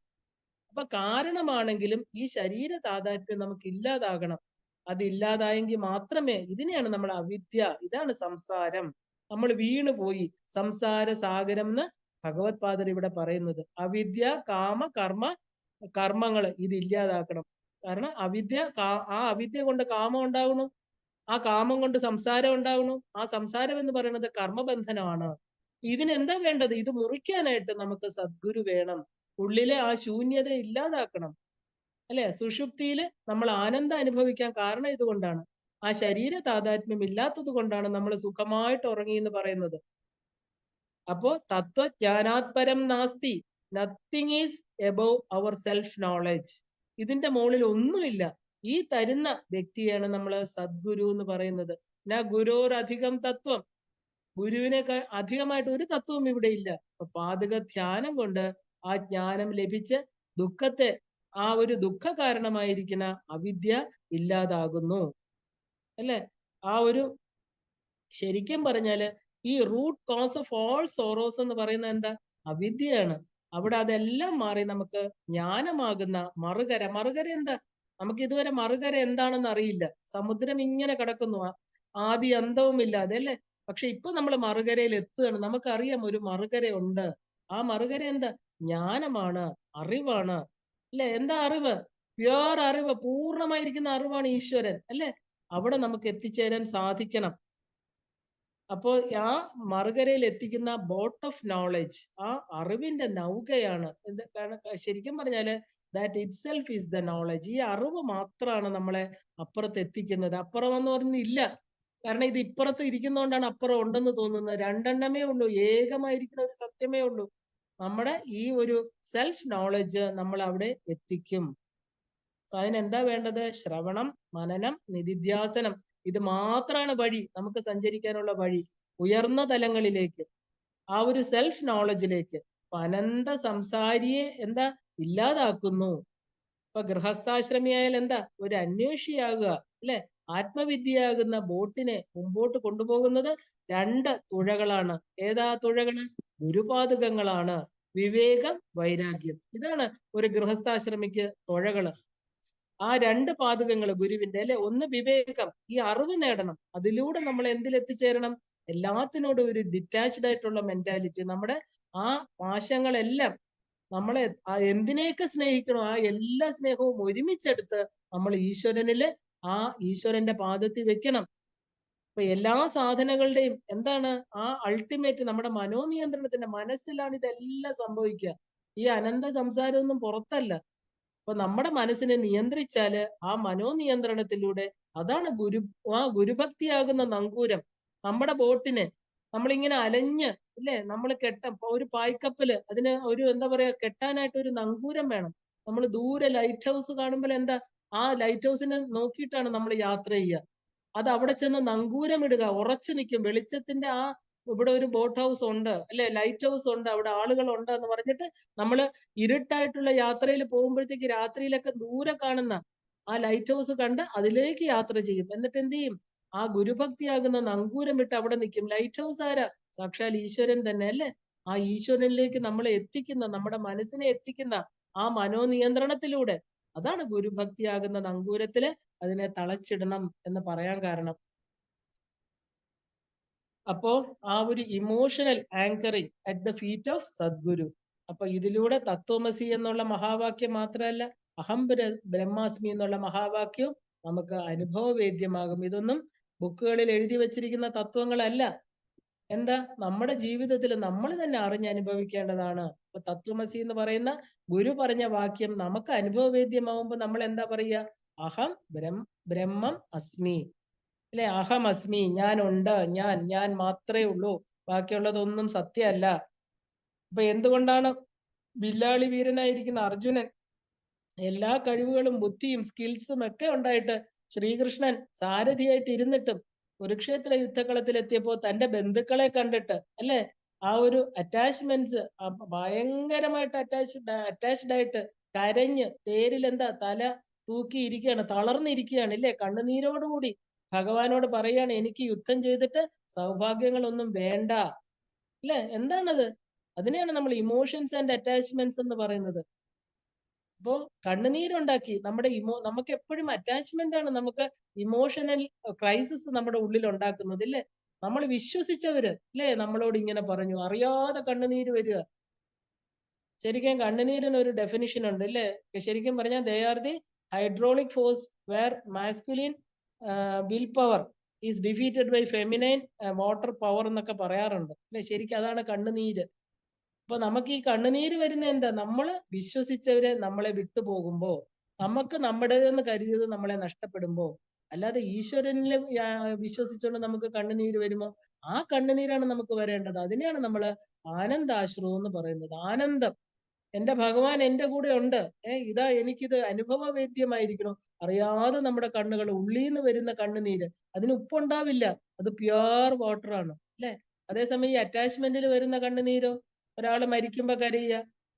അപ്പൊ കാരണമാണെങ്കിലും ഈ ശരീര താതാത്മ്യം നമുക്ക് ഇല്ലാതാകണം. അതില്ലാതായെങ്കിൽ മാത്രമേ, ഇതിനെയാണ് നമ്മൾ അവിദ്യ, ഇതാണ് സംസാരം. നമ്മൾ വീണുപോയി സംസാര സാഗരം എന്ന് ഭഗവത് പാദർ ഇവിടെ പറയുന്നത്. അവിദ്യ, കാമ, കർമ്മങ്ങൾ ഇതില്ലാതാക്കണം. കാരണം ആ അവിദ്യ കൊണ്ട് കാമം ഉണ്ടാവണം, ആ കാമം കൊണ്ട് സംസാരം ഉണ്ടാവണം. ആ സംസാരം എന്ന് പറയുന്നത് കർമ്മബന്ധനമാണ്. ഇതിനെന്താ വേണ്ടത്? ഇത് മുറിക്കാനായിട്ട് നമുക്ക് സദ്ഗുരു വേണം. ഉള്ളിലെ ആ ശൂന്യത ഇല്ലാതാക്കണം, അല്ലെ? സുഷുപ്തിയില് നമ്മൾ ആനന്ദം അനുഭവിക്കാൻ കാരണം ഇതുകൊണ്ടാണ്. ആ ശരീര താതാത്മ്യം ഇല്ലാത്തത് കൊണ്ടാണ് നമ്മൾ സുഖമായിട്ട് ഉറങ്ങി എന്ന് പറയുന്നത്. അപ്പോ തത്വജ്ഞാനാത്പരം നാസ്തി, nothing is above our self knowledge. ഇതിന്റെ മുകളിൽ ഒന്നുമില്ല. ഈ തരുന്ന വ്യക്തിയാണ് നമ്മൾ സദ്ഗുരു എന്ന് പറയുന്നത്. ന ഗുരോരധികം തത്വം. ഗുരുവിനേക്കാൾ അധികമായിട്ട് ഒരു തത്വവും ഇവിടെ ഇല്ല. അപ്പൊ പാതക ധ്യാനം കൊണ്ട് ആ ജ്ഞാനം ലഭിച്ച് ദുഃഖത്തെ, ആ ഒരു ദുഃഖ കാരണമായിരിക്കുന്ന അവിദ്യ ഇല്ലാതാകുന്നു, അല്ലെ? ആ ഒരു, ശരിക്കും പറഞ്ഞാല് ഈ root cause of all sorrows എന്ന് പറയുന്നത് എന്താ? അവിദ്യയാണ്. അവിടെ അതെല്ലാം മാറി നമുക്ക് ജ്ഞാനമാകുന്ന മറുകര എന്താ? നമുക്ക് ഇതുവരെ മറുകര എന്താണെന്ന് അറിയില്ല. സമുദ്രം ഇങ്ങനെ കിടക്കുന്നു, ആദി അന്തവും ഇല്ലാതെ, അല്ലെ? പക്ഷെ ഇപ്പൊ നമ്മൾ മറുകരയിൽ എത്തുകയാണ്. നമുക്കറിയാം ഒരു മറുകര ഉണ്ട്. ആ മറുകര എന്താ? ജ്ഞാനമാണ്, അറിവാണ്, അല്ലെ? എന്താ അറിവ്? പ്യുവർ അറിവ്, പൂർണ്ണമായിരിക്കുന്ന അറിവാണ് ഈശ്വരൻ, അല്ലെ? അവിടെ നമുക്ക് എത്തിച്ചേരാൻ സാധിക്കണം. അപ്പോ ആ മറുകരയിൽ എത്തിക്കുന്ന ബോട്ട് ഓഫ് നോളജ്, ആ അറിവിന്റെ നൗകയാണ്. കാരണം ശരിക്കും പറഞ്ഞാല് that it self is the knowledge. ഈ അറിവ് മാത്രമാണ് നമ്മളെ അപ്പുറത്ത് എത്തിക്കുന്നത്. അപ്പുറം എന്ന് പറഞ്ഞില്ല. കാരണം ഇത് ഇപ്പുറത്ത് ഇരിക്കുന്നതുകൊണ്ടാണ് അപ്പുറം ഉണ്ടെന്ന് തോന്നുന്നത്. രണ്ടെണ്ണമേ ഉള്ളൂ, ഏകമായിരിക്കുന്ന ഒരു സത്യമേ ഉള്ളൂ. നമ്മുടെ ഈ ഒരു സെൽഫ് നോളജ് നമ്മൾ അവിടെ എത്തിക്കും. അതിനെന്താ വേണ്ടത്? ശ്രവണം, മനനം, നിധിധ്യാസനം. ഇത് മാത്രമാണ് വഴി, നമുക്ക് സഞ്ചരിക്കാനുള്ള വഴി ഉയർന്ന തലങ്ങളിലേക്ക്, ആ ഒരു സെൽഫ് നോളജിലേക്ക്. അനന്ത സംസാരിയെ എന്താ ഇല്ലാതാക്കുന്നു. ഇപ്പൊ ഗൃഹസ്ഥാശ്രമിയായാൽ എന്താ? ഒരു അന്വേഷിയാകുക, അല്ലെ? ആത്മവിദ്യയാകുന്ന ബോട്ടിനെ മുമ്പോട്ട് കൊണ്ടുപോകുന്നത് രണ്ട് തുഴകളാണ്. ഏതാ തുഴകള്? ഗുരുപാദുകങ്ങളാണ്. വിവേകം, വൈരാഗ്യം. ഇതാണ് ഒരു ഗൃഹസ്ഥാശ്രമിക്ക് തുഴകള്. ആ രണ്ട് പാതകങ്ങൾ ഗുരുവിന്റെ, അല്ലെ? ഒന്ന് വിവേകം, ഈ അറിവ് നേടണം. അതിലൂടെ നമ്മൾ എന്തിലെത്തിച്ചേരണം? എല്ലാത്തിനോടും ഒരു ഡിറ്റാച്ച്ഡ് ആയിട്ടുള്ള മെന്റാലിറ്റി. നമ്മുടെ ആ പാശങ്ങളെല്ലാം, നമ്മളെ എന്തിനെയൊക്കെ സ്നേഹിക്കണോ ആ എല്ലാ സ്നേഹവും ഒരുമിച്ചെടുത്ത് നമ്മൾ ഈശ്വരനില്, ആ ഈശ്വരന്റെ പാദത്തിൽ വെക്കണം. അപ്പൊ എല്ലാ സാധനങ്ങളുടെയും എന്താണ് ആ അൾട്ടിമേറ്റ്? നമ്മുടെ മനോനിയന്ത്രണത്തിന്റെ, മനസ്സിലാണ് ഇതെല്ലാം സംഭവിക്കുക. ഈ അനന്ത സംസാരമൊന്നും പുറത്തല്ല. അപ്പൊ നമ്മുടെ മനസ്സിനെ നിയന്ത്രിച്ചാല് ആ മനോനിയന്ത്രണത്തിലൂടെ, അതാണ് ഗുരുഭക്തിയാകുന്ന നങ്കൂരം. നമ്മുടെ ബോട്ടിനെ നമ്മളിങ്ങനെ അലഞ്ഞ്, ഇല്ലേ? നമ്മൾ ഒരു പായ്ക്കപ്പല്, അതിന് ഒരു എന്താ പറയാ, കെട്ടാനായിട്ട് ഒരു നങ്കൂരം വേണം. നമ്മൾ ദൂരെ ലൈറ്റ് ഹൗസ് കാണുമ്പോൾ എന്താ, ആ ലൈറ്റ് ഹൗസിനെ നോക്കിയിട്ടാണ് നമ്മൾ യാത്ര ചെയ്യുക. അത് അവിടെ ചെന്ന് നങ്കൂരം ഇടുക, ഉറച്ചു നിൽക്കും. വെളിച്ചത്തിന്റെ ആ, ഇവിടെ ഒരു ബോട്ട് ഹൗസ് ഉണ്ട്, അല്ലെ? ലൈറ്റ് ഹൗസ് ഉണ്ട്, അവിടെ ആളുകൾ ഉണ്ട് എന്ന് പറഞ്ഞിട്ട് നമ്മൾ ഇരുട്ടായിട്ടുള്ള യാത്രയിൽ പോകുമ്പോഴത്തേക്ക് രാത്രിയിലൊക്കെ ദൂരെ കാണുന്ന ആ ലൈറ്റ് ഹൗസ് കണ്ട് അതിലേക്ക് യാത്ര ചെയ്യും. എന്നിട്ട് എന്ത് ചെയ്യും? ആ ഗുരുഭക്തിയാകുന്ന നങ്കൂരം വിട്ട് അവിടെ നിൽക്കും. ലൈറ്റ് ഹൗസ് ആരാ? സാക്ഷാൽ ഈശ്വരൻ തന്നെ അല്ലേ? ആ ഈശ്വരനിലേക്ക് നമ്മളെ എത്തിക്കുന്ന, നമ്മുടെ മനസ്സിനെ എത്തിക്കുന്ന ആ മനോനിയന്ത്രണത്തിലൂടെ, അതാണ് ഗുരുഭക്തിയാകുന്ന നങ്കൂരത്തില് അതിനെ തളച്ചിടണം എന്ന് പറയാൻ കാരണം. അപ്പോ ആ ഒരു emotional anchoring at the feet of Sadhguru. അപ്പൊ ഇതിലൂടെ തത്വമസി എന്നുള്ള മഹാവാക്യം മാത്രമല്ല, അഹം ബ്രഹ്മാസ്മി എന്നുള്ള മഹാവാക്യവും നമുക്ക് അനുഭവവേദ്യമാകും. ഇതൊന്നും ബുക്കുകളിൽ എഴുതി വച്ചിരിക്കുന്ന തത്വങ്ങളല്ല. എന്താ? നമ്മുടെ ജീവിതത്തിൽ നമ്മൾ തന്നെ അറിഞ്ഞനുഭവിക്കേണ്ടതാണ്. ഇപ്പൊ തത്വമസി എന്ന് പറയുന്ന ഗുരു പറഞ്ഞ വാക്യം നമുക്ക് അനുഭവവേദ്യമാവുമ്പോ നമ്മൾ എന്താ പറയുക? അഹം ബ്രഹ്മം അസ്മി, അല്ലെ? അഹം അസ്മി, ഞാൻ ഉണ്ട്, ഞാൻ മാത്രമേ ഉള്ളൂ, ബാക്കിയുള്ളതൊന്നും സത്യമല്ല. അപ്പൊ എന്തുകൊണ്ടാണ് വില്ലാളി വീരനായിരിക്കുന്ന അർജുനൻ എല്ലാ കഴിവുകളും ബുദ്ധിയും സ്കിൽസും ഒക്കെ ഉണ്ടായിട്ട് ശ്രീകൃഷ്ണൻ സാരഥിയായിട്ട് ഇരുന്നിട്ടും കുരുക്ഷേത്ര യുദ്ധകളത്തിൽ എത്തിയപ്പോൾ തന്റെ ബന്ധുക്കളെ കണ്ടിട്ട്, അല്ലെ, ആ ഒരു അറ്റാച്ച്മെന്റ്സ് ഭയങ്കരമായിട്ട് അറ്റാച്ച്ഡ് ആയിട്ട് കരഞ്ഞ് തേരിൽ എന്താ തല തൂക്കിയിരിക്കുകയാണ്, തളർന്നിരിക്കുകയാണ്, ഇല്ലേ? കണ്ണുനീരോടുകൂടി ഭഗവാനോട് പറയാണ്, എനിക്ക് യുദ്ധം ചെയ്തിട്ട് സൗഭാഗ്യങ്ങളൊന്നും വേണ്ട, അല്ലെ? എന്താണത്? അതിനെയാണ് നമ്മൾ ഇമോഷൻസ് ആൻഡ് അറ്റാച്ച്മെന്റ്സ് എന്ന് പറയുന്നത്. അപ്പോ കണ്ണുനീരുണ്ടാക്കി നമുക്ക് എപ്പോഴും അറ്റാച്ച്മെന്റ് ആണ് നമുക്ക് ഇമോഷണൽ ക്രൈസിസ് നമ്മുടെ ഉള്ളിൽ ഉണ്ടാക്കുന്നത്, ഇല്ലേ? നമ്മൾ വിശ്വസിച്ചവര്, അല്ലേ, നമ്മളോട് ഇങ്ങനെ പറഞ്ഞു, അറിയാതെ കണ്ണുനീര് വരിക. ശരിക്കും കണ്ണുനീരിന് ഒരു ഡെഫിനിഷൻ ഉണ്ട്, അല്ലേ? ശരിക്കും പറഞ്ഞാൽ they are the hydraulic force where masculine will power is defeated by feminine water power എന്നൊക്കെ പറയാറുണ്ട്, അല്ലെ? ശരിക്കും അതാണ് കണ്ണുനീര്. അപ്പൊ നമുക്ക് ഈ കണ്ണുനീര് വരുന്ന എന്താ? നമ്മള് വിശ്വസിച്ചവരെ നമ്മളെ വിട്ടുപോകുമ്പോ, നമുക്ക് നമ്മുടേതെന്ന് കരുതിയത് നമ്മളെ നഷ്ടപ്പെടുമ്പോ, അല്ലാതെ ഈശ്വരനിൽ വിശ്വസിച്ചുകൊണ്ട് നമുക്ക് കണ്ണുനീര് വരുമോ? ആ കണ്ണുനീരാണ് നമുക്ക് വരേണ്ടത്. അതിനെയാണ് നമ്മൾ ആനന്ദാശ്രു എന്ന് പറയുന്നത്. ആനന്ദം, എന്റെ ഭഗവാൻ എന്റെ കൂടെ ഉണ്ട്, ഇതാ എനിക്കിത് അനുഭവവേദ്യമായിരിക്കണോ. അറിയാതെ നമ്മുടെ കണ്ണുകൾ ഉള്ളീന്ന് വരുന്ന കണ്ണുനീര്, അതിന് ഉപ്പുണ്ടാവില്ല, അത് പ്യുവർ വാട്ടർ ആണ്, അല്ലെ? അതേസമയം ഈ അറ്റാച്ച്മെന്റിൽ വരുന്ന കണ്ണുനീരോ, ഒരാള് മരിക്കുമ്പോ കരയുക,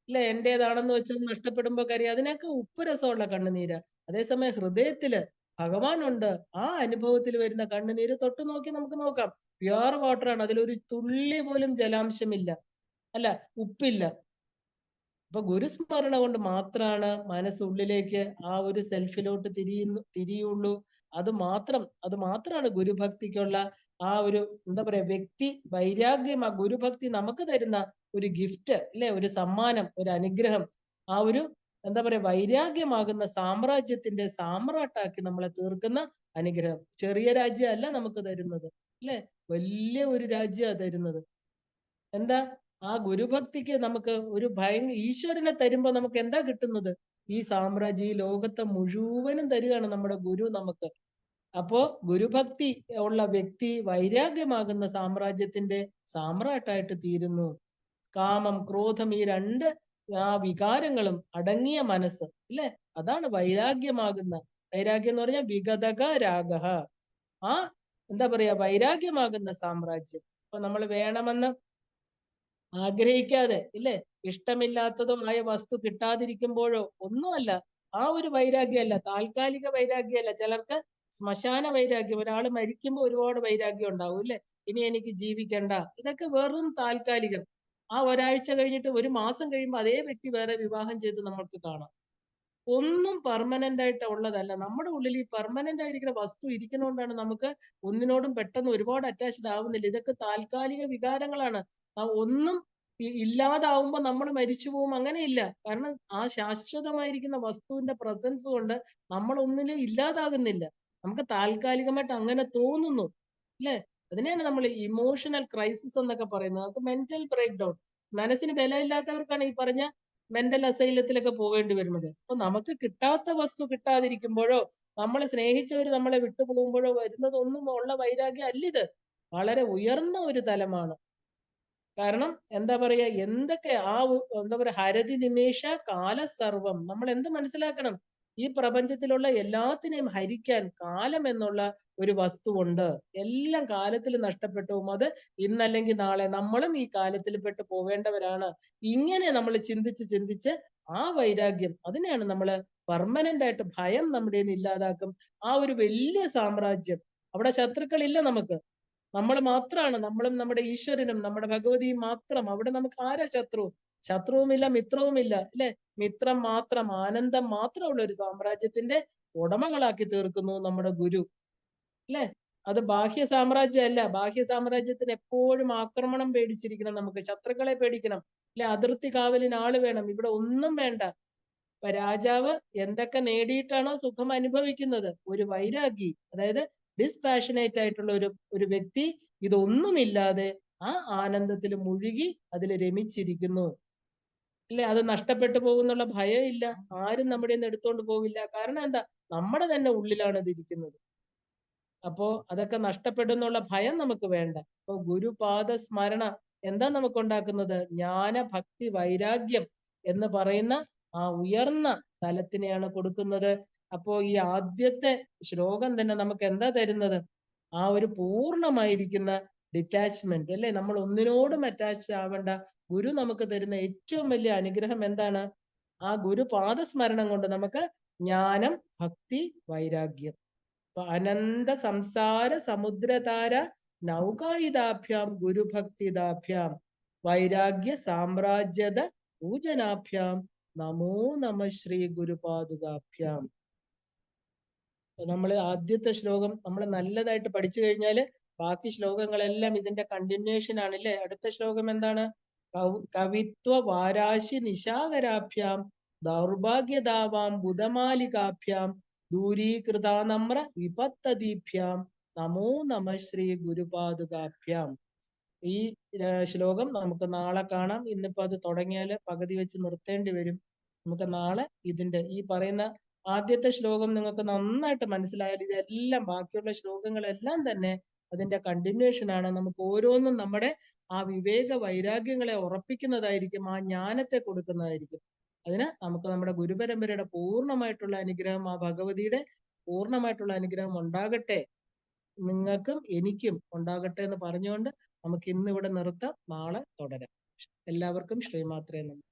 അല്ലെ, എന്റേതാണെന്ന് വെച്ചത് നഷ്ടപ്പെടുമ്പോ കരയുക, അതിനൊക്കെ ഉപ്പ് രസമുള്ള കണ്ണുനീര്. അതേസമയം ഹൃദയത്തില് ഭഗവാൻ ഉണ്ട്, ആ അനുഭവത്തിൽ വരുന്ന കണ്ണുനീര് തൊട്ട് നോക്കി നമുക്ക് നോക്കാം, പ്യുവർ വാട്ടർ ആണ്, അതിലൊരു തുള്ളി പോലും ജലാംശമില്ല, അല്ല, ഉപ്പില്ല. അപ്പൊ ഗുരുസ്മരണ കൊണ്ട് മാത്രമാണ് മനസ്സുള്ളിലേക്ക് ആ ഒരു സെൽഫിലോട്ട് തിരിയുള്ളൂ. അത് മാത്രമാണ് ഗുരുഭക്തിക്കുള്ള ആ ഒരു എന്താ പറയാ വ്യക്തി വൈരാഗ്യം. ആ ഗുരുഭക്തി നമുക്ക് തരുന്ന ഒരു ഗിഫ്റ്റ്, അല്ലെ, ഒരു സമ്മാനം, ഒരു അനുഗ്രഹം. ആ ഒരു എന്താ പറയാ വൈരാഗ്യമാകുന്ന സാമ്രാജ്യത്തിന്റെ സാമ്രാട്ടാക്കി നമ്മളെ തീർക്കുന്ന അനുഗ്രഹം. ചെറിയ രാജ്യമല്ല നമുക്ക് തരുന്നത്, അല്ലെ? വലിയ ഒരു രാജ്യമാണ് തരുന്നത്. എന്താ? ആ ഗുരുഭക്തിക്ക് നമുക്ക് ഒരു ഈശ്വരനെ തരുമ്പോ നമുക്ക് എന്താ കിട്ടുന്നത്? ഈ സാമ്രാജ്യം, ഈ ലോകത്തെ മുഴുവനും തരികയാണ് നമ്മുടെ ഗുരു നമുക്ക്. അപ്പോ ഗുരുഭക്തി ഉള്ള വ്യക്തി വൈരാഗ്യമാകുന്ന സാമ്രാജ്യത്തിന്റെ സാമ്രാട്ടായിട്ട് തീരുന്നു. കാമം, ക്രോധം, ഈ രണ്ട് ആ വികാരങ്ങളും അടങ്ങിയ മനസ്സ്, അല്ലെ? അതാണ് വൈരാഗ്യം എന്ന് പറഞ്ഞാൽ വിഗതക രാഗ. ആ എന്താ പറയാ വൈരാഗ്യമാകുന്ന സാമ്രാജ്യം. അപ്പൊ നമ്മൾ വേണമെന്ന് ആഗ്രഹിക്കാതെ, ഇല്ലേ, ഇഷ്ടമില്ലാത്തതുമായ വസ്തു കിട്ടാതിരിക്കുമ്പോഴോ ഒന്നുമല്ല, ആ ഒരു വൈരാഗ്യമല്ല, താൽക്കാലിക വൈരാഗ്യമല്ല. ചിലർക്ക് ശ്മശാന വൈരാഗ്യം, ഒരാൾ മരിക്കുമ്പോൾ ഒരുപാട് വൈരാഗ്യം ഉണ്ടാവും, അല്ലെ? ഇനി എനിക്ക് ജീവിക്കണ്ട, ഇതൊക്കെ വെറും താൽക്കാലികം. ആ ഒരാഴ്ച കഴിഞ്ഞിട്ട് ഒരു മാസം കഴിയുമ്പോൾ അതേ വ്യക്തി വേറെ വിവാഹം ചെയ്ത് നമ്മൾക്ക് കാണാം. ഒന്നും പെർമനന്റ് ആയിട്ട് ഉള്ളതല്ല. നമ്മുടെ ഉള്ളിൽ ഈ പെർമനന്റ് ആയിരിക്കുന്ന വസ്തു ഇരിക്കുന്നതുകൊണ്ടാണ് നമുക്ക് ഒന്നിനോടും പെട്ടെന്ന് ഒരുപാട് അറ്റാച്ച്ഡ് ആവുന്നില്ല. ഇതൊക്കെ താൽക്കാലിക വികാരങ്ങളാണ്. ഒന്നും ഇല്ലാതാവുമ്പോ നമ്മൾ മരിച്ചു പോകും, അങ്ങനെയില്ല. കാരണം ആ ശാശ്വതമായിരിക്കുന്ന വസ്തുവിന്റെ പ്രസൻസ് കൊണ്ട് നമ്മൾ ഒന്നിനും ഇല്ലാതാകുന്നില്ല. നമുക്ക് താൽക്കാലികമായിട്ട് അങ്ങനെ തോന്നുന്നു, അല്ലെ? അതിനെയാണ് നമ്മൾ ഇമോഷണൽ ക്രൈസിസ് എന്നൊക്കെ പറയുന്നത്. നമുക്ക് മെന്റൽ ബ്രേക്ക് ഡൗൺ. മനസ്സിന് ബലമില്ലാത്തവർക്കാണ് ഈ പറഞ്ഞ മെന്റൽ അസൈലത്തിലൊക്കെ പോകേണ്ടി വരുന്നത്. അപ്പൊ നമുക്ക് കിട്ടാത്ത വസ്തു കിട്ടാതിരിക്കുമ്പോഴോ, നമ്മളെ സ്നേഹിച്ചവർ നമ്മളെ വിട്ടുപോകുമ്പോഴോ വരുന്നതൊന്നും ഉള്ള വൈരാഗ്യം അല്ലിത്. വളരെ ഉയർന്ന ഒരു തലമാണ്. കാരണം എന്താ പറയാ, എന്തൊക്കെ എന്താ പറയാ, ഹരതി നിമേഷ കാലസർവം. നമ്മൾ എന്ത് മനസ്സിലാക്കണം? ഈ പ്രപഞ്ചത്തിലുള്ള എല്ലാത്തിനെയും ഹരിക്കാൻ കാലം എന്നുള്ള ഒരു വസ്തുവുണ്ട്. എല്ലാം കാലത്തിൽ നഷ്ടപ്പെട്ടു പോകും. അത് ഇന്നല്ലെങ്കിൽ നാളെ നമ്മളും ഈ കാലത്തിൽ പെട്ട് പോവേണ്ടവരാണ്. ഇങ്ങനെ നമ്മൾ ചിന്തിച്ച് ആ വൈരാഗ്യം അതിനെയാണ് നമ്മൾ പെർമനന്റ് ആയിട്ട് ഭയം നമ്മുടെ ഇല്ലാതാക്കും. ആ ഒരു വലിയ സാമ്രാജ്യം, അവിടെ ശത്രുക്കളില്ല നമുക്ക്, നമ്മൾ മാത്രമാണ്, നമ്മളും നമ്മുടെ ഈശ്വരനും നമ്മുടെ ഭഗവതിയും മാത്രം. അവിടെ നമുക്ക് ആരാ ശത്രു? ശത്രുവുമില്ല, മിത്രവുമില്ല, അല്ലെ? മിത്രം മാത്രം, ആനന്ദം മാത്രമുള്ള ഒരു സാമ്രാജ്യത്തിന്റെ ഉടമകളാക്കി തീർക്കുന്നു നമ്മുടെ ഗുരു, അല്ലെ? അത് ബാഹ്യ സാമ്രാജ്യമല്ല. ബാഹ്യ സാമ്രാജ്യത്തിന് എപ്പോഴും ആക്രമണം പേടിച്ചിരിക്കണം, നമുക്ക് ശത്രുക്കളെ പേടിക്കണം, അല്ലെ? അതിർത്തി കാവലിന് ആള് വേണം. ഇവിടെ ഒന്നും വേണ്ട. ഇപ്പൊ രാജാവ് എന്തൊക്കെ നേടിയിട്ടാണോ സുഖം അനുഭവിക്കുന്നത്, ഒരു വൈരാഗി, അതായത് ഡിസ്പാഷനേറ്റ് ആയിട്ടുള്ള ഒരു വ്യക്തി ഇതൊന്നുമില്ലാതെ ആ ആനന്ദത്തിൽ മുഴുകി അതിൽ രമിച്ചിരിക്കുന്നു, അല്ലെ? അത് നഷ്ടപ്പെട്ടു പോകുന്നുള്ള ഭയം ഇല്ല, ആരും നമ്മുടെ നിന്ന് എടുത്തോണ്ട് പോവില്ല. കാരണം എന്താ? നമ്മുടെ തന്നെ ഉള്ളിലാണ് ഇത് ഇരിക്കുന്നത്. അപ്പോ അതൊക്കെ നഷ്ടപ്പെടുന്നുള്ള ഭയം നമുക്ക് വേണ്ട. അപ്പൊ ഗുരുപാദ സ്മരണ എന്താ നമുക്ക് ഉണ്ടാക്കുന്നത്? ജ്ഞാന, ഭക്തി, വൈരാഗ്യം എന്ന് പറയുന്ന ആ ഉയർന്ന തലത്തിനെയാണ് കൊടുക്കുന്നത്. അപ്പോ ഈ ആദ്യത്തെ ശ്ലോകം തന്നെ നമുക്ക് എന്താ തരുന്നത്? ആ ഒരു പൂർണ്ണമായിരിക്കുന്ന ഡിറ്റാച്ച്മെന്റ്, അല്ലെ? നമ്മൾ ഒന്നിനോടും അറ്റാച്ച് ആവേണ്ട. ഗുരു നമുക്ക് തരുന്ന ഏറ്റവും വലിയ അനുഗ്രഹം എന്താണ്? ആ ഗുരുപാദസ്മരണം കൊണ്ട് നമുക്ക് ജ്ഞാനം, ഭക്തി, വൈരാഗ്യം. അനന്ത സംസാര സമുദ്രതാര നൗകായുധാഭ്യാം ഗുരുഭക്തിദാഭ്യാം വൈരാഗ്യ സാമ്രാജ്യത പൂജനാഭ്യാം നമോ നമ ശ്രീ ഗുരുപാദുകാഭ്യാം. നമ്മൾ ആദ്യത്തെ ശ്ലോകം നമ്മൾ നല്ലതായിട്ട് പഠിച്ചു കഴിഞ്ഞാൽ ബാക്കി ശ്ലോകങ്ങളെല്ലാം ഇതിന്റെ കണ്ടിന്യൂഷൻ ആണല്ലേ. അടുത്ത ശ്ലോകം എന്താണ്? കവിത്വ വാരാശി നിശാകരാഭ്യാം ദൗർഭാഗ്യദാവാം ബുധമാലികാഭ്യാം ദൂരീകൃതാനമ്ര വിപത്തദീഭ്യാം നമോ നമ ശ്രീ ഗുരുപാദുകാഭ്യാം. ഈ ശ്ലോകം നമുക്ക് നാളെ കാണാം. ഇന്നിപ്പോ അത് തുടങ്ങിയാൽ പകുതി വെച്ച് നിർത്തേണ്ടി വരും. നമുക്ക് നാളെ ഇതിന്റെ ഈ പറയുന്ന ആദ്യത്തെ ശ്ലോകം നിങ്ങൾക്ക് നന്നായിട്ട് മനസ്സിലായാൽ ഇതെല്ലാം ബാക്കിയുള്ള ശ്ലോകങ്ങളെല്ലാം തന്നെ അതിന്റെ കണ്ടിന്യൂഷൻ ആണ്. നമുക്ക് ഓരോന്നും നമ്മുടെ ആ വിവേക വൈരാഗ്യങ്ങളെ ഉറപ്പിക്കുന്നതായിരിക്കും, ആ ജ്ഞാനത്തെ കൊടുക്കുന്നതായിരിക്കും. അതിന് നമുക്ക് നമ്മുടെ ഗുരുപരമ്പരയുടെ പൂർണ്ണമായിട്ടുള്ള അനുഗ്രഹം, ആ ഭഗവതിയുടെ പൂർണ്ണമായിട്ടുള്ള അനുഗ്രഹം ഉണ്ടാകട്ടെ, നിങ്ങൾക്കും എനിക്കും ഉണ്ടാകട്ടെ എന്ന് പറഞ്ഞുകൊണ്ട് നമുക്ക് ഇന്ന് ഇവിടെ നിർത്താം. നാളെ തുടരാം. എല്ലാവർക്കും ശ്രീമാത്രേ നമഃ.